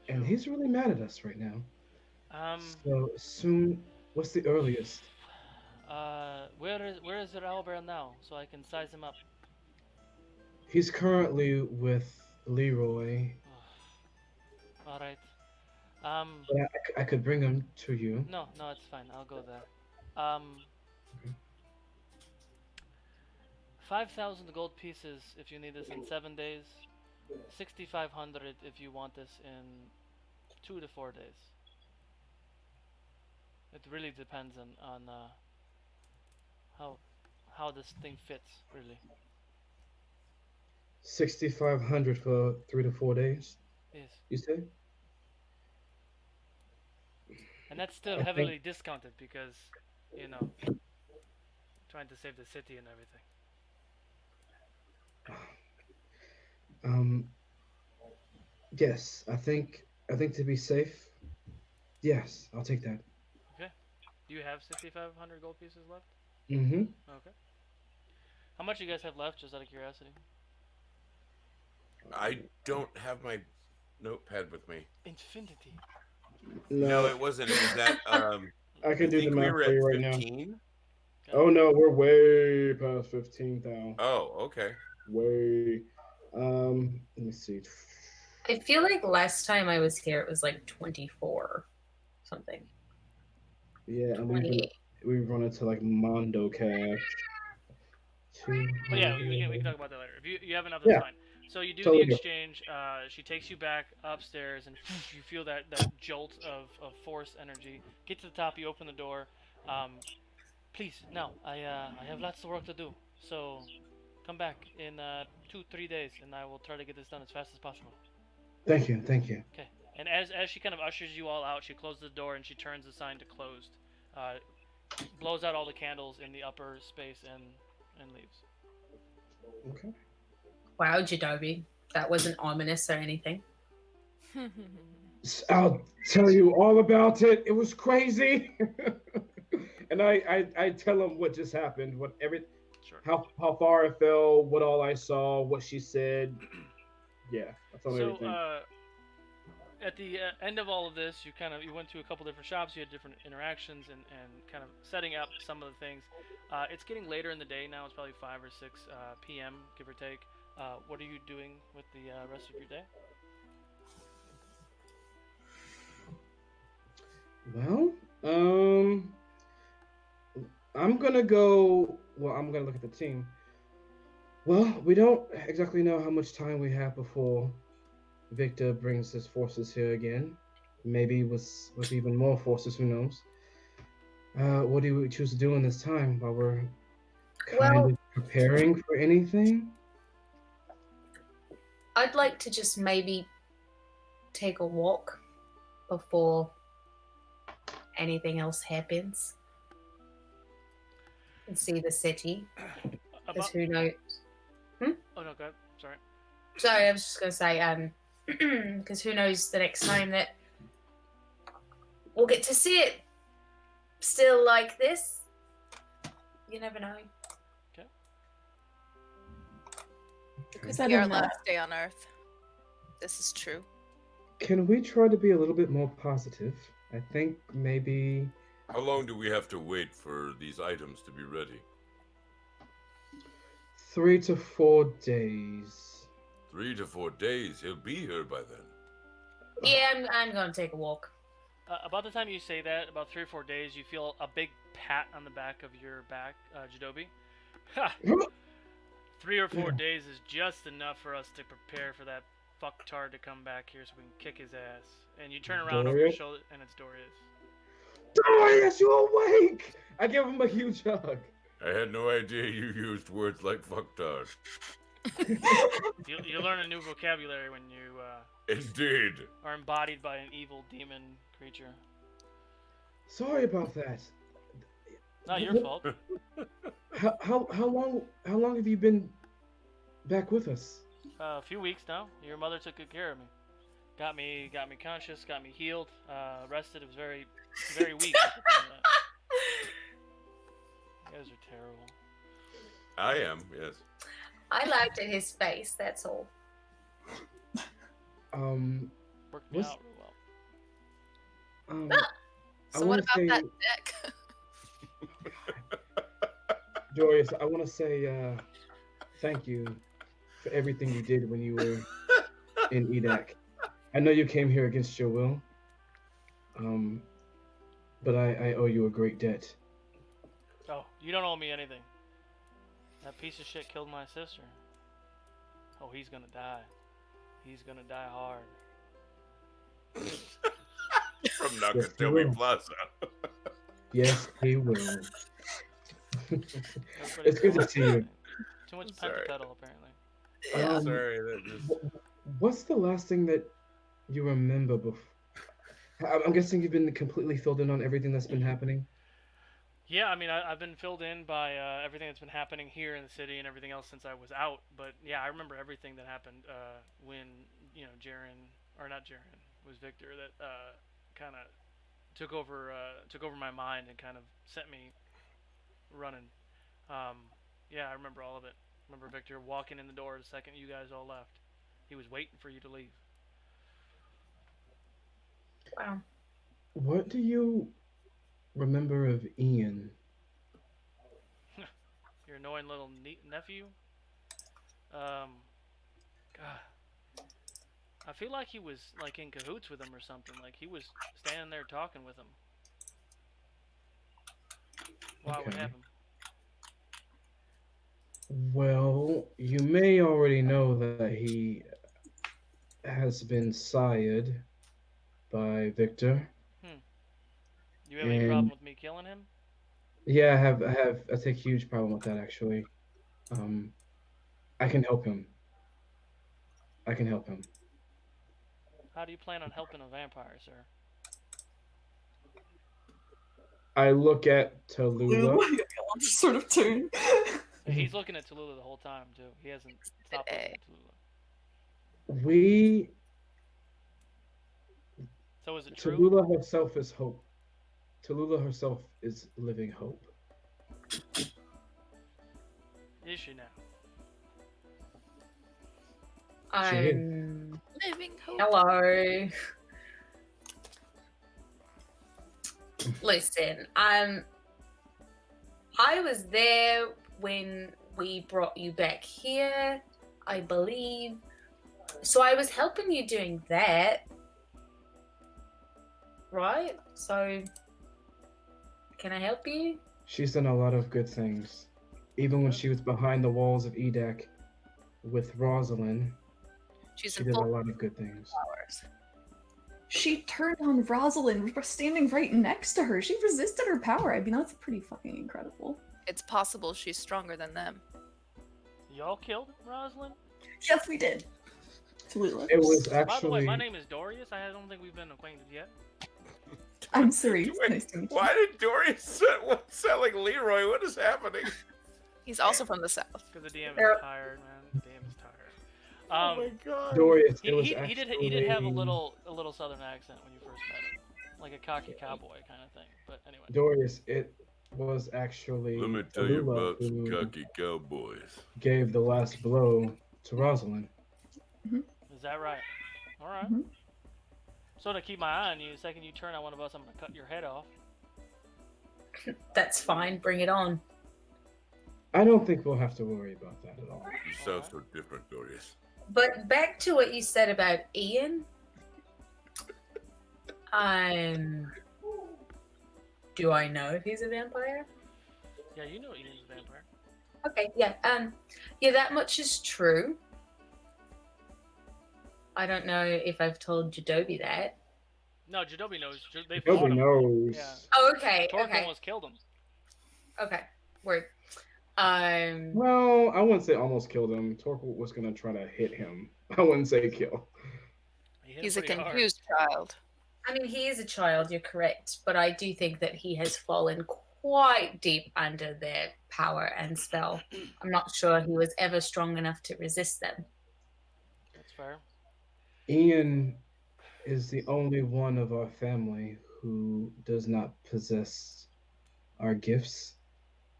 And he's really mad at us right now. So soon, what's the earliest? Where is your owlbear now, so I can size him up? He's currently with Leroy. All right. But I could bring him to you. No, it's fine. I'll go there. Okay. 5,000 gold pieces if you need this in 7 days. 6,500 if you want this in 2 to 4 days. It really depends on how this thing fits, really. 6,500 for 3 to 4 days. Yes. You say? And that's still I heavily discounted because, you know, trying to save the city and everything. Um, yes, I think to be safe, yes, I'll take that. Okay. Do you have 6,500 gold pieces left? Mm-hmm. Okay. How much you guys have left, just out of curiosity? I don't have my notepad with me. Infinity. No, No, it wasn't. It was that. I I can do the think we math were for at you right now. 15. Oh no, we're way past 15,000. Oh, okay. Way. Let me see. I feel like last time I was here, it was like 24 something. Yeah, and 28. we run into like Mondo Cash. But yeah, we can talk about that later. If you have enough, that's Yeah. fine. So you do Totally the do. exchange. She takes you back upstairs, and you feel that jolt of force energy. Get to the top. You open the door. Please, now I have lots of work to do. So come back in 2-3 days, and I will try to get this done as fast as possible. Thank you, thank you. Okay. And as she kind of ushers you all out, she closes the door and she turns the sign to closed. Blows out all the candles in the upper space and leaves. Okay. Wow, Jadobi. That wasn't ominous or anything. I'll tell you all about it. It was crazy. And I tell him what just happened, Sure. how far I fell, what all I saw, what she said. Yeah, I told him So everything. at the end of all of this, you went to a couple different shops. You had different interactions and kind of setting up some of the things. It's getting later in the day now. It's probably 5 or 6 p.m. give or take. What are you doing with the rest of your day? Well, I'm gonna go. Well, I'm gonna look at the team. Well, we don't exactly know how much time we have before Viktor brings his forces here again. Maybe with even more forces. Who knows? What do we choose to do in this time while we're kind of preparing for anything? I'd like to just maybe take a walk before anything else happens and see the city. Because who knows? Oh no, go ahead. Sorry. Sorry, I was just gonna say, because who knows the next time that we'll get to see it still like this. You never know. Okay. It could Said be our in the- last day on Earth. This is true. Can we try to be a little bit more positive? I think maybe How long do we have to wait for these items to be ready? 3 to 4 days. 3 to 4 days. He'll be here by then. Yeah, I'm gonna take a walk. About the time you say that, about 3 or 4 days, you feel a big pat on the back of your back, Jadobi. Ha! 3 or 4 days is just enough for us to prepare for that fucktard to come back here so we can kick his ass. And you turn around over your Dorius? shoulder, and it's Dorius. Dorius, you awake! I give him a huge hug. I had no idea you used words like fucktard. You learn a new vocabulary when you Indeed. are embodied by an evil demon creature. Sorry about that. Not your fault. How long have you been back with us? A few weeks now. Your mother took good care of me. Got me conscious, got me healed, rested. It was very, very weak. At the time of that. You guys are terrible. I am, yes. I laughed at his face, that's all. Worked me What's- out real well. I So what wanna about say, that deck? Dorius, I want to say thank you for everything you did when you were in EDAC. I know you came here against your will, but I owe you a great debt. Oh, you don't owe me anything. That piece of shit killed my sister. Oh, he's gonna die. He's gonna die hard. From Yes, you Nakatomi will. Plaza. Yes, he will. Everybody's It's good to going see you. Too much Sorry. pentapedal, apparently. Sorry, that just... What's the last thing that you remember I'm guessing you've been completely filled in on everything that's been happening. Yeah, I mean, I've been filled in by everything that's been happening here in the city and everything else since I was out. But yeah, I remember everything that happened when Jaren, or not Jaren, was Viktor that kind of took over my mind and kind of sent me running. Yeah, I remember all of it. I remember Viktor walking in the door the second you guys all left. He was waiting for you to leave. Wow. What do you remember of Ian? Your annoying little nephew. God, I feel like he was like in cahoots with him or something. Like he was standing there talking with him. Wow, what Okay. happened? Well, you may already know that he has been sired by Viktor. You have any problem with me killing him? Yeah, I take huge problem with that actually. I can help him. How do you plan on helping a vampire, sir? I look at Tallulah. I'll just sort of turn. He's looking at Tallulah the whole time too. He hasn't stopped looking at Tallulah. So is it true? Tallulah herself is hope. Tallulah herself is living hope. Is she now? Living hope. Hello. Listen, I was there when we brought you back here, I believe. So I was helping you doing that. Right? So can I help you? She's done a lot of good things. Even when she was behind the walls of Edek with Rosalind, She's she in did a full lot of good things. powers. She turned on Rosalind, standing right next to her. She resisted her power. I mean, that's pretty fucking incredible. It's possible she's stronger than them. Y'all killed Rosalind? Yes, we did. Tallulah. It was By the way, actually. my name is Dorius. I don't think we've been acquainted yet. I'm Cerise. Wait, Nice to meet you. Why did Dory sound like Leroy? What is happening? He's also from the south. Because the DM is There- tired, man. The DM is tired. Oh my god. Dorius, it was He did have a actually- little southern accent when you first met him, like a cocky cowboy kind of thing. But anyway, Dorius, it was actually. Let me tell you Tallulah about some who cocky cowboys. gave the last blow to Rosalind. is that right? All right. Mhm. So to keep my eye on you, the second you turn on one of us, I'm gonna cut your head off. That's fine. Bring it on. I don't think we'll have to worry about that at all. You sound so different, Dorius. But back to what you said about Ian. Do I know if he's a vampire? Yeah, you know Ian's a vampire. Okay, yeah. Yeah, that much is true. I don't know if I've told Jadobi that. No, Jadobi knows. They fought Nobody him. knows. Yeah. Oh, okay, Torque okay, almost killed him. okay. Word. Well, I wouldn't say almost killed him. Torque was gonna try to hit him. I wouldn't say kill. He hit him He's a pretty hard. confused child. I mean, he is a child, you're correct, but I do think that he has fallen quite deep under their power and spell. I'm not sure he was ever strong enough to resist them. That's fair. Ian is the only one of our family who does not possess our gifts.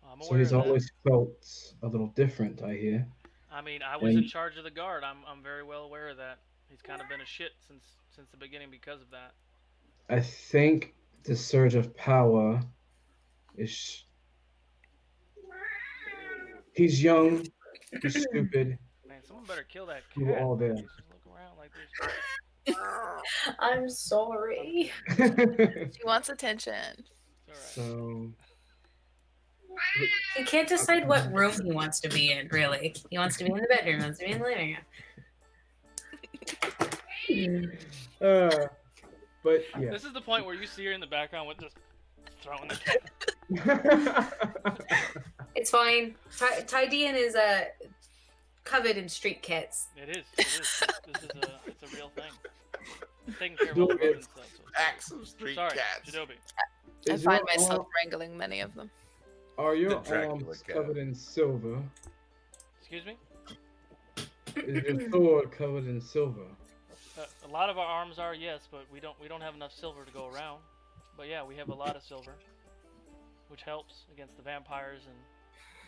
I'm So aware he's of that. always felt a little different, I hear. I mean, I was in And- charge of the guard. I'm very well aware of that. He's kind of been a shit since the beginning because of that. I think the surge of power is. He's young, he's stupid. Man, someone better kill that cat. We were all there. Just look around like this. I'm sorry. She wants attention. It's all right. So He can't decide what room he wants to be in, really. He wants to be in the bedroom, he wants to be in the living room. but yeah. This is the point where you see her in the background with just throwing the cat. It's fine. Tydian is covered in street cats. It is. It is. It's a real thing. taking care of all the rodent stuff. So. Pack some street Sorry, cats. Jadobi. I Is find your myself arm- wrangling many of them. Are your The Dracula arms cat. covered in silver? Excuse me? Is your sword covered in silver? A lot of our arms are, yes, but we don't have enough silver to go around. But yeah, we have a lot of silver, which helps against the vampires and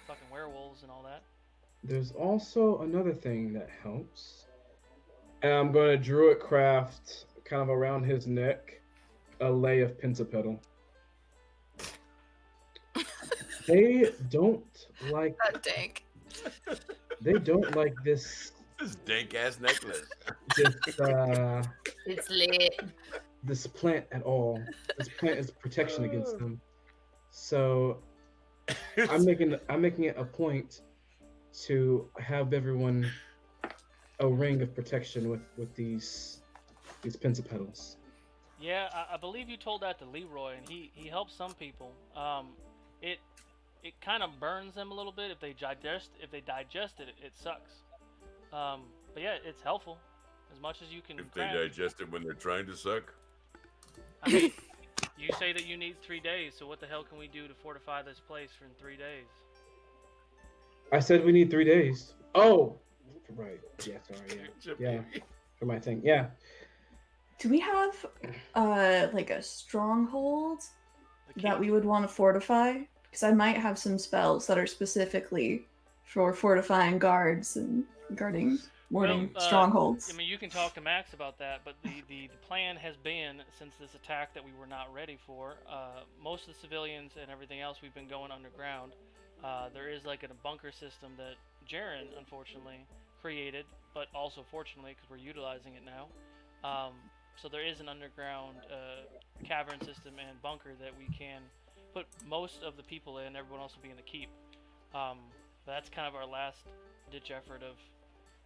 fucking werewolves and all that. There's also another thing that helps. And I'm going to druid craft kind of around his neck a lay of pentapetal. They don't like That dank. they don't like this This dank ass necklace. It's lit. this plant at all. This plant is protection against them. So I'm making it a point to have everyone a ring of protection with these pentapetals. Yeah, I believe you told that to Leroy, and he helps some people. It kind of burns them a little bit if they digest it. It sucks. But yeah, it's helpful as much as you can. If they cram. digest it when they're trying to suck. I mean, you say that you need 3 days, so what the hell can we do to fortify this place for in 3 days? I said we need 3 days. Oh, right. Yeah, sorry. Yeah, for my thing. Yeah. Do we have like a stronghold The that keep? we would want to fortify? Because I might have some spells that are specifically for fortifying guards and warding strongholds. I mean, you can talk to Max about that, but the plan has been, since this attack that we were not ready for, most of the civilians and everything else, we've been going underground. There is like a bunker system that Jaren, unfortunately, created, but also fortunately, because we're utilizing it now. So there is an underground cavern system and bunker that we can put most of the people in, everyone else will be in the keep. That's kind of our last ditch effort of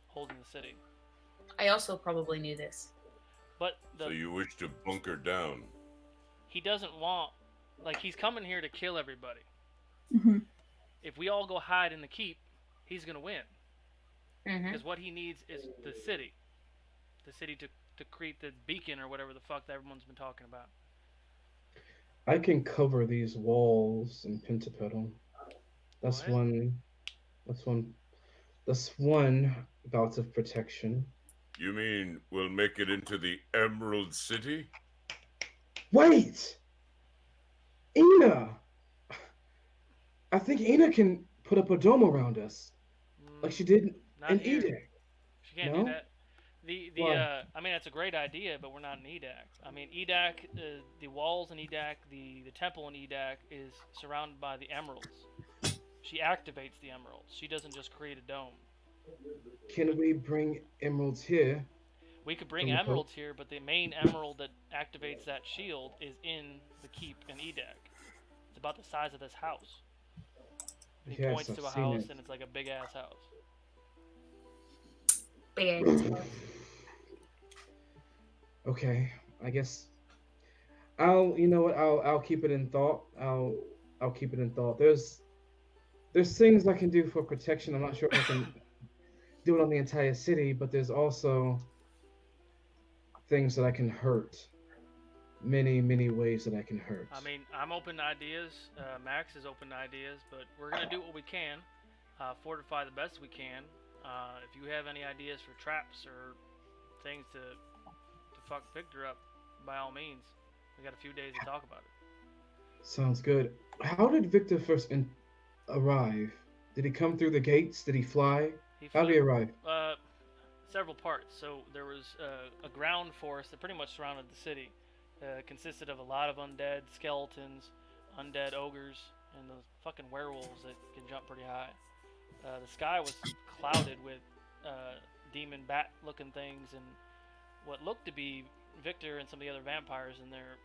holding the city. I also probably knew this. But So you wish to bunker down. he doesn't want, like, he's coming here to kill everybody. Hmm. If we all go hide in the keep, he's gonna win. Mm-hmm. Because what he needs is the city to create the beacon or whatever the fuck that everyone's been talking about. I can cover these walls in pentapetal. That's What? one. That's one bout of protection. You mean we'll make it into the Emerald City? Wait! Ina! I think Ina can put up a dome around us, like she did Not in here. Edict. She can't No? do that. Why? I mean, that's a great idea, but we're not in Edac. I mean, Edac, the walls in Edac, the temple in Edac is surrounded by the emeralds. She activates the emeralds. She doesn't just create a dome. Can we bring emeralds here? We could bring From the emeralds here, but the main emerald that activates that shield is in the keep in Edac. It's about the size of this house. And he Yes, points I've to a seen house, it. and it's like a big ass house. Big ass. Okay, I guess I'll keep it in thought. I'll keep it in thought. There's things I can do for protection. I'm not sure if I can do it on the entire city, but there's also things that I can hurt. Many ways that I can hurt. I mean, I'm open to ideas. Max is open to ideas, but we're gonna do what we can, fortify the best we can. If you have any ideas for traps or things to fuck Victor up, by all means. We got a few days to talk about it. Sounds good. How did Victor first arrive? Did he come through the gates? Did he fly? How did he arrive? Several parts. So there was a ground force that pretty much surrounded the city. Consisted of a lot of undead skeletons, undead ogres, and those fucking werewolves that can jump pretty high. The sky was clouded with demon bat-looking things and what looked to be Victor and some of the other vampires in their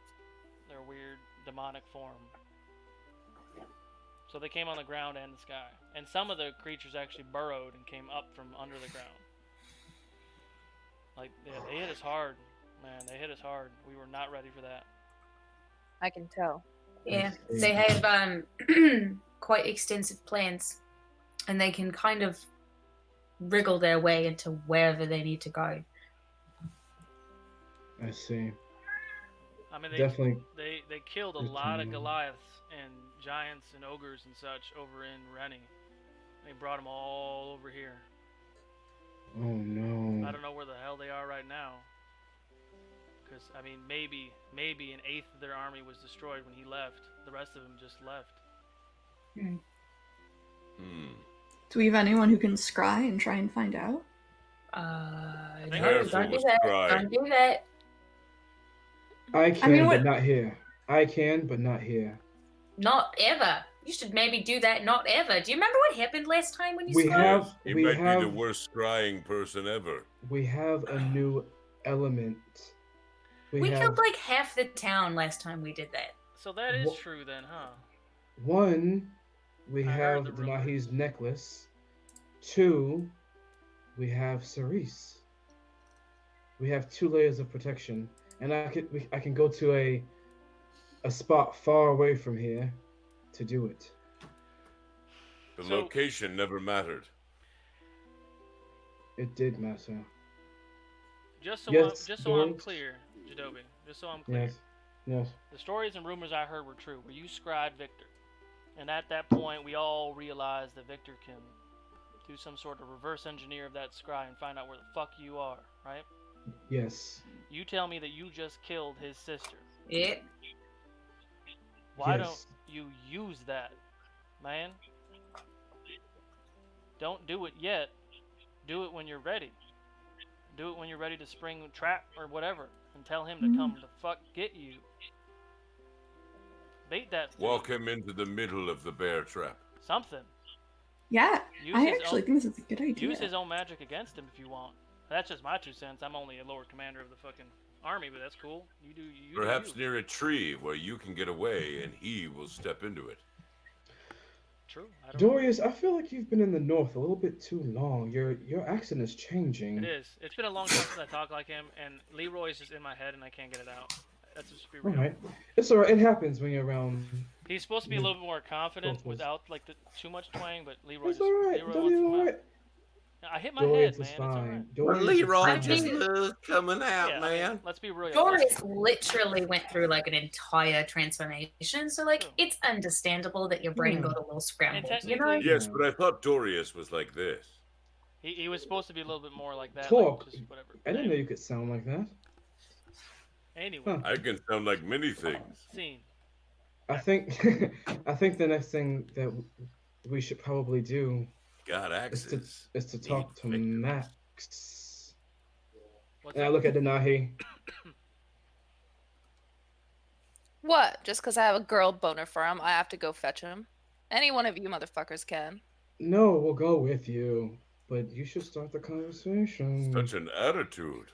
weird demonic form. So they came on the ground and the sky. And some of the creatures actually burrowed and came up from under the ground. Like, yeah, they hit us hard. Man, they hit us hard. We were not ready for that. I can tell. Yeah, they have quite extensive plans, and they can kind of wriggle their way into wherever they need to go. I see. I mean, Definitely. they killed a good to lot of know. Goliaths and giants and ogres and such over in Rennie. They brought them all over here. Oh no. I don't know where the hell they are right now. Because, I mean, maybe an eighth of their army was destroyed when he left. The rest of them just left. Okay. Hmm. Do we have anyone who can scry and try and find out? think No, Careful don't do with that. scrying. Don't do that. I can, mean, but what- not here. I can, but not here. Not ever. You should maybe do that. Not ever. Do you remember what happened last time when you We scryed? have. He we might have. be the worst scrying person ever. We have a new element. We have killed like half the town last time we did that. So that is Wha- true then, huh? one. We I heard have the rumors. Denahi's necklace. Two. We have Cerise. We have 2 layers of protection, and I can go to a spot far away from here to do it. The So- location never mattered. It did matter. Just so Yes, I'm George? clear, Jadobi. Just so I'm clear. Yes. Yes. The stories and rumors I heard were true. Where you scried Victor, and at that point we all realized that Victor can do some sort of reverse engineer of that scry and find out where the fuck you are, right? Yes. You tell me that you just killed his sister. Yeah. Why Yes. don't you use that, man? Don't do it yet. Do it when you're ready. Do it when you're ready to spring a trap or whatever, and tell him to come to fuck get you. Bait that thing. Walk him into the middle of the bear trap. Something. Yeah, Use I his actually own- think this is a good idea. Use his own magic against him if you want. That's just my 2 cents. I'm only a lower commander of the fucking army, but that's cool. You do you. Perhaps do you. near a tree where you can get away and he will step into it. True. I don't know. Dorius, I feel like you've been in the north a little bit too long. Your accent is changing. It is. It's been a long time since I talked like him, and Leroy's just in my head, and I can't get it out. That's just be All real. right. It's alright. It happens when you're around. He's supposed to be a Yeah. little bit more confident Both ways. without like too much twang, but Leroy It's just alright. Leroy Don't wants be to come out. alright. I hit my Dorius head, is man. It's fine. alright. Well, Dorius is Leroy fine. just coming out, Yeah, man. let's be real. Doris literally went through like an entire transformation, so like True. it's understandable that your brain Yeah. got a little scrambled, And you know? technically- Yes, but I thought Dorius was like this. He was supposed to be a little bit more like that. Talk. Like just whatever. I didn't know you could sound like that. Anyway, Huh. I can sound like many things. scene. I think I think the next thing that we should probably do Got is axes. to talk to Victor. Max. What's And I up? look at Denahi. What? Just because I have a girl boner for him, I have to go fetch him? Any one of you motherfuckers can. No, we'll go with you, but you should start the conversation. Such an attitude.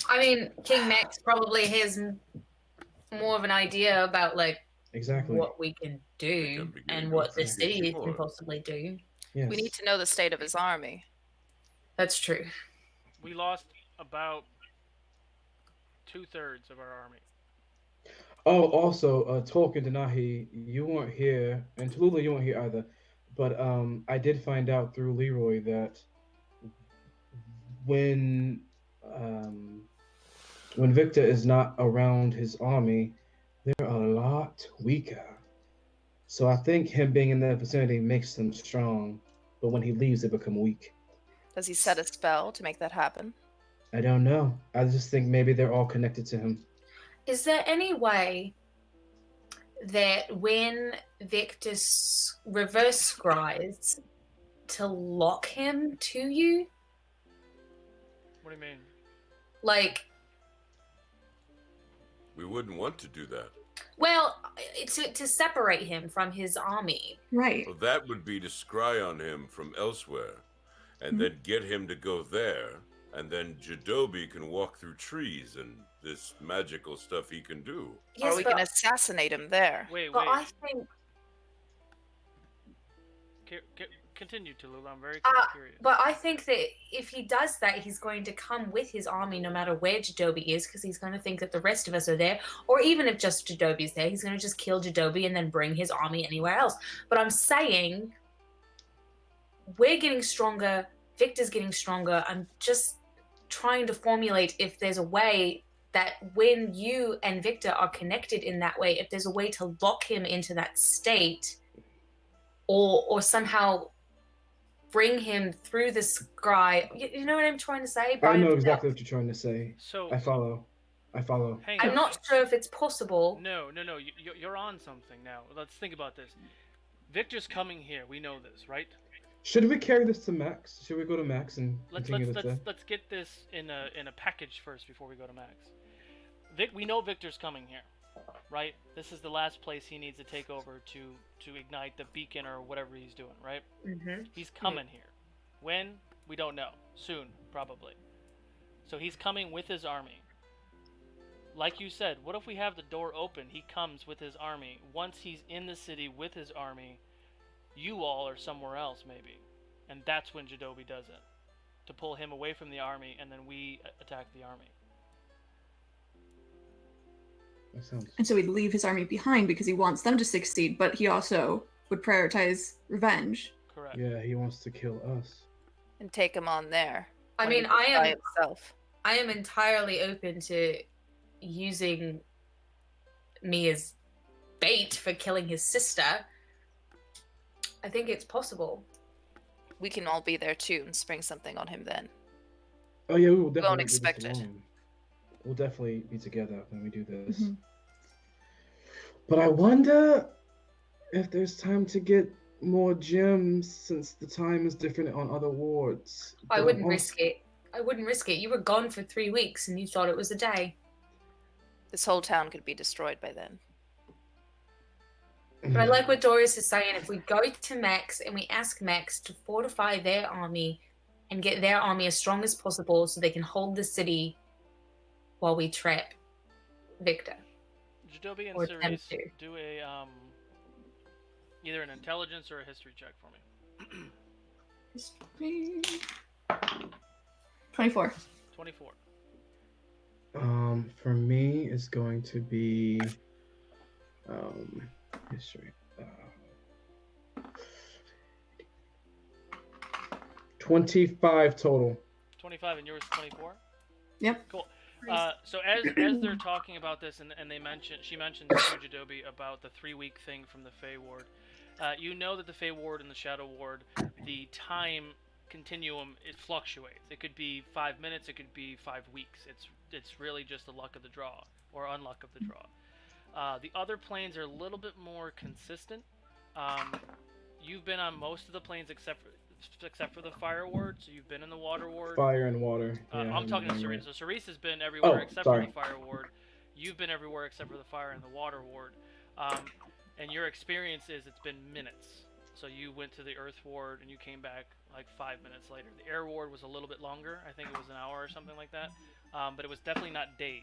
I mean, King Max probably has more of an idea about like Exactly. what we can do can begin and to what the think city more. can possibly do. Yes. We need to know the state of his army. That's true. We lost about 2/3 of our army. Oh, also, Tolkien Denahi, you weren't here, and Tallulah, you weren't here either. But I did find out through Leroy that when Victor is not around his army, they're a lot weaker. So I think him being in that vicinity makes them strong, but when he leaves, they become weak. Does he set a spell to make that happen? I don't know. I just think maybe they're all connected to him. Is there any way that when Victor reverse scries to lock him to you? What do you mean? Like, We wouldn't want to do that. well, to separate him from his army. Right. Well, that would be to scry on him from elsewhere, and then get him to go there, and then Jadobi can walk through trees and this magical stuff he can do. or Yes, we but, can assassinate him there. Wait, but wait. I think Continue, Tallulah. I'm very Uh, curious. But I think that if he does that, he's going to come with his army no matter where Jadobi is, because he's going to think that the rest of us are there. Or even if just Jadobi's there, he's going to just kill Jadobi and then bring his army anywhere else. But I'm saying we're getting stronger, Victor's getting stronger. I'm just trying to formulate if there's a way that when you and Viktor are connected in that way, if there's a way to lock him into that state, or somehow bring him through the sky. You know what I'm trying to say? I know exactly what you're trying to say. So I follow. hang I'm on. not sure if it's possible. No. You're on something now. Let's think about this. Victor's coming here. We know this, right? Should we carry this to Max? Should we go to Max and continue this there? Let's get this in a package first before we go to Max. We know Victor's coming here, right? This is the last place he needs to take over to ignite the beacon or whatever he's doing, right? Mm-hmm. He's coming here. When? We don't know. Soon, probably. So he's coming with his army. Like you said, what if we have the door open? He comes with his army. Once he's in the city with his army, you all are somewhere else, maybe. And that's when Jadobi does it. To pull him away from the army, and then we attack the army. And so he'd leave his army behind because he wants them to succeed, but he also would prioritize revenge. Correct. Yeah, he wants to kill us. And take him on there. I mean, by himself. I am entirely open to using me as bait for killing his sister. I think it's possible. We can all be there too and spring something on him then. Oh yeah, we will definitely. Won't do this expect it. alone. We'll definitely be together when we do this. Mm-hmm. But I wonder if there's time to get more gems since the time is different on other wards. I But wouldn't also- risk it. I wouldn't risk it. You were gone for 3 weeks and you thought it was a day. This whole town could be destroyed by then. But I like what Doris is saying. If we go to Max and we ask Max to fortify their army and get their army as strong as possible so they can hold the city while we trap Viktor. Jadobi and Or Cerise, attempt to. do a either an intelligence or a history check for me. 24. 24. For me, it's going to be history. 25 total. 25 and yours 24? Yep. Cool. So as they're talking about this, and she mentions to Jadobi about the 3-week thing from the Fey Ward. You know that the Fey Ward and the Shadow Ward, the time continuum, it fluctuates. It could be 5 minutes, it could be 5 weeks. It's really just the luck of the draw or unluck of the draw. The other planes are a little bit more consistent. You've been on most of the planes except for the Fire Ward, so you've been in the Water Ward. Fire and water. Yeah, I'm talking to right. Cerise. So Cerise has been everywhere except sorry. for the Fire Ward. You've been everywhere except for the Fire and the Water Ward. And your experience is it's been minutes. So you went to the Earth Ward and you came back like 5 minutes later. The Air Ward was a little bit longer. I think it was an hour or something like that. But it was definitely not days.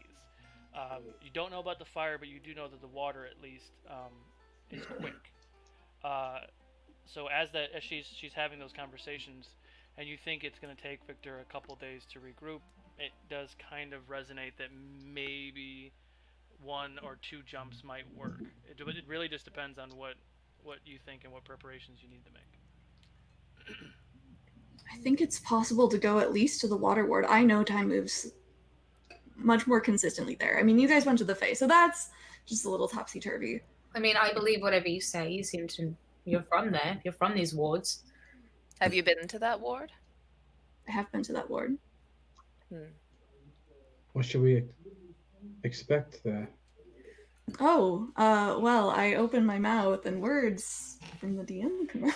You don't know about the Fire, but you do know that the Water at least is quick. So as she's having those conversations, and you think it's going to take Viktor a couple days to regroup, it does kind of resonate that maybe 1 or 2 jumps might work. It really just depends on what you think and what preparations you need to make. I think it's possible to go at least to the Water Ward. I know time moves much more consistently there. I mean, you guys went to the Fae, so that's just a little topsy-turvy. I mean, I believe whatever you say. You're from there. You're from these wards. Have you been to that ward? I have been to that ward. What should we expect there? Oh, well, I opened my mouth and words from the DM come out.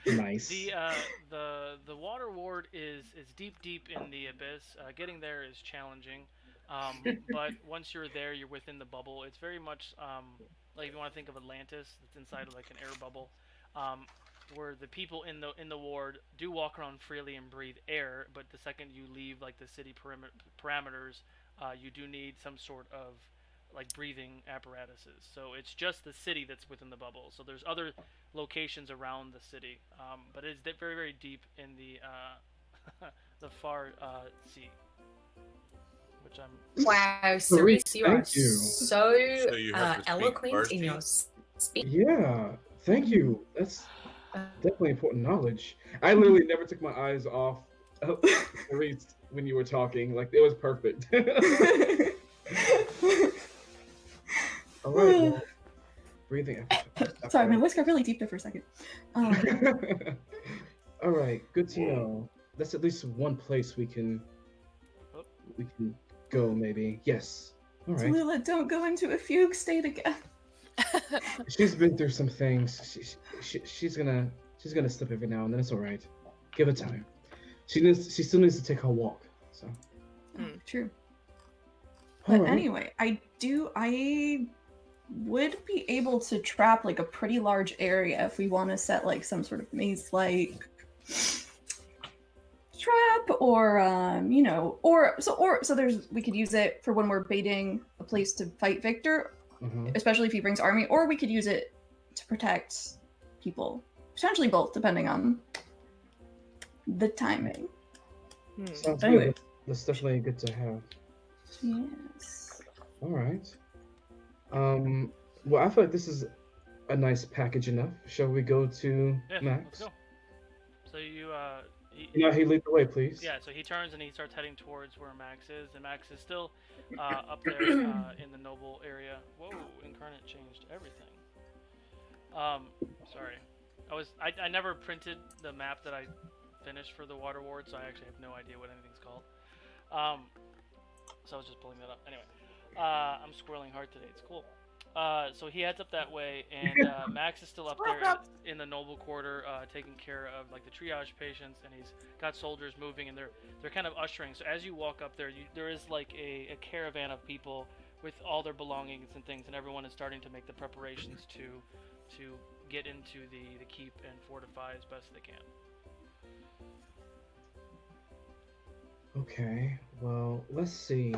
Nice. The Water Ward is deep in the abyss. Getting there is challenging, but once you're there, you're within the bubble. It's very much like if you want to think of Atlantis, it's inside of like an air bubble, where the people in the ward do walk around freely and breathe air. But the second you leave like the city parameters, you do need some sort of like breathing apparatuses. So it's just the city that's within the bubble. So there's other locations around the city, but it's very, very deep in the the far sea, which I'm. Wow, Cerise, you are thank you. So you have to speak eloquent in your Farsi? speech. Yeah, thank you. That's definitely important knowledge. I literally never took my eyes off Reese when you were talking. Like it was perfect. All right. Well, breathing. Sorry, my voice got really deep there for a second. All right. Good to know. That's at least one place we can go. Maybe. Yes. All right. Tallulah, don't go into a fugue state again. She's been through some things. She's gonna slip every now and then. It's all right. Give her time. She still needs to take her walk. So. True. All But right. anyway, I would be able to trap like a pretty large area if we want to set like some sort of maze-like trap, or you know, or there's, we could use it for when we're baiting a place to fight Viktor, especially if he brings army, or we could use it to protect people. Potentially both, depending on the timing. Sounds Anyway. good. That's definitely good to have. Yes. All right. Well, I feel like this is a nice package enough. Shall we go to Max? Let's go. So He lead the way, please. Yeah, so he turns and he starts heading towards where Max is, and Max is still up there in the noble area. Whoa, Incarnate changed everything. Sorry. I never printed the map that I finished for the Water Ward, so I actually have no idea what anything's called. So I was just pulling that up. Anyway, I'm squirreling hard today. It's cool. So he heads up that way, and Max is still up there in the noble quarter, taking care of like the triage patients, and he's got soldiers moving, and they're kind of ushering. So as you walk up there, there is like a caravan of people with all their belongings and things, and everyone is starting to make the preparations to get into the keep and fortify as best they can. Okay. Well, let's see.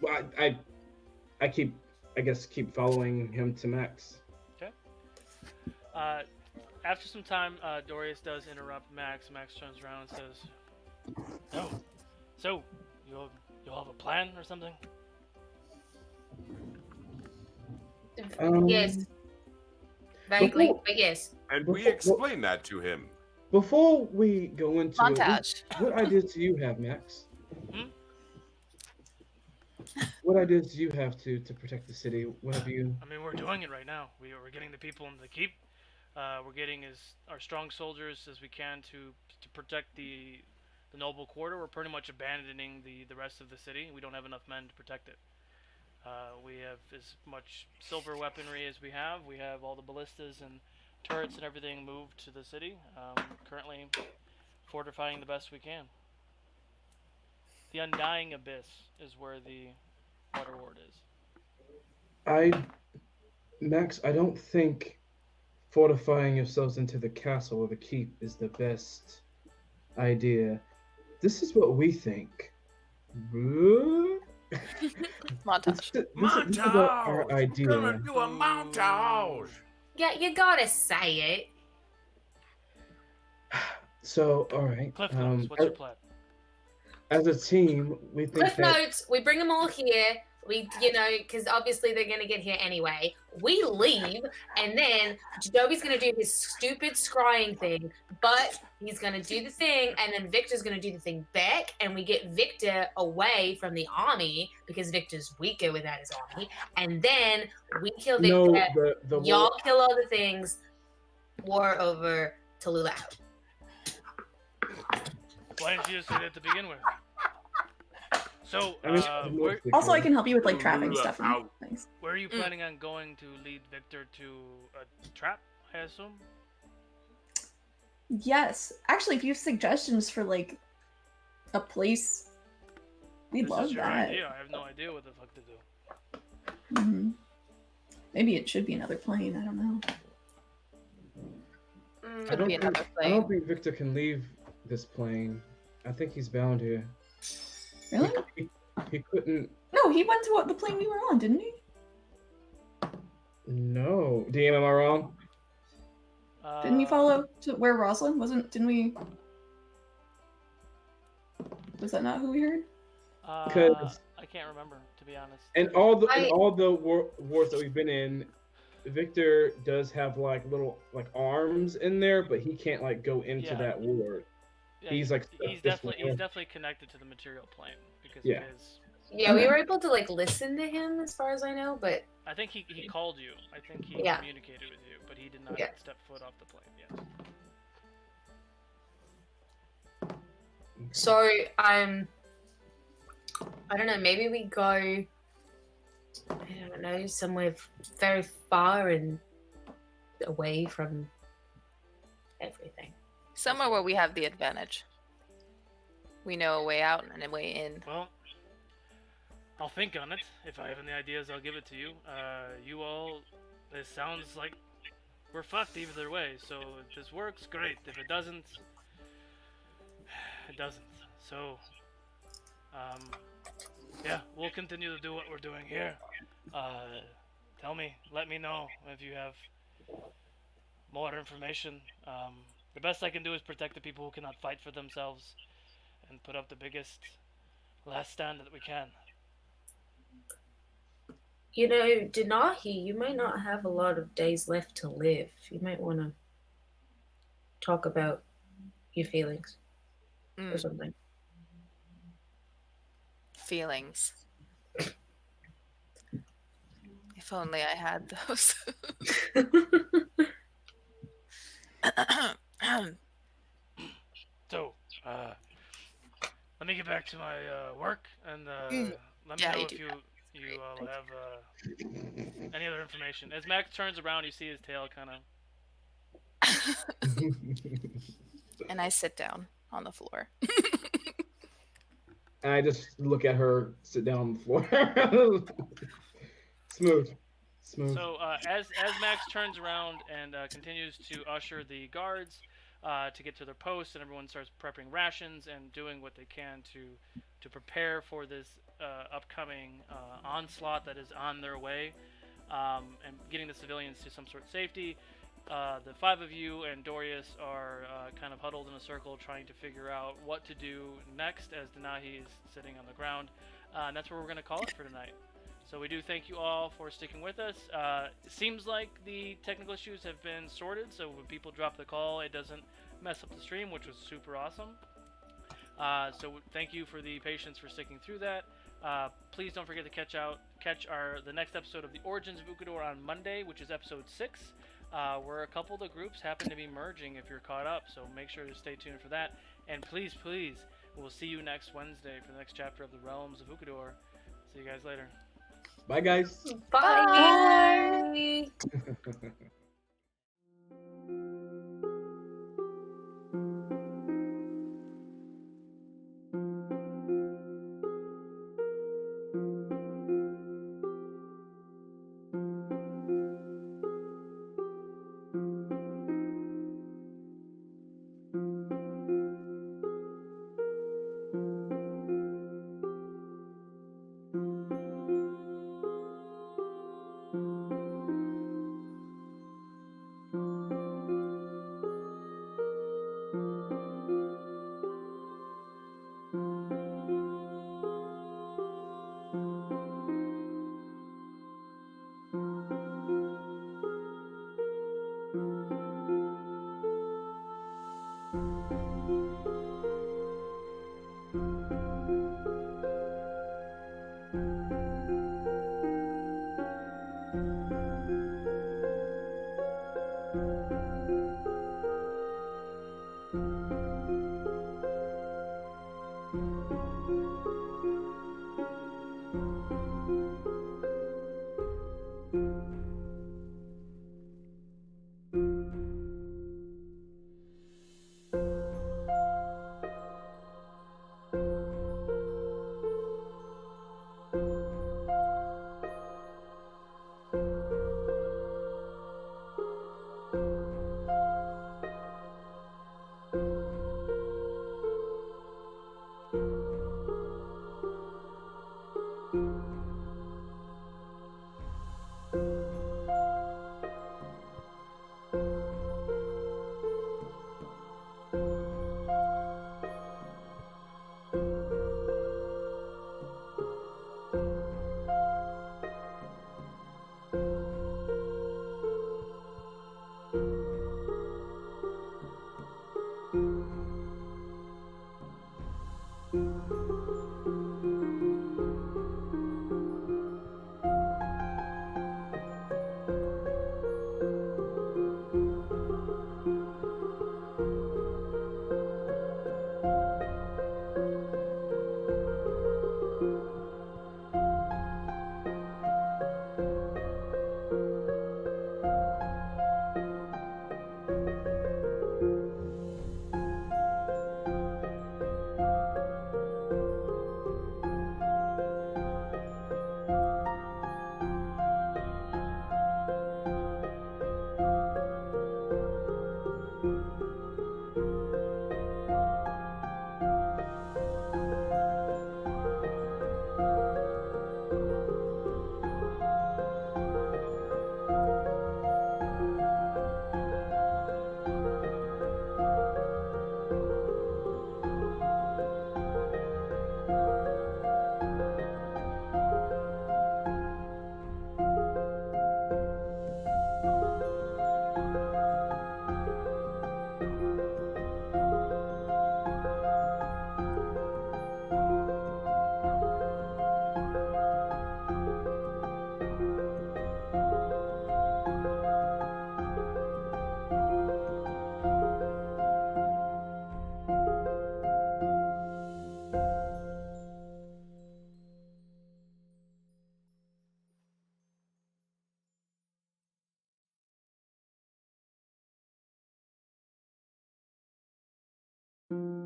Well, I keep following him to Max. Okay. After some time, Dorius does interrupt Max. Max turns around and says, "Oh, so you'll have a plan or something?" Yes. Vaguely, but yes. And we explain that to him. Before we go into it, Montage. what ideas do you have, Max? What ideas do you have to protect the city? What have you? I mean, we're doing it right now. We're getting the people in the keep. We're getting our strong soldiers as we can to protect the noble quarter. We're pretty much abandoning the rest of the city. We don't have enough men to protect it. We have as much silver weaponry as we have. We have all the ballistas and turrets and everything moved to the city. Currently fortifying the best we can. The Undying Abyss is where the Water Ward is. Max, I don't think fortifying yourselves into the castle or the keep is the best idea. This is what we think. Montage. This is our idea. Gonna do a montage. Yeah, you gotta say it. So, all right. Cliff Notes, what's your plan? As a team, we think Cliff that notes, we bring them all here. We, because obviously they're going to get here anyway. We leave, and then Jadobi's going to do his stupid scrying thing, but he's going to do the thing, and then Victor's going to do the thing back, and we get Viktor away from the army, because Victor's weaker without his army, and then we kill Viktor, y'all kill all the things, war over, Tallulah out. Why didn't you just say that to begin with? So, Also, I can help you with like trapping stuff and things. where are you planning on going to lead Viktor to a trap, I assume? Yes, actually, if you have suggestions for like a place, we'd This love is your that. idea. I have no idea what the fuck to do. Maybe it should be another plane. I don't know. Could be another I don't plane. think Viktor can leave this plane. I think he's bound here. Really? He couldn't. No, he went to the plane we were on, didn't he? No. DM, am I wrong? Didn't we follow to where Rosalind wasn't? Didn't we? Was that not who we heard? Because I can't remember, to be honest. in all the wars that we've been in, Viktor does have like little like arms in there, but he can't like go into that ward. Yeah, He's like he's this way. definitely connected to the material plane because Yeah. of his. Yeah, we were able to like listen to him as far as I know, but I think he called you. I think he Yeah. communicated with you, but he did not Yeah. step foot off the plane. Yes. so I don't know, maybe we go, I don't know, somewhere very far and away from everything. Somewhere where we have the advantage. We know a way out and a way in. Well, I'll think on it. If I have any ideas, I'll give it to you. You all, this sounds like we're fucked either way. So if this works, great. If it doesn't, it doesn't. So, yeah, we'll continue to do what we're doing here. Let me know if you have more information. The best I can do is protect the people who cannot fight for themselves and put up the biggest last stand that we can. You know, Denahi, you might not have a lot of days left to live. You might want to talk about your feelings or something. Feelings. If only I had those. So, let me get back to my work, and let me Yeah, know you if do you have any other information. As Max turns around, you see his tail kind of. And I sit down on the floor. And I just look at her sit down on the floor. Smooth. So as Max turns around and continues to usher the guards to get to their posts, and everyone starts prepping rations and doing what they can to prepare for this upcoming onslaught that is on their way, and getting the civilians to some sort of safety. The five of you and Dorius are kind of huddled in a circle trying to figure out what to do next as Denahi is sitting on the ground. And that's where we're going to call it for tonight. So we do thank you all for sticking with us. It seems like the technical issues have been sorted, so when people drop the call, it doesn't mess up the stream, which was super awesome. So thank you for the patience for sticking through that. Please don't forget to catch the next episode of the Origins of Ukodor on Monday, which is episode 6. Where a couple of the groups happen to be merging if you're caught up, so make sure to stay tuned for that. And please, we'll see you next Wednesday for the next chapter of the Realms of Ukodor. See you guys later. Bye, guys. Bye. Thank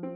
you.